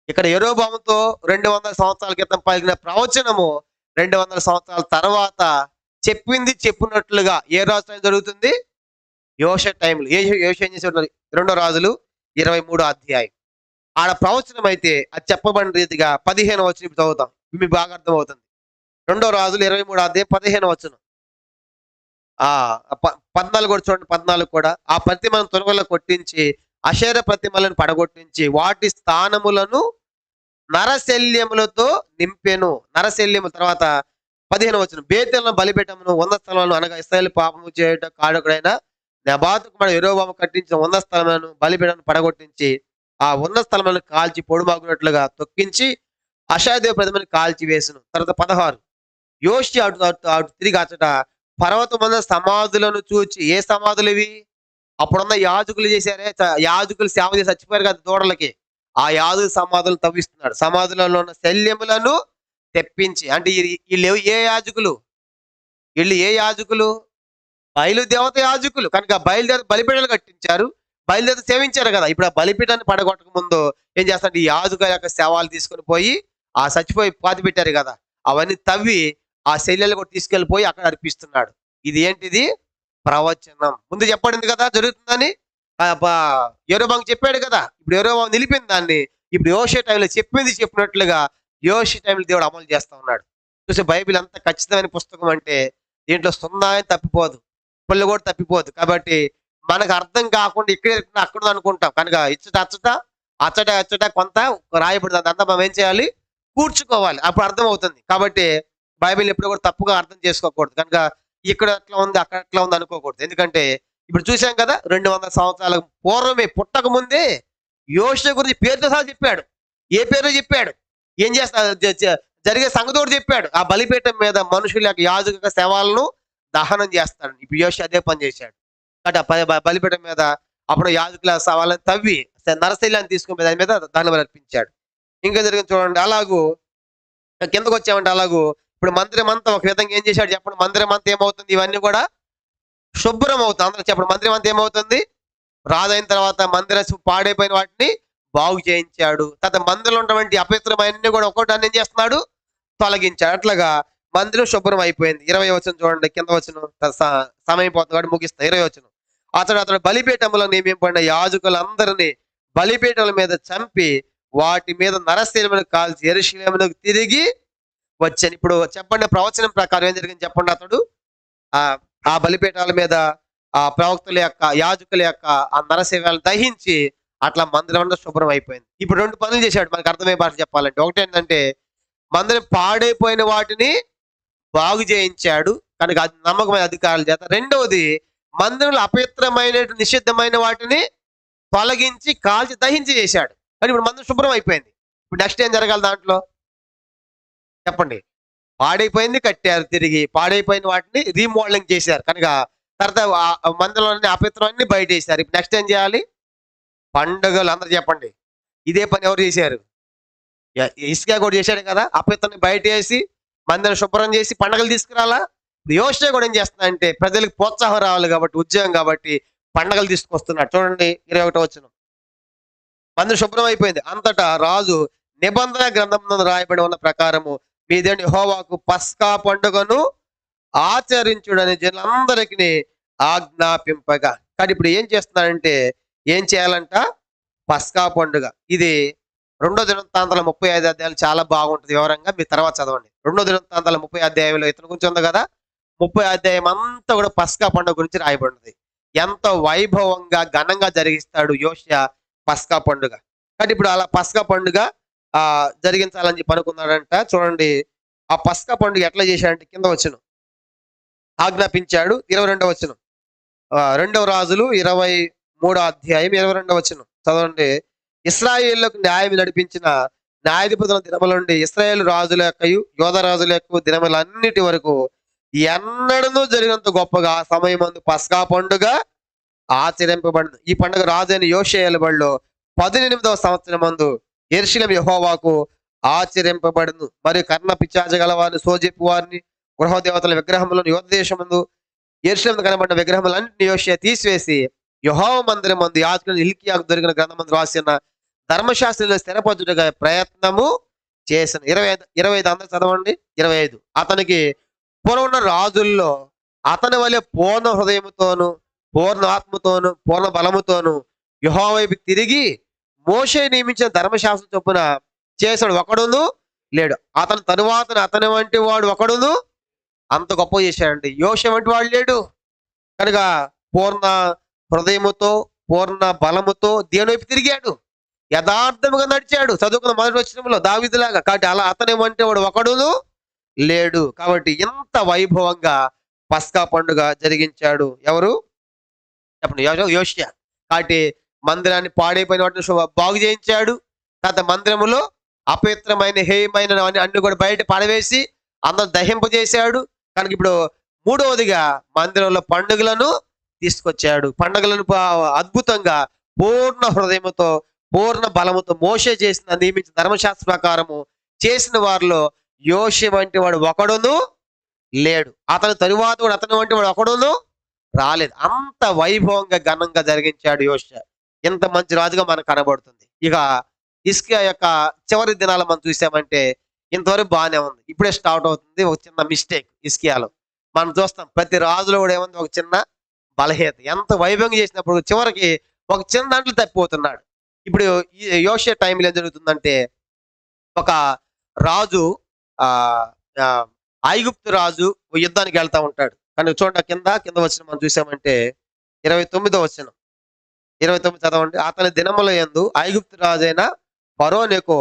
ఇక్కడ యెరోబాముతో 200 సంవత్సరాల క్రితం పలికిన ప్రవచనము 200 సంవత్సరాల తర్వాత చెప్పింది చెప్పినట్లుగా ఏ రాజు టైం జరుగుతుంది? యోషియా టైంలో. యోషియా ఏం చేసేవాడు? 2 రాజులు 23 అధ్యాయం. ఆడ ప్రవచనం అయితే అది చెప్పబడిన రీతిగా 15 వచనం ఇప్పుడు చదువుతాం, మీకు బాగా అర్థమవుతుంది. 2 రాజులు 23 అధ్యాయం 15 వచనం. 14 కూడా చూడండి. 14 కూడా ఆ ప్రతిమను తొలగలో కొట్టించి అషేర ప్రతిమలను పడగొట్టించి వాటి స్థానములను నరశల్యములతో నింపెను. నరశల్యము. తర్వాత 15 వచనం. బేతేలను బలిపీఠమును 100 స్థలములను అనగా ఇశ్రాయేలు పాపము చేయుట కారకుడైన నెబాతు కుమారుడు యెరోబాము కట్టించిన 100 స్థలములను బలిపీఠమును పడగొట్టించి ఆ 100 స్థలములను కాల్చి పొడుమాగునట్లుగా తొక్కించి అషాదేవ ప్రతిమను కాల్చి వేసును. తర్వాత 16. యోషి అటు తిరిగి అచ్చట పర్వతమున సమాధులను చూచి. ఏ సమాధులు ఇవి? అప్పుడున్న యాజకులు చేశారే, యాజకులు సేవ చేసి చచ్చిపోయారు కదా దూడలకి. ఆ యాజకుల సమాధులను తవ్విస్తున్నాడు. సమాధులలో ఉన్న శల్యములను తెప్పించి. అంటే వీళ్ళు ఏ యాజకులు? వీళ్ళు ఏ యాజకులు? బయలుదేవత యాజకులు. కనుక బయలుదేవత బలిపీఠాలు కట్టించారు, బయలుదేవత సేవించారు కదా. ఇప్పుడు ఆ బలిపీఠాన్ని పడగొట్టక ముందు ఏం చేస్తారంటే ఈ యాజకుల యొక్క శవాలు తీసుకొని పోయి ఆ చచ్చిపోయి పాతి పెట్టారు కదా, అవన్నీ తవ్వి ఆ శల్యాలు కూడా తీసుకెళ్ళిపోయి అక్కడ అర్పిస్తున్నాడు. ఇది ఏంటిది? ప్రవచనం. ముందు చెప్పబడింది కదా జరుగుతుందని. యెరోబాము చెప్పాడు కదా. ఇప్పుడు యెరోబాము నిలిపింది దాన్ని. ఇప్పుడు యోషియా టైంలో చెప్పినట్లుగా యోషియా టైంలో దేవుడు అమలు చేస్తా ఉన్నాడు. చూసి బైబిల్ అంత ఖచ్చితమైన పుస్తకం అంటే దీంట్లో సున్నా తప్పిపోదు, పళ్ళు కూడా తప్పిపోదు. కాబట్టి మనకు అర్థం కాకుండా ఇక్కడే అక్కడ అనుకుంటాం. కనుక అచ్చట కొంత రాయబడింది. అదంతా మనం ఏం చేయాలి? కూర్చుకోవాలి. అప్పుడు అర్థం అవుతుంది. కాబట్టి బైబిల్ ఎప్పుడు కూడా తప్పుగా అర్థం చేసుకోకూడదు. కనుక ఇక్కడ ఎట్లా ఉంది, అక్కడ ఎట్లా ఉంది అనుకోకూడదు. ఎందుకంటే ఇప్పుడు చూసాం కదా 200 సంవత్సరాల పూర్వమే, పుట్టక ముందే యోషియా గురించి పేరుతో సహా చెప్పాడు. ఏ పేరు చెప్పాడు? ఏం చేస్తా జరిగే సంగతి కూడా చెప్పాడు. ఆ బలిపీఠం మీద మనుషుల యొక్క యాజక శవాలను దహనం చేస్తాడు. ఇప్పుడు యోషియా అదే పని చేశాడు. కాబట్టి బలిపీఠం మీద అప్పుడు యాజకుల శవాలను తవ్వి నరశల్యాన్ని తీసుకుని దాని మీద దహనం అర్పించాడు. ఇంకా జరిగింది చూడండి. అలాగూ కిందకు వచ్చామంటే అలాగూ ఇప్పుడు మందిరం అంతా ఒక విధంగా ఏం చేశాడు చెప్పండి? మందిరం అంతా ఏమవుతుంది? ఇవన్నీ కూడా శుభ్రం అవుతుంది. అందరూ చెప్పండి. మందిరం అంతా ఏమవుతుంది? రాజైన తర్వాత మందిరం పాడైపోయిన వాటిని బాగు చేయించాడు. తర్వాత మందిరంలో ఉన్నటువంటి అపవిత్రమైనన్ని కూడా ఒక్కొక్కటి ఏం చేస్తున్నాడు? తొలగించాడు. అట్లాగా మందిరం శుభ్రం అయిపోయింది. 20 వచనం చూడండి. కింద వచనం సమయం పోతుంది కాబట్టి ముగిస్తా. 20 వచనం. అతడు బలిపీఠములో నియమింపబడిన యాజకులందరినీ బలిపీఠముల మీద చంపి వాటి మీద నరశల్యమును కాల్చి యెరూషలేమునకు తిరిగి వచ్చాను. ఇప్పుడు చెప్పండి, ప్రవచనం ప్రకారం ఏం జరిగింది చెప్పండి? అతడు ఆ బలిపీఠాల మీద ఆ ప్రవక్తల యొక్క యాజకుల యొక్క ఆ నరశల్యాలను దహించి అట్లా మందిరం శుభ్రం అయిపోయింది. ఇప్పుడు 2 పనులు చేశాడు మనకు అర్థమయ్యే భాష చెప్పాలంటే. ఒకటి ఏంటంటే మందిరం పాడైపోయిన వాటిని బాగు చేయించాడు, కనుక అది నమ్మకమైన అధికారుల చేత. రెండవది, మందిరంలో అపవిత్రమైన నిషిద్ధమైన వాటిని తొలగించి కాల్చి దహించి చేశాడు. కానీ ఇప్పుడు మందిరం శుభ్రం అయిపోయింది. ఇప్పుడు నెక్స్ట్ ఏం జరగాలి దాంట్లో చెప్పండి? పాడైపోయింది కట్టారు, తిరిగి పాడైపోయిన వాటిని రీమోడలింగ్ చేశారు. కనుక తర్వాత మందిరంలోని అపవిత్రాన్ని బయట వేశారు. ఇప్పుడు నెక్స్ట్ ఏం చేయాలి? పండుగలు. అందరు చెప్పండి. ఇదే పని ఎవరు చేశారు? ఇసుక కూడా చేశాడు కదా. అపవిత్రాన్ని బయట వేసి మందిరం శుభ్రం చేసి పండగలు తీసుకురాలా. యోషియా కూడా ఏం చేస్తున్నా అంటే ప్రజలకు ప్రోత్సాహం రావాలి కాబట్టి, ఉద్యోగం కాబట్టి పండగలు తీసుకొస్తున్నాడు. చూడండి 21వ వచనం. మందిరం శుభ్రం అయిపోయింది. అంతటా రాజు నిబంధన గ్రంథం రాయబడి ఉన్న ప్రకారము మీ దేవుని యెహోవాకు పస్కా పండుగను ఆచరించుడని జనులందరికీ ఆజ్ఞాపింపగా. కానీ ఇప్పుడు ఏం చేస్తున్నాడంటే ఏం చేయాలంట? పస్కా పండుగ. ఇది 2 దినవృత్తాంతాల 35 అధ్యాయాలు చాలా బాగుంటుంది వివరంగా. మీరు తర్వాత చదవండి. 2 దినవృత్తాంతాల 30 అధ్యాయంలో ఇతని గురించి ఉంది కదా. 30 అధ్యాయం అంతా కూడా పస్కా పండుగ గురించి రాయబడింది. ఎంతో వైభవంగా ఘనంగా జరిగిస్తాడు యోషియా పస్కా పండుగ. కానీ ఇప్పుడు అలా పస్కా పండుగ జరిగించాలని చెప్పి అనుకున్నాడంట. చూడండి ఆ పస్కా పండుగ ఎట్లా చేశాడంటే కింద వచనం ఆజ్ఞాపించాడు. 22వ వచనం. 2వ రాజులు 23వ అధ్యాయం 22వ వచనం చదవండి. ఇశ్రాయేలులకు న్యాయం నడిపించిన న్యాయాధిపతుల దినముల నుండి ఇశ్రాయేల్ రాజుల యొక్కయు యోధా రాజుల యొక్క దినములన్నిటి వరకు ఎన్నడూ జరిగినంత గొప్పగా ఆ సమయమందు పస్కా పండుగ ఆచరింపబడింది. ఈ పండుగ రాజైన యోషియా ఏలుబడిలో 18వ సంవత్సరం మందు యెరూషలేము యెహోవాకు ఆచరింపబడింది. మరియు కర్ణ పిచాచ గల వారిని, సోజెప్పు వారిని, గృహదేవతల విగ్రహములను యోధ దేశమందు యెరూషలేము కనబడిన విగ్రహములన్నింటినీ యోషియా తీసివేసి యెహోవా మందిరం మందు యాజకుడు హిల్కీయాకు దొరికిన గ్రంథమందు రాసిన ధర్మశాస్త్రంలో స్థిరపరచుటగా ప్రయత్నము చేసిన. 25 అందరూ చదవండి. 25 అతనికి పూర్వ రాజుల్లో అతని వలె పూర్ణ హృదయముతోను, పూర్ణ ఆత్మతోను, పూర్ణ బలముతోను యెహోవా వైపు తిరిగి మోషే నియమించిన ధర్మశాస్త్రం చొప్పున చేశాడు ఒకడును లేడు. అతని తరువాత అతని వంటి వాడు ఒకడును అంత గొప్ప చేశాడండి. యోషియా వంటి వాడు లేడు. కనుక పూర్ణ హృదయముతో, పూర్ణ బలముతో దేవుని వైపు తిరిగాడు. యథార్థముగా నడిచాడు. చదువుకున్న మొదటి వచనంలో దావీదులాగా. కాబట్టి అలా అతని వంటి వాడు ఒకడును లేడు. కాబట్టి ఇంత వైభవంగా పస్కా పండుగ జరిగించాడు ఎవరు చెప్పండి? యోషియా. కాబట్టి మందిరాన్ని పాడైపోయిన వాటిని బాగు చేయించాడు. తర్వాత మందిరములో అపవిత్రమైన హేయమైన అన్ని కూడా బయట పడవేసి అందరూ దహింపజేశాడు. కనుక ఇప్పుడు మూడవదిగా మందిరంలో పండుగలను తీసుకొచ్చాడు. పండుగలను అద్భుతంగా పూర్ణ హృదయముతో, పూర్ణ బలముతో మోషే చేసిన నియమించిన ధర్మశాస్త్ర ప్రకారము చేసిన వారిలో యోషియా వంటి వాడు ఒకడును లేడు. అతని తరువాత కూడా అతని వంటి వాడు ఒకడును రాలేదు. అంత వైభవంగా ఘనంగా జరిగించాడు యోషియా. ఎంత మంచి రాజుగా మనకు కనబడుతుంది. ఇక హిజ్కియా యొక్క చివరి దినాలు మనం చూసామంటే ఇంతవరకు బాగానే ఉంది. ఇప్పుడే స్టార్ట్ అవుతుంది ఒక చిన్న మిస్టేక్ హిజ్కియాలో. మనం చూస్తాం ప్రతి రాజులో కూడా ఏముంది ఒక చిన్న బలహీనత. ఎంత వైభవంగా చేసినప్పుడు చివరికి ఒక చిన్న దాంట్లో తప్పిపోతున్నాడు. ఇప్పుడు ఈ యోషియా టైంలో ఏం జరుగుతుందంటే ఒక రాజు ఐగుప్తు రాజు యుద్ధానికి వెళ్తా ఉంటాడు. కానీ చూడండి కింద వచ్చిన మనం చూసామంటే 29వ వచనం. 29 చదవండి. అతని దినముల యందు ఐగుప్తు రాజైన ఫరోనెకో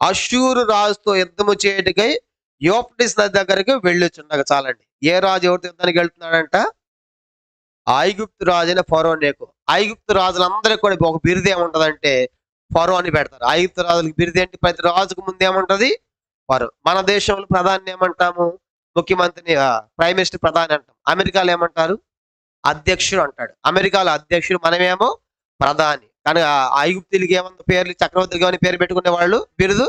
అష్షూరు రాజుతో యుద్ధము చేయటికై యూఫ్రటీస్ నది దగ్గరికి వెళ్ళొచ్చుండగా. చాలండి. ఏ రాజు ఎవరితో యుద్ధానికి వెళ్తున్నాడంట? ఐగుప్తు రాజైన ఫరోనెకో. ఐగుప్తు రాజులందరికీ కూడా ఒక బిరుదు ఏముంటదంటే ఫరో అని పెడతారు. ఐగుప్తు రాజులకు బిరుదు ఏంటి? ప్రతి రాజుకు ముందు ఏముంటది? ఫరో. మన దేశంలో ప్రధాని ఏమంటాము? ముఖ్యమంత్రిని, ప్రైమ్ మినిస్టర్ ప్రధాని అంటాం. అమెరికాలో ఏమంటారు? అధ్యక్షుడు అంటాడు. అమెరికాలో అధ్యక్షుడు, మనమేమో ప్రధాని. కానీ ఐగుప్తులకి ఏమన్నా పేర్లు, చక్రవర్తులకి ఏమైనా పేరు పెట్టుకునే వాళ్ళు బిరుదు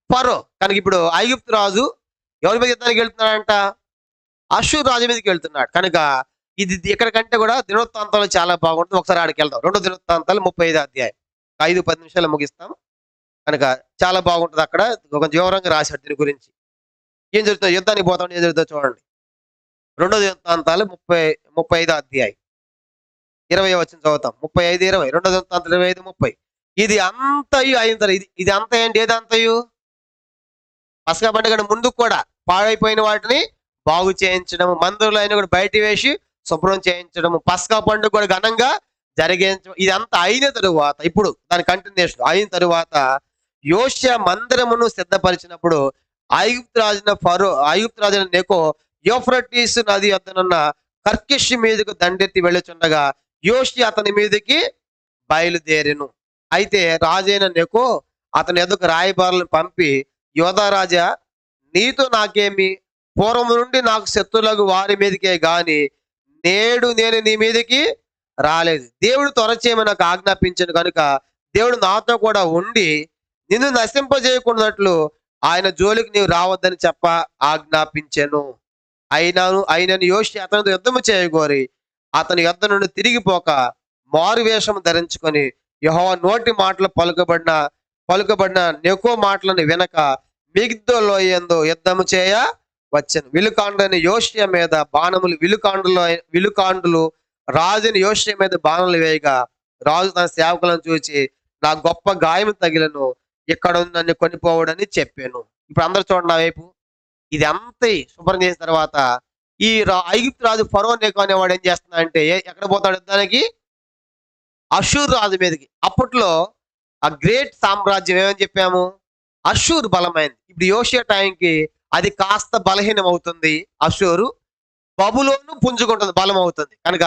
ఫరో. కనుక ఇప్పుడు ఐగుప్తు రాజు ఎవరి మీద యుద్ధానికి వెళ్తున్నాడంట? అష్షూరు రాజు మీదకి వెళ్తున్నాడు. కనుక ఇది ఎక్కడికంటే కూడా దినవృత్తాంతాలు చాలా బాగుంటుంది. ఒకసారి ఆడికి వెళ్దాం. 2 దినవృత్తాంతాలు 35 అధ్యాయం 5-10 నిమిషాలు ముగిస్తాం. కనుక చాలా బాగుంటుంది. అక్కడ ఒక వివరంగా రాశాడు దీని గురించి. ఏం జరుగుతుందో, యుద్ధానికి పోతాం ఏం జరుగుతుందో చూడండి. 2 దినవృత్తాంతాలు 35 అధ్యాయం 20 వచనం చదువుతాం. 35-20. 2 దినవృత్తాంతాలు 25-30. ఇది అంతయు అయిన తర్వాత ఇది అంత ఏంటి? ఏది అంతయు? పస్కా పండుగ ముందు కూడా పాడైపోయిన వాటిని బాగు చేయించడం, మందిరంలో అయినా కూడా బయట వేసి శుభ్రం చేయించడం, పస్కా పండుగ కూడా ఘనంగా జరిగించడం, ఇదంతా అయిన తరువాత ఇప్పుడు దాని కంటిన్యూషన్ అయిన తరువాత యోషియా మందిరమును సిద్ధపరిచినప్పుడు ఐగుప్తు రాజైన నెకో యూఫ్రటీస్ నది వద్దనున్న కర్కెష్ మీదకు దండెత్తి వెళ్ళుచుండగా యోషియా అతని మీదకి బయలుదేరెను. అయితే రాజైన నెకో అతని ఎదుకు రాయబారులను పంపి, యోధా రాజా, నీతో నాకేమి? పూర్వం నుండి నాకు శత్రులకు వారి మీదకే గాని నేడు నేను నీ మీదకి రాలేదు. దేవుడు త్వరచేయమని నాకు ఆజ్ఞాపించను కనుక దేవుడు నాతో కూడా ఉండి నిన్ను నశింపజేయకున్నట్లు ఆయన జోలికి నీవు రావద్దని చెప్ప ఆజ్ఞాపించెను. అయినను యోషియా అతనితో యుద్ధము చేయగోరి అతని యొద్ద నుండి తిరిగిపోక మారు వేషము ధరించుకొని యెహోవా నోటి మాటలు పలుకబడిన నెకో మాటలను వినక మిగ్దో లోయందు యుద్ధము చేయ వచ్చెను. విలుకాండని యోషియా మీద బాణములు విలుకాండులు రాజుని యోషియా మీద బాణములు వేయగా రాజు తన సేవకులను చూచి నా గొప్ప గాయము తగిలను, ఇక్కడ నన్ను కొనిపోవడని చెప్పాను. ఇప్పుడు అందరు చూడండి నా వైపు. ఇది అంతే శుభ్రం చేసిన తర్వాత ఈ ఐగుప్తు రాజు ఫరో నెకో అనేవాడు ఏం చేస్తున్నా అంటే ఎక్కడ పోతాడు యుద్ధానికి? అషూర్ రాజు మీదకి. అప్పట్లో ఆ గ్రేట్ సామ్రాజ్యం ఏమని చెప్పాము? అషూర్ బలమైంది. ఇప్పుడు యోషియా టైంకి అది కాస్త బలహీనం అవుతుంది. అషూరు బబులోను పుంజుకుంటుంది, బలం అవుతుంది కనుక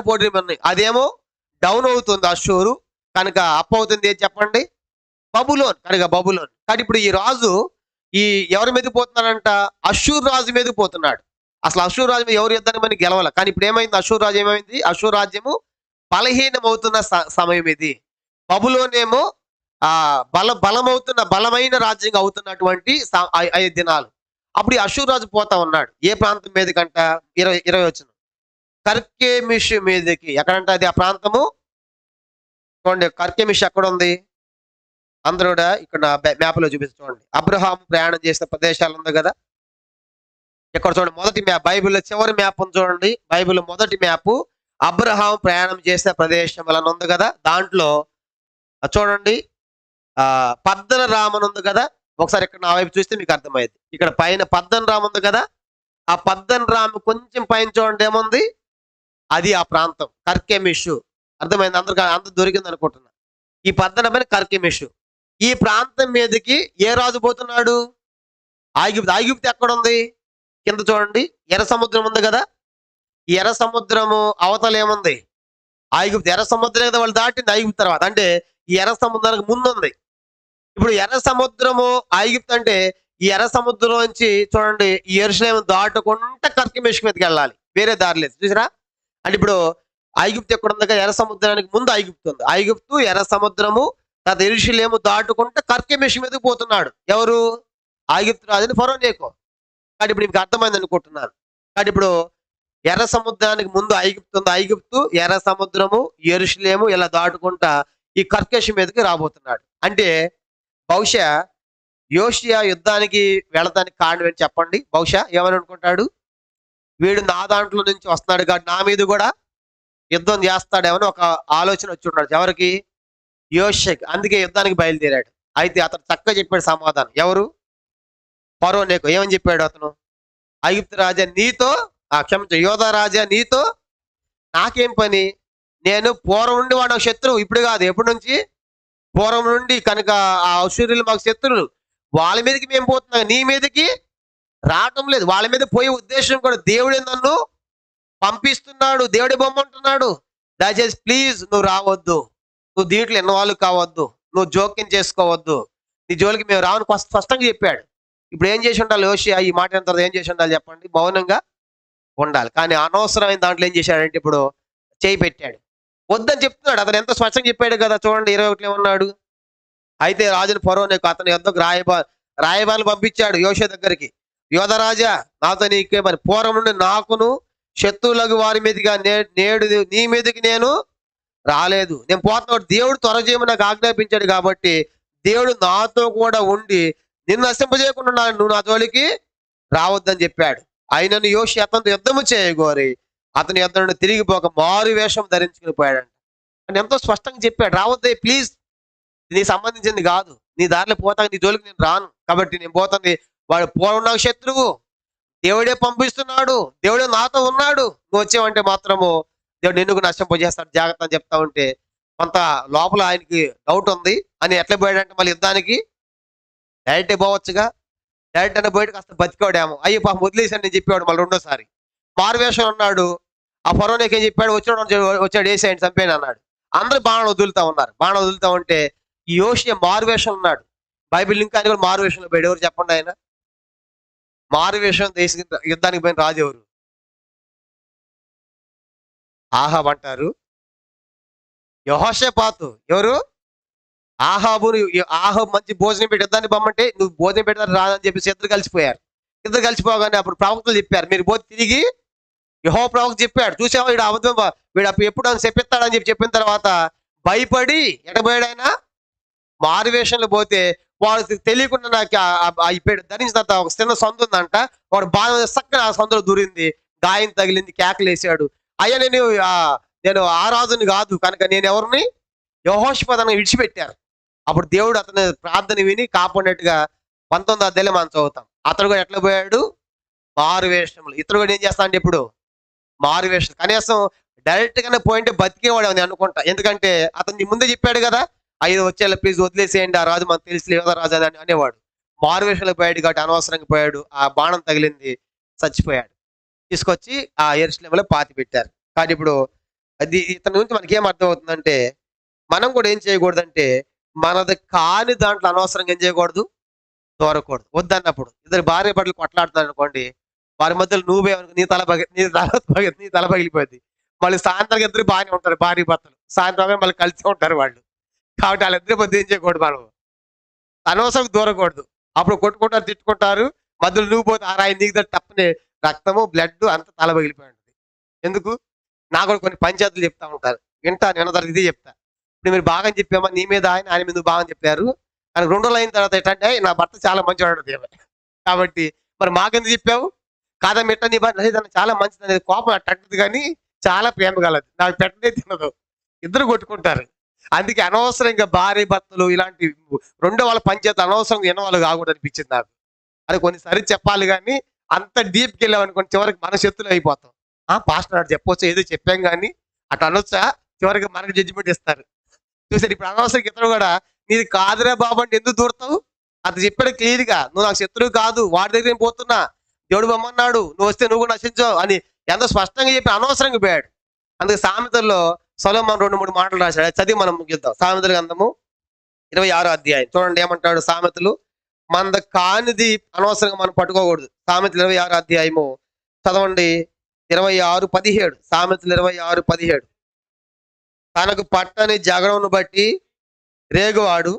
పోటీ ఉన్నాయి. అదేమో డౌన్ అవుతుంది అషూరు కనుక అప్ అవుతుంది. ఏం చెప్పండి? బబులోన్ కనుక బబులోన్. కానీ ఇప్పుడు ఈ రాజు ఎవరి మీదకి పోతున్నాడంట? అషూర్ రాజు మీదకి పోతున్నాడు. అసలు అషూర్ రాజు మీద ఎవరు యుద్ధానికి మనకి గెలవాలి. కానీ ఇప్పుడు ఏమైంది? అషూర్ రాజు ఏమైంది? అషూర్ రాజ్యము బలహీనం అవుతున్న సమయం ఇది. బబులోన్ ఏమో బలమైన రాజ్యంగా అవుతున్నటువంటి 5 దినాలు. అప్పుడు ఈ అషూర్ రాజు పోతా ఉన్నాడు. ఏ ప్రాంతం మీదకంట? 20 వచ్చిన కర్కెమిషు మీదకి. ఎక్కడంట అది ఆ ప్రాంతము? చూడండి కర్కెమిషు ఎక్కడ ఉంది? అందరూ కూడా ఇక్కడ మ్యాప్లో చూడండి. అబ్రహాం ప్రయాణం చేసిన ప్రదేశాలు ఉంది కదా. ఇక్కడ చూడండి మొదటి మ్యాప్, బైబిల్లో చివరి మ్యాప్ ఉంది చూడండి. బైబిల్ మొదటి మ్యాప్ అబ్రహాం ప్రయాణం చేసిన ప్రదేశం అలా ఉంది కదా. దాంట్లో చూడండి పద్దన రామన్ ఉంది కదా. ఒకసారి ఇక్కడ నా వైపు చూస్తే మీకు అర్థమైంది. ఇక్కడ పైన పద్దన రామ్ ఉంది కదా. ఆ పద్దన రామ్ కొంచెం పైన చూడండి ఏముంది? అది ఆ ప్రాంతం కర్కెమిషు. అర్థమైంది? అందరు దొరికింది అనుకుంటున్నా. ఈ పద్దన పైన కర్కెమిషు. ఈ ప్రాంతం మీదకి ఏ రాజు పోతున్నాడు? ఐగుప్తు ఎక్కడ ఉంది? కింద చూడండి ఎర్ర సముద్రం ఉంది కదా. ఈ ఎర్ర సముద్రము అవతల ఏముంది? ఐగుప్తు. ఎర్ర సముద్రం కదా వాళ్ళు దాటింది ఐగుప్తు తర్వాత. అంటే ఈ ఎర్ర సముద్రానికి ముందుంది. ఇప్పుడు ఎర్ర సముద్రము ఐగుప్తు అంటే ఈ ఎర్ర సముద్రం నుంచి చూడండి ఈ యెరూషలేము దాటుకుంటే కర్కెమిషు మీదకి వెళ్ళాలి, వేరే దారి లేదు. చూసారా? అంటే ఇప్పుడు ఐగుప్తు ఎక్కడ ఉంది? ఎర్ర సముద్రానికి ముందు ఐగుప్తు ఉంది. ఐగుప్తు, ఎర్ర సముద్రము, తర్వాత యెరూషలేము దాటుకుంటే కర్కెమిషు మీదకి పోతున్నాడు. ఎవరు? ఐగుప్తు రాజుని ఫరో నెకో. కానీ ఇప్పుడు మీకు అర్థమైంది అనుకుంటున్నాను. కానీ ఇప్పుడు ఎర్ర సముద్రానికి ముందు ఐగుప్తు ఉంది. ఐగుప్తు, ఎర్ర సముద్రము, యెరూషలేము ఇలా దాటుకుంటా ఈ కర్కెమిషు మీదకి రాబోతున్నాడు. అంటే బహుశా యోషియా యుద్ధానికి వెళ్ళడానికి కారణం ఏంటి చెప్పండి? బహుశా ఏమని అనుకుంటాడు? వీడు నా దాంట్లో నుంచి వస్తున్నాడు కాబట్టి నా మీద కూడా యుద్ధం చేస్తాడేమని ఒక ఆలోచన వచ్చి ఉన్నాడు. ఎవరికి? యోషియాకి. అందుకే యుద్ధానికి బయలుదేరాడు. అయితే అతను చక్కగా చెప్పాడు సమాధానం. ఎవరు? ఫరో నెకో. ఏమని చెప్పాడు అతను? ఐగుప్తు రాజా నీతో యోధా రాజా నీతో నాకేం పని? నేను పూర్వం నుండి వాడు శత్రువు, ఇప్పుడు కాదు, ఎప్పటి నుంచి? పూర్వం నుండి. కనుక ఆ అషూరీయులు మాకు శత్రువులు. వాళ్ళ మీదకి మేము పోతున్నాం, నీ మీదకి రావటం లేదు. వాళ్ళ మీద పోయే ఉద్దేశం కూడా దేవుడే నన్ను పంపిస్తున్నాడు, దేవుడి బొమ్మ అంటున్నాడు. దయచేసి ప్లీజ్ నువ్వు రావద్దు, నువ్వు దీంట్లో ఇన్వాల్వ్ కావద్దు, నువ్వు జోక్యం చేసుకోవద్దు, నీ జోలికి మేము రావని స్పష్టంగా చెప్పాడు. ఇప్పుడు ఏం చేసి ఉండాలి యోషియా? ఈ మాట అయిన తర్వాత ఏం చేసి ఉండాలి చెప్పండి? మౌనంగా ఉండాలి. కానీ అనవసరమైన దాంట్లో ఏం చేశాడంటే ఇప్పుడు చేయి పెట్టాడు. వద్దని చెప్తున్నాడు. అతను ఎంత స్పష్టంగా చెప్పాడు కదా. చూడండి 21 ఏమన్నాడు? అయితే రాజుని ఫరో నెకో అతని యొద్దకు రాయబారులు పంపించాడు యోషియా దగ్గరికి. యోధరాజా నాతో నీకే పని? పూర్వం నుండి నాకును శత్రువులకు వారి మీదుగా నేడు నీ మీదకి నేను రాలేదు. నేను పోతున్నాడు. దేవుడు త్వర చేయమని నాకు ఆజ్ఞాపించాడు కాబట్టి దేవుడు నాతో కూడా ఉండి నిన్ను నశింపజేయకుండా నువ్వు నా జోలికి రావద్దని చెప్పాడు. అయినను యోషియా అతనితో యుద్ధము చేయగోరి అతని యుద్ధ నుండి తిరిగిపోక మారు వేషం ధరించుకుని పోయాడంట. అని ఎంతో స్పష్టంగా చెప్పాడు. రావద్దే ప్లీజ్, నీకు సంబంధించింది కాదు, నీ దారిలో పోతాను, నీ జోలికి నేను రాను. కాబట్టి నేను పోతుంది. వాడు పూర్వం నాకు శత్రువు, దేవుడే పంపిస్తున్నాడు, దేవుడే నాతో ఉన్నాడు, నువ్వు వచ్చావంటే మాత్రము దేవుడు నిన్ను నశింపజేస్తాడు, జాగ్రత్త అని చెప్తా ఉంటే కొంత లోపల ఆయనకి డౌట్ ఉంది. అని ఎట్లా పోయాడంటే మళ్ళీ యుద్ధానికి డైరెక్టే పోవచ్చుగా. డైరెక్ట్ అనే పోయి కాస్త బతికాడేమో. అయ్యో పాపం వదిలేసాను నేను చెప్పాడు. మళ్ళీ రెండోసారి మారువేషం ఉన్నాడు. ఆ ఫరో నెకో ఏం చెప్పాడు? వచ్చాడు వేసేయండి చంపేయండి అన్నాడు. అందరూ బాణాలు వదులుతా ఉన్నారు. బాణాలు వదులుతా ఉంటే ఈ యోషియా మారువేషం ఉన్నాడు. బైబిల్ ఇంకా ఆయన కూడా మారువేషంలో పోయాడు. ఎవరు చెప్పండి? ఆయన మారువేషం దేశ యుద్ధానికి పోయిన రాజు ఎవరు? ఆహాబ్ అంటారు. యెహోషాపాతు. ఎవరు? ఆహాబు మంచి భోజనం పెట్టేదాన్ని బొమ్మంటే నువ్వు భోజనం పెట్టడానికి రాదని చెప్పేసి ఇద్దరు కలిసిపోయారు. ఇద్దరు కలిసిపోగానే అప్పుడు ప్రవక్తలు చెప్పారు, మీరు పోతే తిరిగి యెహోవా ప్రవక్త చెప్పాడు, చూసావా వీడు అబద్ధం వీడు ఎప్పుడు అని చెప్పిస్తాడని చెప్పిన తర్వాత భయపడి ఎటబోయాడు ఆయన మారువేషంలో పోతే వాడు తెలియకుండా నాకు ధరించిన తర్వాత ఒక చిన్న సందు ఉందంట, వాడు బాగా చక్కగా ఆ సందులో దూరింది, గాయం తగిలింది, కేకలేసాడు, అయ్యా నేను ఆ రాజుని కాదు కనుక నేను ఎవరిని యెహోషాపాతుని విడిచిపెట్టారు. అప్పుడు దేవుడు అతని ప్రార్థన విని కాపాడినట్టుగా 19వ అధ్యాయంలో మనం చదువుతాం. అతడు కూడా ఎట్లా పోయాడు మారువేషంలో. ఇతడు కూడా ఏం చేస్తా అంటే ఇప్పుడు మారువేషం కనీసం డైరెక్ట్ గానే పోయింటే బతికేవాడు అని అనుకుంటా, ఎందుకంటే అతను ముందే చెప్పాడు కదా, అయ్యో వచ్చేలా ప్లీజ్ వదిలేసేయండి ఆ రాజు మనకు తెలిసి లేదా రాజు అని అనేవాడు. మారువేషంలో పోయాడు కాబట్టి అనవసరంగా పోయాడు, ఆ బాణం తగిలింది, చచ్చిపోయాడు. తీసుకొచ్చి ఆ యెరూషలేములో పాతి పెట్టారు. కానీ ఇప్పుడు అది ఇతని గురించి మనకి ఏం అర్థం అవుతుందంటే మనం కూడా ఏం చేయకూడదంటే మనది కాని దాంట్లో అనవసరంగా ఏం చేయకూడదు, దూరకూడదు. వద్దన్నప్పుడు ఇద్దరు భార్య భర్తలు కొట్లాడుతున్నారు అనుకోండి, వారి మధ్యలో నువ్వే నీ తల పగిలిపోద్ది. మళ్ళీ సాయంత్రం ఇద్దరు బాగానే ఉంటారు భార్య భర్తలు, సాయంత్రం మళ్ళీ కలిసి ఉంటారు వాళ్ళు. కాబట్టి వాళ్ళిద్దరి మధ్య ఏం చేయకూడదు, మనం అనవసరం దూరకూడదు. అప్పుడు కొట్టుకుంటారు, తిట్టుకుంటారు, మధ్యలో నువ్వు పోతే ఆ రాయి నీకు తప్పని రక్తము బ్లడ్ అంతా తల పగిలిపోయి ఉంటుంది. ఎందుకు నాకు కూడా కొన్ని పంచాయతీలు చెప్తా ఉంటారు, విన్న తర్వాత ఇది చెప్తా. ఇప్పుడు మీరు బాగా చెప్పామా నీ మీద ఆయన మీద బాగా చెప్పారు అని 2 రోజులు అయిన తర్వాత ఏంటంటే నా భర్త చాలా మంచివాడు కాబట్టి మరి మాకెందుకు చెప్పావు కాదా మెట్ట నీ భర్త చాలా మంచిది అనేది కోపం అట్టది కానీ చాలా ప్రేమ కలదు, నాకు పెట్టనే తినదు, ఇద్దరు కొట్టుకుంటారు. అందుకే అనవసరంగా భార్య భర్తలు ఇలాంటి రెండో వాళ్ళ పంచాయతీ అనవసరంగా వినవాళ్ళు కాకూడదు అనిపించింది నాకు. అది కొన్నిసారి చెప్పాలి కానీ అంత డీప్కి వెళ్ళామనుకోండి చివరికి మన శత్రులు అయిపోతాం. పాస్టర్ అటు చెప్పొచ్చు ఏదో చెప్పాం కానీ అటు అనొచ్చా, చివరికి మనకు జడ్జిమెంట్ ఇస్తారు. చూసారు ఇప్పుడు అనవసరం ఇతరు కూడా నీది కాదురా బాబు అంటే ఎందుకు దూరతావు, అది చెప్పాడు క్లియర్ గా, నువ్వు నాకు శత్రువు కాదు, వాడి దగ్గర పోతున్నా, దేవుడు బొమ్మన్నాడు, నువ్వు వస్తే నువ్వు కూడా నశించావు అని ఎంతో స్పష్టంగా చెప్పి అనవసరంగా పోయాడు. అందుకే సామెతల్లో సొలొమోను 2-3 మాటలు రాశాడు, అది చదివి మనం ముగిద్దాం. సామెతల గ్రంథము 26వ అధ్యాయం చూడండి ఏమంటాడు. సామెతలు మన కానిది అనవసరంగా మనం పట్టుకోకూడదు. సామెతలు 26వ అధ్యాయము చదవండి 26:17. సామెతలు 26:17. తనకు పట్టని జగడమును బట్టి రేగువాడు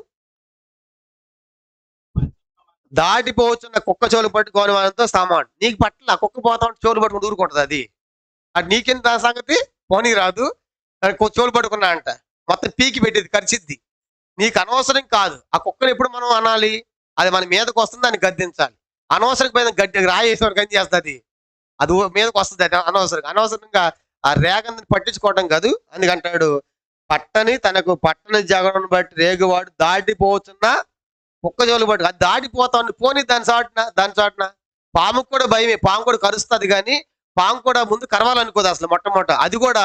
దాటిపోవచ్చున్న కుక్క చెవులు పట్టుకోని వారితో సమానం. నీకు పట్ల కుక్క పోతా ఉంటే చెవులు పట్టుకుని ఊరుకుంటుంది, అది నీకెంత సంగతి పోనీ రాదు, చెవులు పట్టుకున్నా అంట మొత్తం పీకి పెట్టేది కరిచిద్ది. నీకు అనవసరం కాదు, ఆ కుక్కను ఎప్పుడు మనం అనాలి, అది మన మీదకి వస్తుంది, దాన్ని గద్దించాలి. అనవసరమైన గడ్డి రాయేసేవాడు గంజి చేస్తుంది, అది మీదకి వస్తుంది, అది అనవసరంగా ఆ రేగని పట్టించుకోవడం కాదు. అందుకంటాడు తనకు పట్టని జగడను బట్టి రేగువాడు దాటిపోవచ్చున్న కుక్క చెవులు పట్టు, అది దాటిపోతా ఉంది పోనీ దాని చాటున పాముకు కూడా భయమే, పాము కూడా కరుస్తుంది కానీ పాము కూడా ముందు కరవాలనుకోదు అసలు మొట్టమొదట, అది కూడా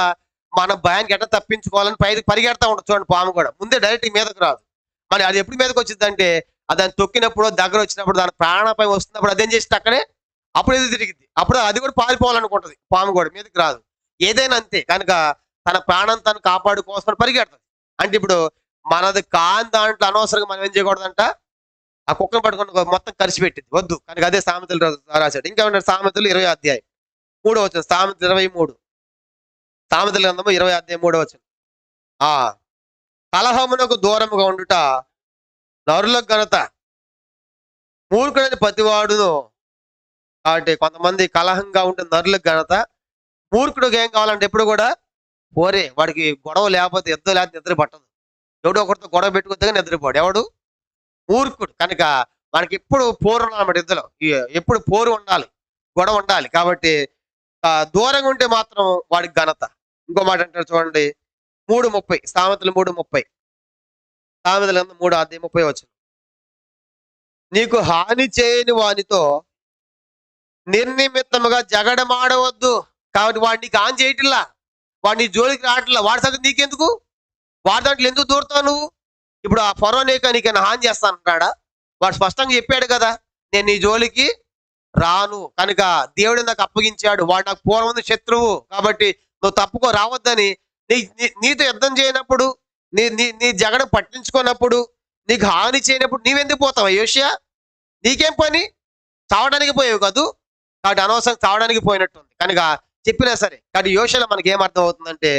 మన భయానికి ఎట్లా తప్పించుకోవాలని పైకి పరిగెడతా ఉంటుంది. చూడండి పాము కూడా ముందే డైరెక్ట్ మీదకు రాదు, మరి అది ఎప్పుడు మీదకి వచ్చిందంటే అది దాన్ని తొక్కినప్పుడు దగ్గర వచ్చినప్పుడు దాని ప్రాణపై వస్తున్నప్పుడు అదేం చేసి అక్కడే అప్పుడు ఎదురు తిరిగింది, అప్పుడు అది కూడా పారిపోవాలనుకుంటది, పాము కూడా మీదకి రాదు. ఏదైనా అంతే కనుక తన ప్రాణం తను కాపాడుకోసం పరిగెడుతుంది. అంటే ఇప్పుడు మనది కాని దాంట్లో అనవసరంగా మనం ఏం చేయకూడదంట, ఆ కుక్కను పట్టుకుని మొత్తం కలిసి పెట్టింది వద్దు కనుక అదే సామెతలు రాశాడు. ఇంకా సామెతలు 20వ అధ్యాయం 3వ వచనం. సామెతలు 23, సామెతల గ్రంథము 20వ అధ్యాయం 3వ వచనం. కలహమునకు దూరముగా ఉండుట నరులకు ఘనత, మూర్ఖుడైన ప్రతివాడును. కాబట్టి కొంతమంది కలహంగా ఉంటే నరులకు ఘనత, మూర్ఖుడికి ఏం కావాలంటే ఎప్పుడు కూడా పోరే, వాడికి గొడవ లేకపోతే యుద్ధం లేకపోతే నిద్ర పట్టదు, ఎవడో ఒకరితో గొడవ పెట్టుకుంటే నిద్రపోడు ఎవడు మూర్ఖుడు. కనుక మనకి ఎప్పుడు పోరు ఉండాలన్నమాట, ఇద్దరు ఎప్పుడు పోరు ఉండాలి, గొడవ ఉండాలి. కాబట్టి దూరంగా ఉంటే మాత్రం వాడికి ఘనత. ఇంకో మాట అంటారు చూడండి 3:30, సామెతలు 3:30, సామెతలు 3వ అధ్యాయం 30 వచనం. నీకు హాని చేయని వానితో నిర్నిమిత్తముగా జగడమాడవద్దు. కాబట్టి వాడు నీకు హాని చేయట్లా, వాడు నీ జోలికి రావట్లా, వాడి సంగతి నీకెందుకు, వాడి దాంట్లో ఎందుకు దూరుతావు నువ్వు. ఇప్పుడు ఆ ఫరో నీకైనా హాని చేస్తానంటాడా, వాడు స్పష్టంగా చెప్పాడు కదా నేను నీ జోలికి రాను, కనుక దేవుడు నాకు అప్పగించాడు, వాడు నాకు పూర్వం శత్రువు కాబట్టి నువ్వు తప్పుకో రావద్దని. నీతో యుద్ధం చేయనప్పుడు, నీ జగడ పట్టించుకున్నప్పుడు, నీకు హాని చేయనప్పుడు నీవెందుకు పోతావు యోషియా, నీకేం పని, చావడానికి పోయావు కాదు. కాబట్టి అనవసరంగా చావడానికి పోయినట్టుంది కనుక చెప్పినా సరే. కాబట్టి యోషియాలో మనకి ఏమర్థం అవుతుందంటే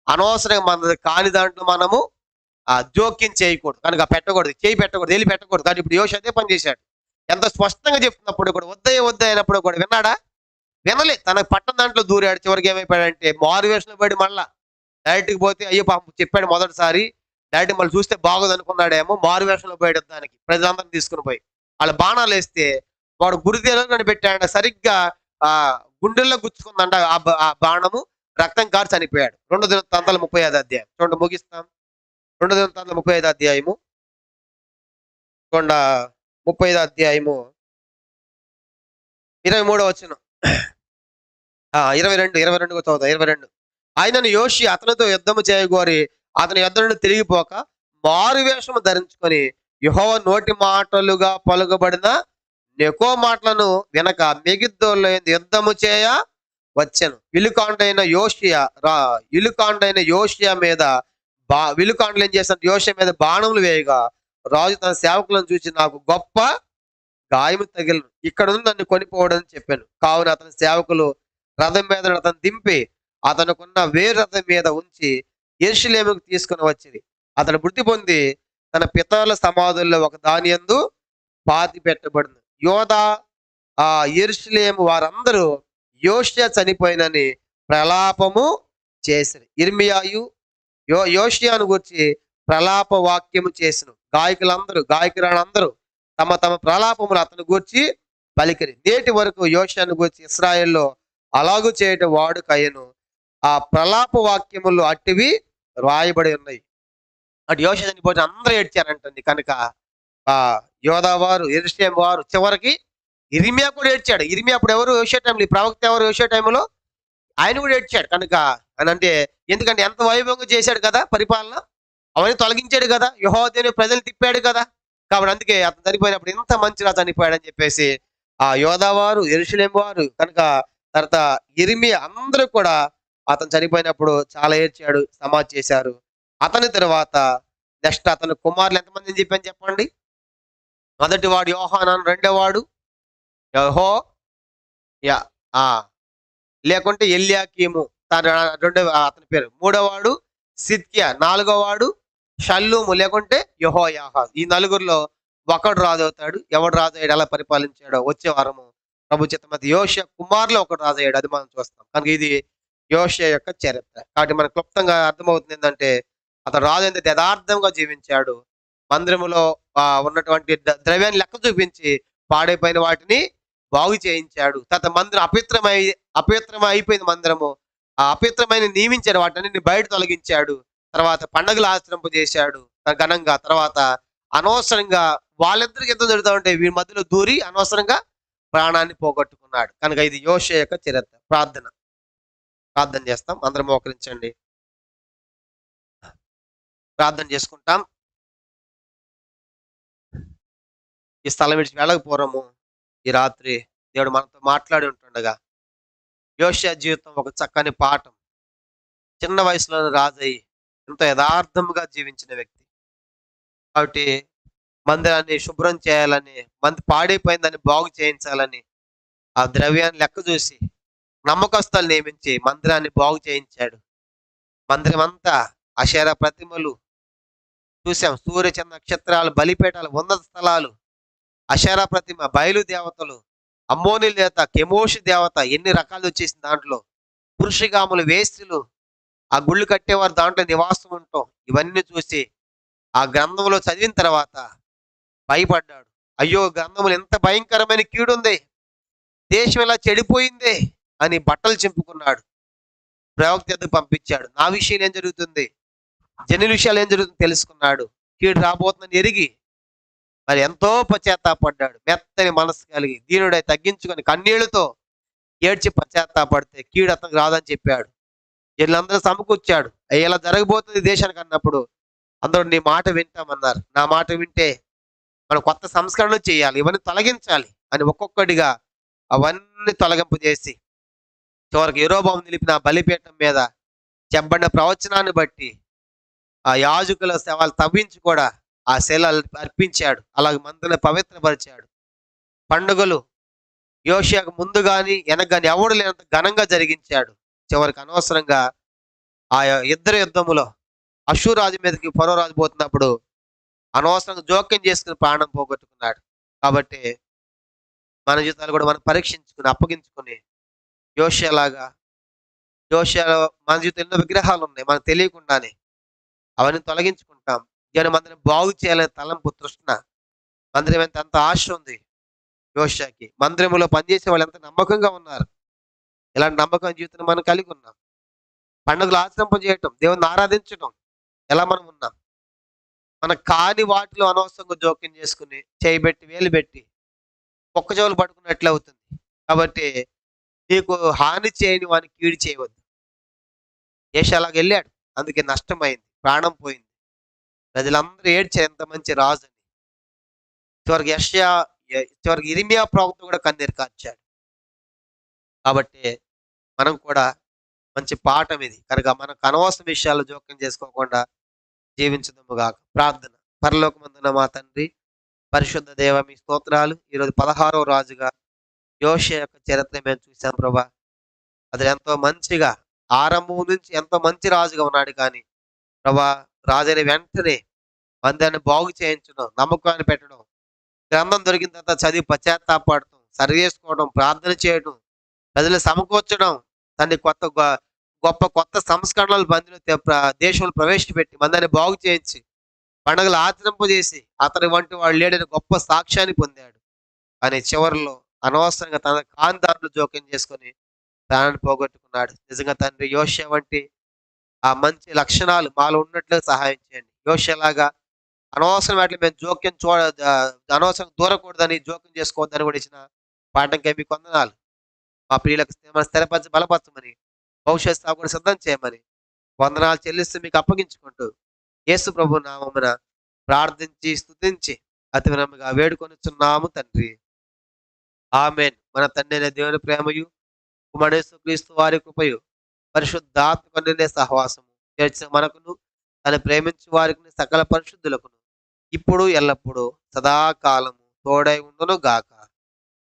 అనవసరంగా మనది కాని దాంట్లో మనము జోక్యం చేయకూడదు కనుక పెట్టకూడదు, చేయి పెట్టకూడదు, వెళ్ళి పెట్టకూడదు. కానీ ఇప్పుడు యోషి అదే పని చేశాడు. ఎంత స్పష్టంగా చెప్తున్నప్పుడు కూడా వద్దే అయినప్పుడు కూడా విన్నాడా? వినలే. తన పట్టణ దాంట్లో దూరాడు. చివరికి ఏమైపోయాడంటే మారు వేషంలో పడి మళ్ళా డైరెక్ట్కి పోతే అయ్యో పాపం చెప్పాడు మొదటిసారి, డైరెక్ట్ మళ్ళీ చూస్తే బాగోదు అనుకున్నాడేమో, మారు వేషంలో పోయాడు దానికి ప్రజలందరినీ తీసుకుని పోయి వాళ్ళ బాణాలు వేస్తే వాడు గురిదేలో కనిపెట్టాడు. సరిగ్గా ఆ గుండెల్లో గుచ్చుకుందంట ఆ బాణము, రక్తం కారు చనిపోయాడు. 2 దినవృత్తాంతాలు 35 అధ్యాయం చూడండి, ముగిస్తాం. 2 దినవృత్తాంతాలు 35 అధ్యాయము చూడండి, 35 అధ్యాయము 23వ వచనం, 22 చదువుతా. 22 ఆయనను యోషి అతనితో యుద్ధము చేయగోరి అతని యుద్ధ నుండి తిరిగిపోక మారు వేషము ధరించుకొని యెహోవా నోటి మాటలుగా పలుకబడిన నెకో మాటలను వినక మెగిద్దోళ్ళ యుద్ధము చేయ వచ్చెను. ఇలుకాండైన యోషియా మీద విలుకాండలు ఏం చేస్తాడు? యోషియా మీద బాణములు వేయగా రాజు తన సేవకులను చూసి నాకు గొప్ప గాయము తగిలిను, ఇక్కడ నుండి నన్ను కొనిపోవడం చెప్పాను. కావున అతని సేవకులు రథం మీద అతను దింపి అతనుకున్న వేరు రథం మీద ఉంచి యెరూషలేముకు తీసుకుని వచ్చింది. అతను మృతి పొంది తన పితరుల సమాధుల్లో ఒక దాని యందు పాతి పెట్టబడింది. యోధా యెరూషలేము వారందరూ యోషియా చనిపోయినని ప్రలాపము చేసిరి. ఇర్మియాయు యోషియాను గురించి ప్రలాప వాక్యము చేసిను. గాయకురాలందరూ తమ తమ ప్రలాపములు అతను గూర్చి పలికిరి. నేటి వరకు యోషియాను గూర్చి ఇశ్రాయేల్లో అలాగు చేయటం వాడు కయ్యను. ఆ ప్రలాప వాక్యములు అట్టివి రాయబడి ఉన్నాయి. అటు యోషియా చనిపోతే అందరూ ఏడ్చారంటుంది. కనుక యోధా వారు, యెరూషలేము వారు, చివరికి ఇర్మియా కూడా ఏడ్చాడు. ఇర్మియా అప్పుడు ఎవరు? యోషియా టైంలో. ఈ ప్రవక్త ఎవరు? యోషియా టైంలో ఆయన కూడా ఏడ్చాడు. కనుక అని అంటే ఎందుకంటే ఎంత వైభవంగా చేశాడు కదా పరిపాలన, అవన్నీ తొలగించాడు కదా, యెహోవా దేవుని ప్రజలు తిప్పాడు కదా. కాబట్టి అందుకే అతను చనిపోయినప్పుడు ఇంత మంచిగా చనిపోయాడని చెప్పేసి ఆ యోధా వారు, యెరూషలేము వారు, కనుక తర్వాత ఇర్మియా అందరూ కూడా అతను చనిపోయినప్పుడు చాలా ఏడ్చాడు, సమాధి చేశారు. అతని తర్వాత నెక్స్ట్ అతని కుమారులు ఎంతమంది చెప్పాను చెప్పండి. మొదటి వాడు యోహానాను, రెండో వాడు లేకుంటే ఎల్యాకీము అతని పేరు, మూడో వాడు సిద్కియా, నాలుగో వాడు షల్లూము లేకుంటే యెహోయాహాజు. ఈ నలుగురిలో ఒకడు రాజు అవుతాడు. ఎవడు రాజు అయ్యాడు, ఎలా పరిపాలించాడో వచ్చే వారము ప్రభు చిత్తమతి యోషియా కుమారులో ఒకడు రాజు అయ్యాడు, అది మనం చూస్తాం. కనుక ఇది యోషియా యొక్క చరిత్ర. కాబట్టి మనకు క్లుప్తంగా అర్థమవుతుంది ఏంటంటే అతను రాజు ఎంత యథార్థంగా జీవించాడు. మందిరములో ఉన్నటువంటి ద్రవ్యాన్ని లెక్క చూపించి పాడైపోయిన వాటిని బాగు చేయించాడు. తర్వాత మందిరం అపవిత్రమై అయిపోయింది మందిరము. ఆ అపవిత్రమైన నియమించాడు, వాటిని బయట తొలగించాడు. తర్వాత పండుగలు ఆచరింపజేశాడు ఘనంగా. తర్వాత అనవసరంగా వాళ్ళిద్దరికి ఎంత జరుగుతూ ఉంటే వీరి మధ్యలో దూరి అనవసరంగా ప్రాణాన్ని పోగొట్టుకున్నాడు. కనుక ఇది యోషియా యొక్క చరిత్ర. ప్రార్థన చేస్తాం, అందరం మోకరించండి, ప్రార్థన చేసుకుంటాం. ఈ స్థలం విడిచి వెళ్ళకపోరము ఈ రాత్రి దేవుడు మనతో మాట్లాడి ఉంటుండగా యోషియా జీవితం ఒక చక్కని పాఠం. చిన్న వయసులోనే రాజయ్యి ఎంతో యథార్థముగా జీవించిన వ్యక్తి. కాబట్టి మందిరాన్ని శుభ్రం చేయాలని, పాడైపోయిందని బాగు చేయించాలని ఆ ద్రవ్యాన్ని లెక్క చూసి నమ్మకస్తులు నియమించి మందిరాన్ని బాగు చేయించాడు. మందిరం అంతా అషేరా ప్రతిమలు చూసాం, సూర్యచంద్ర నక్షత్రాలు, బలిపీఠాలు, ఉన్నత స్థలాలు, అషేరా ప్రతిమ, బయలు దేవతలు, అమ్మోని దేవత, కెమోషి దేవత, ఎన్ని రకాలు వచ్చేసింది దాంట్లో. పురుషగాములు, వేస్త్రులు, ఆ గుళ్ళు కట్టేవారు దాంట్లో నివాసం ఉంటాం. ఇవన్నీ చూసి ఆ గ్రంథంలో చదివిన తర్వాత భయపడ్డాడు. అయ్యో, గ్రంథంలో ఎంత భయంకరమైన కీడుంది, దేశం ఎలా చెడిపోయిందే అని బట్టలు చింపుకున్నాడు. ప్రవక్త ఎదుగు పంపించాడు. నా విషయం ఏం జరుగుతుంది, జనుల విషయాలు ఏం జరుగుతుంది తెలుసుకున్నాడు. కీడు రాబోతుందని ఎరిగి మరి ఎంతో పశ్చాత్తాపడ్డాడు. మెత్తని మనసు కలిగి దీనుడై తగ్గించుకొని కన్నీళ్లతో ఏడ్చి పశ్చాత్తాపడితే కీడు అతనికి రాదని చెప్పాడు. వీళ్ళందరూ సమకూర్చాడు. ఇలా జరగబోతుంది దేశానికి అన్నప్పుడు అందరూ నీ మాట వింటామన్నారు. నా మాట వింటే మనం కొత్త సంస్కరణ చేయాలి, ఇవన్నీ తొలగించాలి అని ఒక్కొక్కడిగా అవన్నీ తొలగింపు చేసి చివరికి యెరోబాము నిలిపిన బలిపీఠం మీద చెప్పబడిన ప్రవచనాన్ని బట్టి ఆ యాజకుల సేవలు తవ్వించి కూడా ఆ శిలలు అర్పించాడు. అలాగే మందిని పవిత్రపరిచాడు. పండుగలు యోషియాకు ముందు గాని వెనక గాని ఎవడు లేనంత ఘనంగా జరిగించాడు. చివరికి అనవసరంగా ఆ ఇద్దరు యుద్ధములో అషూరు రాజు మీదకి ఫరో రాజు పోతున్నప్పుడు అనవసరంగా జోక్యం చేసుకుని ప్రాణం పోగొట్టుకున్నాడు. కాబట్టి మన జీవితాలు కూడా మనం పరీక్షించుకుని, అప్పగించుకుని యోషియాలాగా యోషియాలో మన జీవితంలో ఎన్నో విగ్రహాలు ఉన్నాయి మనకు తెలియకుండానే. అవన్నీ తొలగించుకుంటాం. దేవుని మందిరం బాగు చేయాలనే తలంపు, తృష్ణ. మందిరం ఎంత అంత ఆశ ఉంది యోషియాకి. మందిరంలో పనిచేసే వాళ్ళు ఎంత నమ్మకంగా ఉన్నారు. ఇలాంటి నమ్మకం జీవితం మనం కలిగి ఉన్నాం. పండుగలు ఆచరింపజేయటం, దేవుని ఆరాధించడం ఎలా మనం ఉన్నాం. మన కాని వాటిలో అనవసరంగా జోక్యం చేసుకుని చేయబెట్టి వేలు పెట్టి ఒక్క చెవులు పట్టుకున్నట్లు అవుతుంది. కాబట్టి నీకు హాని చేయని వానికి కీడు చేయవద్దు. ఏషాలాగా వెళ్ళాడు, అందుకే నష్టమైంది, ప్రాణం పోయింది. ప్రజలందరూ ఏడ్చారు ఎంత మంచి రాజు అని. చివరికి చివరికి ఇర్మియా ప్రవక్త కూడా కన్నీరు కార్చాడు. కాబట్టి మనం కూడా మంచి పాఠం ఇది కనుక మనకు అనవసర విషయాలు జోక్యం చేసుకోకుండా జీవించదము గాక. ప్రార్థన. పరలోకమందున మా తండ్రి, పరిశుద్ధ దేవ, మీ స్తోత్రాలు. ఈరోజు 16వ రాజుగా యోషియా యొక్క చరిత్ర మేము చూసాం ప్రభా. అది ఎంతో మంచిగా ఆరంభం నుంచి ఎంతో మంచి రాజుగా ఉన్నాడు. కానీ ప్రభా, రాజైన వెంటనే మందిరాన్ని బాగు చేయించడం, నమ్మకాన్ని పెట్టడం, గ్రంథం దొరికిన తర్వాత చదివి పశ్చాత్తాపడటం, సరి చేసుకోవడం, ప్రార్థన చేయడం, ప్రజలు సమకూర్చడం, తండ్రి గొప్ప కొత్త సంస్కరణలు మందిలో దేశంలో ప్రవేశపెట్టి మందిరాన్ని బాగు చేయించి పండుగలు ఆచరింపజేసి అతని వంటి వాడు లేడని గొప్ప సాక్ష్యాన్ని పొందాడు. కానీ చివరిలో అనవసరంగా తన కాందారులు జోక్యం చేసుకొని ప్రాణాన్ని పోగొట్టుకున్నాడు. నిజంగా తండ్రి, యోషియా వంటి ఆ మంచి లక్షణాలు మాలో ఉన్నట్లు సహాయం చేయండి. యోషియాలాగా అనవసరం వాటిని మేము జోక్యం అనవసరం దూరకూడదని, జోక్యం చేసుకోవద్దని కూడా ఇచ్చిన పాఠంకై మీకు వందనాలు. మా ప్రియులకు స్థిరపరచి బలపరచమని, భవిష్యత్తు కూడా సిద్ధం చేయమని వందనాలు చెల్లిస్తూ మీకు అప్పగించుకుంటూ యేసు ప్రభు నామమున ప్రార్థించి స్తుతించి అతి వినమ్రంగా వేడుకొనుచున్నాము తండ్రి. ఆమేన్. మన తండ్రి అయిన దేవుని ప్రేమయు, కుమారుడు యేసుక్రీస్తు వారి కృపయు, పరిశుద్ధాత్మ నిండే సహవాసము చేర్చిన మనకును, తను ప్రేమించు వారికి సకల పరిశుద్ధులకును ఇప్పుడు ఎల్లప్పుడూ సదాకాలము తోడై ఉండును గాక.